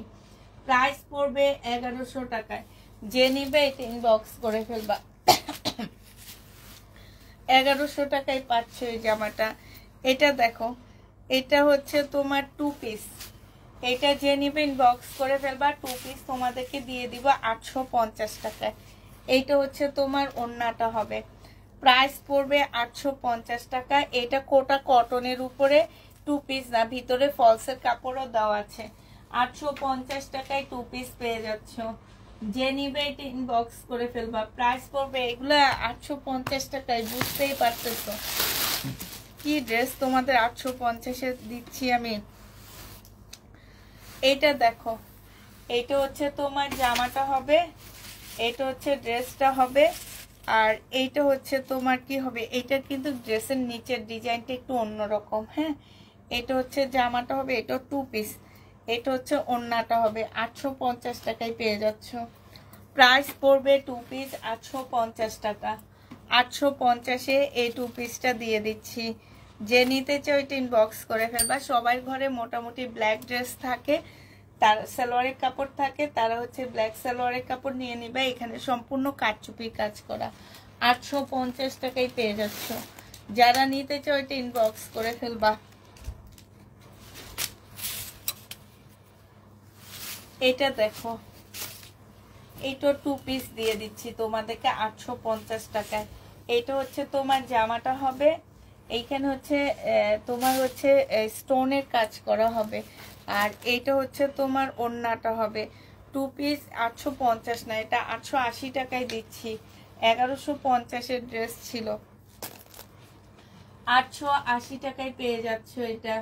Speaker 1: প্রাইস পড়বে 1100 টাকায়। যে নিবে এটা ইনবক্স করে ফেলবা। 1100 টাকায় পাচ্ছ এই জামাটা। এটা দেখো, এটা হচ্ছে তোমার 2 পিস, এটা যে নিবে ইনবক্স করে ফেলবা, 2 পিস তোমাদেরকে দিয়ে দিব 850 টাকায়। এইটা হচ্ছে তোমার ওড়নাটা হবে, প্রাইস পড়বে 850 টাকা। এটা কোটা কটনের উপরে 2 পিস না, ভিতরে ফলসের কাপড়ও দেওয়া আছে। 850 টাকায় 2 পিস পেয়ে যাচ্ছ, যে নিবে এটা ইনবক্স করে ফেলবা, প্রাইস পড়বে এগুলো 850 টাকায়। বুঝতেই পারতেছো কি ড্রেস তোমাদের 850-এ দিচ্ছি আমি। এটা দেখো, এটা হচ্ছে তোমার জামাটা হবে, এটা হচ্ছে ড্রেসটা হবে, আর এইটা হচ্ছে তোমার কি হবে, এটা কিন্তু ড্রেসের নিচের ডিজাইনটা একটু অন্যরকম। হ্যাঁ, এটা হচ্ছে জামাটা হবে, এটা 2 পিস, এটা হচ্ছে ওড়নাটা হবে। 850 টাকায় পেয়ে যাচ্ছ, প্রাইস পড়বে 2 পিস 850 টাকা। 850-এ এই 2 পিসটা দিয়ে দিচ্ছি, যে নিতে চাও এটা ইনবক্স করে ফেলবা। সবার ঘরে মোটামুটি ব্ল্যাক ড্রেস থাকে, তার সালোয়ারের কাপড় থাকে, তারা হচ্ছে ব্ল্যাক সালোয়ারের কাপড় নিয়ে নিবে। এখানে সম্পূর্ণ কারচুপির কাজ করা, 850 টাকায় পেয়ে যাচ্ছ। যারা নিতে চাও এটা ইনবক্স করে ফেলবা। এটা দেখো, এইটা 2 পিস দিয়ে দিচ্ছি তোমাদেরকে 850 টাকায়। এটা হচ্ছে তোমার জামাটা হবে, এইখানে হচ্ছে তোমার হচ্ছে স্টোনের কাজ করা হবে, আর এইটা হচ্ছে তোমার ওড়নাটা হবে। 2 পিস 850 না, এটা 880 টাকায় দিচ্ছি। 1150-এর ড্রেস ছিল, 880 টাকায় পেয়ে যাচ্ছ এটা।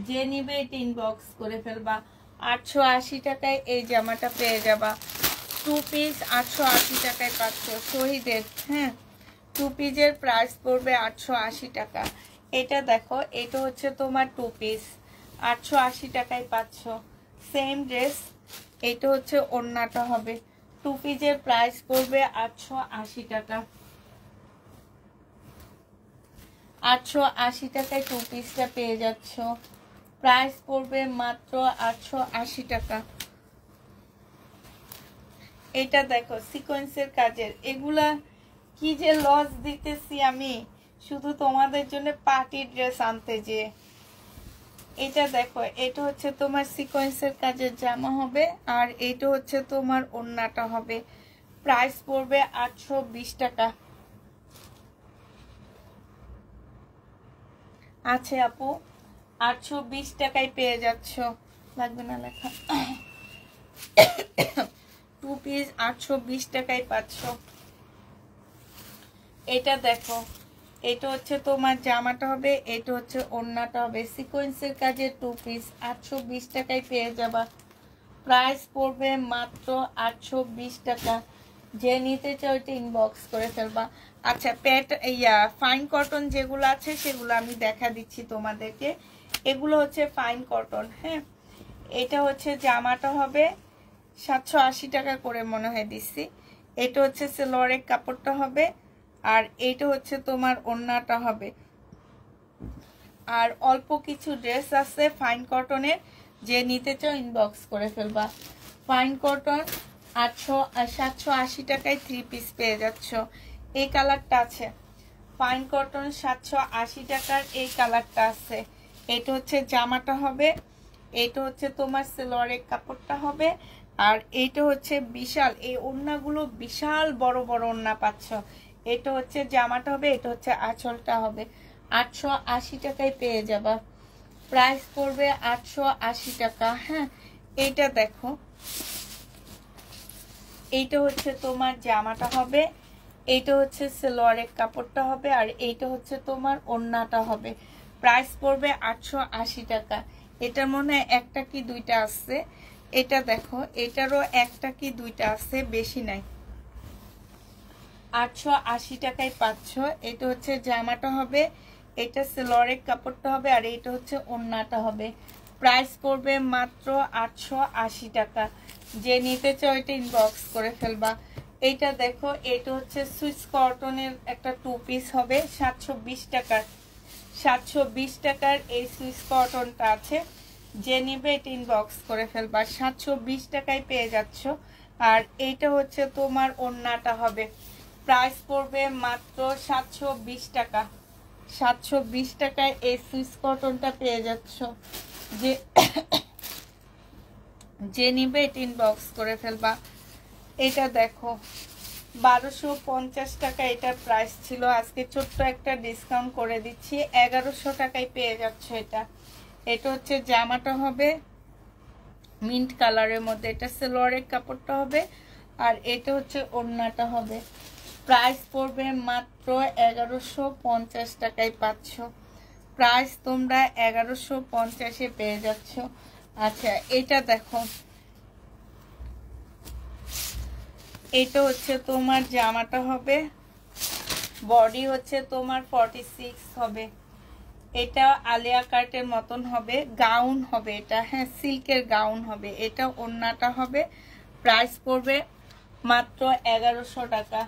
Speaker 1: যে নিবে এটা ইনবক্স করে ফেলবা, 880 টাকায় এই জামাটা পেয়ে যাবা। 2 পিস 880 টাকায় পাচ্ছ শহীদের। হ্যাঁ, 2 পিসের প্রাইস পড়বে 880 টাকা। এটা দেখো, এটা হচ্ছে তোমার 2 পিস 880 টাকায় পাচ্ছ, সেম ড্রেস। এটা হচ্ছে ওড়নাটা হবে, 2 পিসের প্রাইস পড়বে 880 টাকা। 880 টাকায় 2 পিসটা পেয়ে যাচ্ছ, প্রাইস পড়বে মাত্র 880 টাকা। এটা দেখো সিকোয়েন্সের কাজের, এগুলা কি যে লস দিতেছি আমি শুধু তোমাদের জন্য পার্টি ড্রেস আনতে যে। এটা দেখো, এটা হচ্ছে তোমার সিকোয়েন্সের কাজের জামা হবে, আর এটা হচ্ছে তোমার ওড়নাটা হবে, প্রাইস পড়বে 820 টাকা। আছে আপু, 820 টাকায় পেয়ে যাচ্ছ, লাগবে না লেখা। 2 পিস 820 টাকায় পাচ্ছ। এটা দেখো, এটা হচ্ছে তোমার জামাটা হবে, এটা হচ্ছে ওড়নাটা হবে, সিকোয়েন্সের কাজে 2 পিস 820 টাকায় পেয়ে যাবা, প্রাইস পড়বে মাত্র 820 টাকা। যে নিতে চাও এটা ইনবক্স করে ফেলবা। আচ্ছা, ফাইন কটন যেগুলো আছে সেগুলো আমি দেখা দিচ্ছি তোমাদেরকে। এগুলো হচ্ছে ফাইন কটন। হ্যাঁ, এটা হচ্ছে জামাটা হবে 780 টাকা করে মনে হয় দিচ্ছি। এটা হচ্ছে সালোয়ারের কাপড়টা হবে, আর এইটা হচ্ছে তোমার ওড়নাটা হবে। আর অল্প কিছু ড্রেস আছে ফাইন কটনের, যে নিতে চাও ইনবক্স করে ফেলবা। ফাইন কটন 780 টাকায় 3 পিস পেয়ে যাচ্ছ। এই কালারটা আছে, ফাইন কটন 780 টাকার এই কালারটা আছে। এটা হচ্ছে জামাটা হবে, এটা হচ্ছে তোমার সালোয়ারের কাপড়টা হবে, আর এইটা হচ্ছে বিশাল, এই ওড়নাগুলো বিশাল বড় বড় ওড়না পাচ্ছ। এটা হচ্ছে জামাটা হবে, এটা হচ্ছে আঁচলটা হবে। 880 টাকায় পেয়ে যাবা। প্রাইস পড়বে 880 টাকা। হ্যাঁ, এইটা দেখো, এইটা হচ্ছে তোমার জামাটা হবে, এইটা হচ্ছে সালোয়ারের কাপড়টা হবে, আর এইটা হচ্ছে তোমার ওড়নাটা হবে। প্রাইস পড়বে 880 টাকা। এটার মনে হয় একটা কি দুইটা আছে, এটা দেখো, এটারও একটা কি দুইটা আছে, বেশি নাই। 880 টাকায় পাচ্ছ। এটা হচ্ছে জামাটা হবে, এটা সালোয়ারের কাপড়টা হবে, আর এটা হচ্ছে ওড়নাটা হবে। প্রাইস পড়বে মাত্র 880 টাকা। যে নিতে চাও এটা ইনবক্স করে ফেলবা। এইটা দেখো, এটা হচ্ছে সুইস কটনের একটা 2 পিস হবে 720 টাকার। 720 টাকার এই সুইস কটনটা আছে, যে নিবে এটা ইনবক্স করে ফেলবা। 720 টাকায় পেয়ে যাচ্ছ। আর এইটা হচ্ছে তোমার ওড়নাটা হবে, প্রাইস পড়বে মাত্র 720 টাকা। 720 টাকায় এই সুইস কটনটা পেয়ে যাচ্ছ। যে নিবে এটা ইনবক্স করে ফেলবা। এটা দেখো 1250 টাকা এটার প্রাইস ছিল, আজকে ছোট্ট একটা ডিসকাউন্ট করে দিচ্ছি, 1100 টাকায় পেয়ে যাচ্ছ এটা। এটা হচ্ছে জামাটা হবে মিন্ট কালারের মধ্যে, এটা সালোয়ারের কাপড়টা হবে, আর এটা হচ্ছে ওড়নাটা হবে। প্রাইস পড়বে মাত্র 1150 টাকায় পাচ্ছ। প্রাইস তোমরা 1150-এ পেয়ে যাচ্ছ। আচ্ছা, এটা দেখো, এটা হচ্ছে তোমার জামাটা হবে, বডি হচ্ছে তোমার 46 হবে। এটা আলিয়া কাটের মতন হবে, গাউন হবে এটা। হ্যাঁ, সিল্কের গাউন হবে এটা। ওড়নাটা হবে, প্রাইস পড়বে মাত্র 1100 টাকা।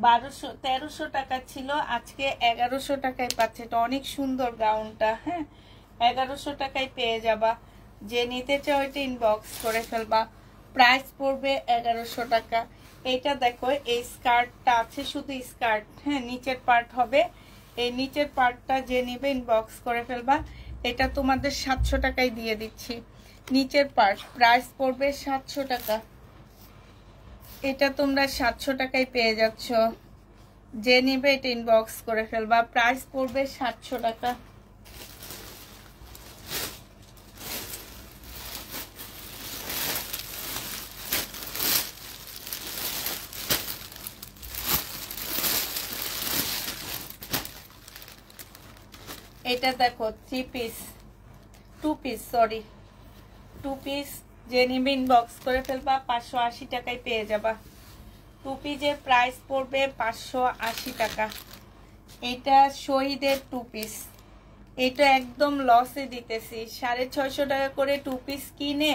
Speaker 1: 1300 টাকা ছিল, আজকে 1100 টাকায় পাচ্ছে। এটা অনেক সুন্দর গাউনটা। হ্যাঁ, 1100 টাকায় পেয়ে যাবা। যে নিতে চাও এটা ইনবক্স করে ফেলবা। প্রাইস পড়বে 1100 টাকা। এইটা দেখো, এই স্কার্টটা আছে, শুধু স্কার্ট। হ্যাঁ, নিচের পার্ট হবে, এই নিচের পার্টটা যে নিবে ইনবক্স করে ফেলবা। এটা তোমাদের 700 টাকায় দিয়ে দিচ্ছি, নিচের পার্ট। প্রাইস পড়বে 700 টাকা। এটা তোমরা 700 টাকায় পেয়ে যাচ্ছ। যে নিবে এটা ইনবক্স করে ফেলবা। প্রাইস পড়বে 700 টাকা। এটা দেখো 3 পিস 2 পিস, সরি 2 পিস। যে নিবে ইনবক্স করে ফেলবা। 580 টাকায় পেয়ে যাবা। 2 পিসের প্রাইস পড়বে 580 টাকা। এটা শহীদের 2 পিস। এটা একদম লসে দিতেছি, 650 টাকা করে 2 পিস কিনে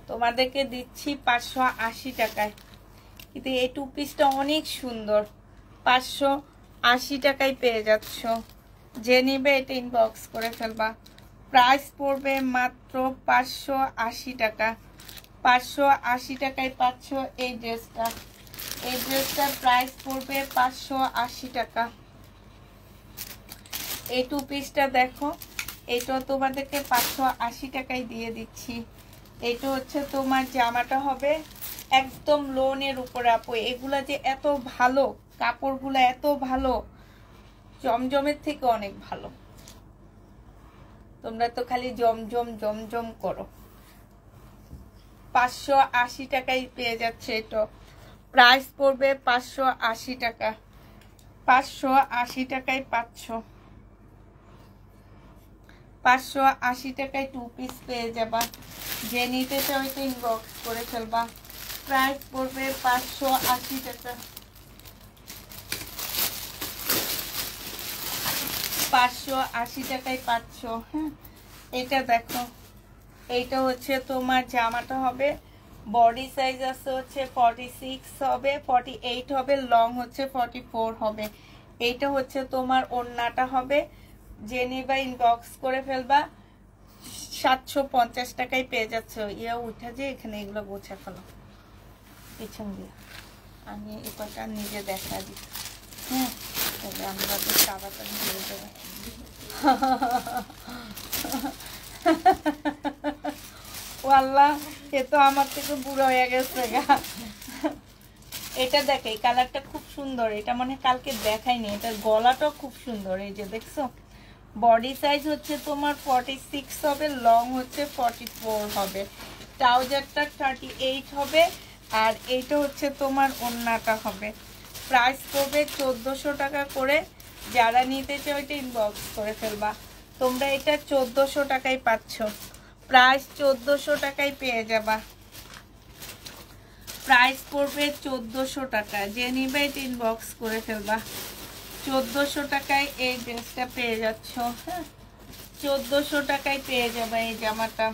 Speaker 1: তোমাদেরকে দিচ্ছি 580 টাকায়। কিন্তু এই 2 পিসটা অনেক সুন্দর, 580 টাকায় পেয়ে যাচ্ছ। যে নিবে এটা ইনবক্স করে ফেলবা। প্রাইস পড়বে মাত্র 580 টাকা। 580 টাকায় পাচ্ছ এই ড্রেসটা। এই ড্রেসটার প্রাইস পড়বে 580 টাকা। এই 2 পিসটা দেখো, এটা তোমাদেরকে 580 টাকায় দিয়ে দিচ্ছি। এটা হচ্ছে তোমার জামাটা হবে, একদম লোনের উপরে। আপু এগুলা যে এত ভালো, কাপড়গুলো এত ভালো, জমজমের থেকে অনেক ভালো। তোমরা তো খালি জমজম জমজম করো। 580 টাকায় পেয়ে যাচ্ছে এটা। প্রাইস পড়বে 580 টাকা। 580 টাকায় পাচ্ছ। 580 টাকায় 2 পিস পেয়ে যাবা। যে নিতে চাও এটা ইনবক্স করে ফেলবা। প্রাইস পড়বে 580 টাকা। 580 টাকায় পাচ্ছ। হ্যাঁ, এটা দেখো, এইটা হচ্ছে তোমার জামাটা হবে, বডি সাইজ আছে হচ্ছে 46 হবে, 48 হবে, লং হচ্ছে 44 হবে। এইটা হচ্ছে তোমার ওড়নাটা হবে। যে নিবা ইনবক্স করে ফেলবা। 750 টাকায় পেয়ে যাচ্ছে। ইয়া উঠা যে এখানে এগুলো গোছা ফেলো পিছন দিয়ে। আমি এই কটা নিজে দেখা দিই। হ্যাঁ, তাহলে আমরা তো তাড়াতাড়ি হয়ে যাবে। ও আল্লাহ, এ তো আমার থেকে বুড়ো হয়ে গেছে গা। এটা দেখে, এই কালারটা খুব সুন্দর। এটা মানে কালকে দেখাইনি, এটার গলাটাও খুব সুন্দর। এই যে দেখছো, বডি সাইজ হচ্ছে তোমার 46 হবে, লং হচ্ছে 44 হবে, ট্রাউজারটা 38 হবে, আর এইটা হচ্ছে তোমার ওড়নাটা হবে। প্রাইস পড়বে 1400 টাকা করে। যারা নিতে চাও এটা ইনবক্স করে ফেলবা। তোমরা এটা 1400 টাকায় পাচ্ছ, প্রাইস 1400 টাকায় পেয়ে যাবা। প্রাইস পড়বে 1400 টাকা, যে নিবে এটা ইনবক্স করে ফেলবা। 1400 টাকায় এই ড্রেসটা পেয়ে যাচ্ছ। হ্যাঁ, 1400 টাকায় পেয়ে যাবে এই জামাটা।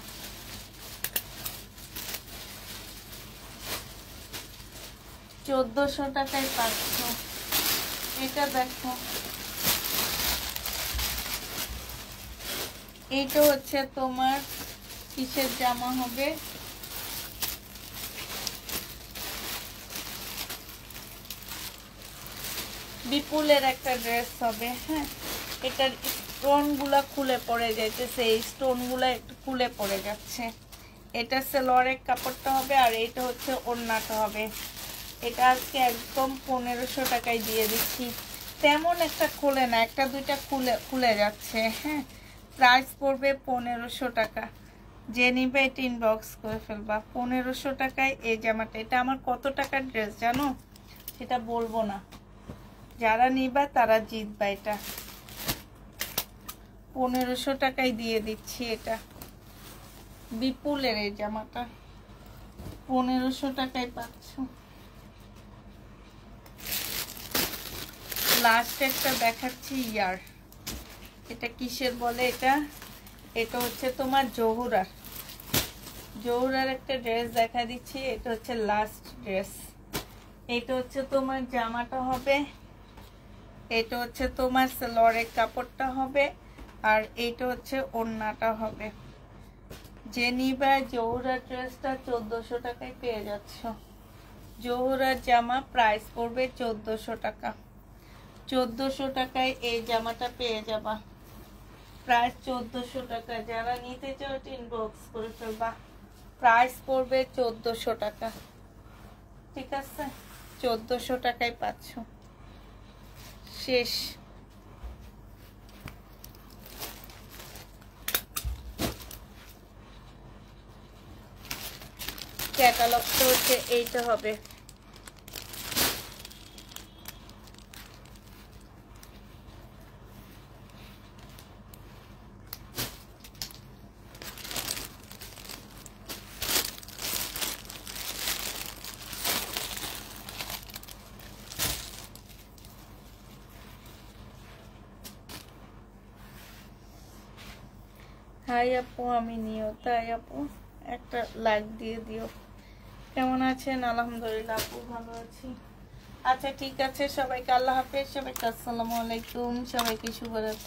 Speaker 1: চোদ্দশো টাকায় পাচ্ছ। এটা দেখো, এইটা হচ্ছে তোমার কিসের জামা হবে, বিপুলের একটা ড্রেস হবে। হ্যাঁ, এটার স্টোন গুলা খুলে পড়ে যাইতেছে, এই স্টোন গুলা একটু খুলে পড়ে যাচ্ছে। এটা সেলোয়ারের কাপড়টা হবে, আর এটা হচ্ছে ওড়নাটা হবে। এটা আজকে একদম 1500 টাকায় দিয়ে দিচ্ছি। তেমন একটা খুলে না, একটা দুইটা খুলে যাচ্ছে। হ্যাঁ, প্রাইস পড়বে 1500 টাকা। যে নিবে এটা ইনবক্স করে ফেলবা। 1500 টাকায় এই জামাটা। এটা আমার কত টাকার ড্রেস জানো, সেটা বলবো না, যারা নিবা তারা জিতবা। এটা 1500 টাকায় দিয়ে দিচ্ছি। এটা বিপুলের এই জামাটা 1500 টাকায় পাচ্ছ। লাস্ট একটা দেখাচ্ছি ইয়ার, এটা কিসের বলে, এটা হচ্ছে তোমার জহুরার একটা ড্রেস দেখা দিচ্ছি। এটা হচ্ছে লাস্ট ড্রেস। এটা হচ্ছে তোমার জামাটা হবে, এটা হচ্ছে তোমার সেলোয়ারের কাপড়টা হবে, আর এইটা হচ্ছে ওড়নাটা হবে। যে নিবা জহুরার ড্রেসটা 1400 টাকায় পেয়ে যাচ্ছ। জহুরার জামা প্রাইস পড়বে 1400 টাকা। 1400 টাকায় এই জামাটা পেয়ে যাবা। প্রাইস 1400 টাকা। যারা নিতে চাও ইনবক্স করে ফেলবা। প্রাইস পড়বে 1400 টাকা। ঠিক আছে, 1400 টাকায় পাচ্ছ। শেষ। ক্যাটালগটা হচ্ছে এইটা হবে। হাই আপু, আমি নিয়তা। আপু একটা লাইক দিয়ে দিও। কেমন আছেন? আলহামদুলিল্লাহ আপু, ভালো আছি। আচ্ছা ঠিক আছে, সবাইকে আল্লাহ হাফেজ, সবাইকে আসসালামু আলাইকুম, সবাইকে শুভরাত্রি।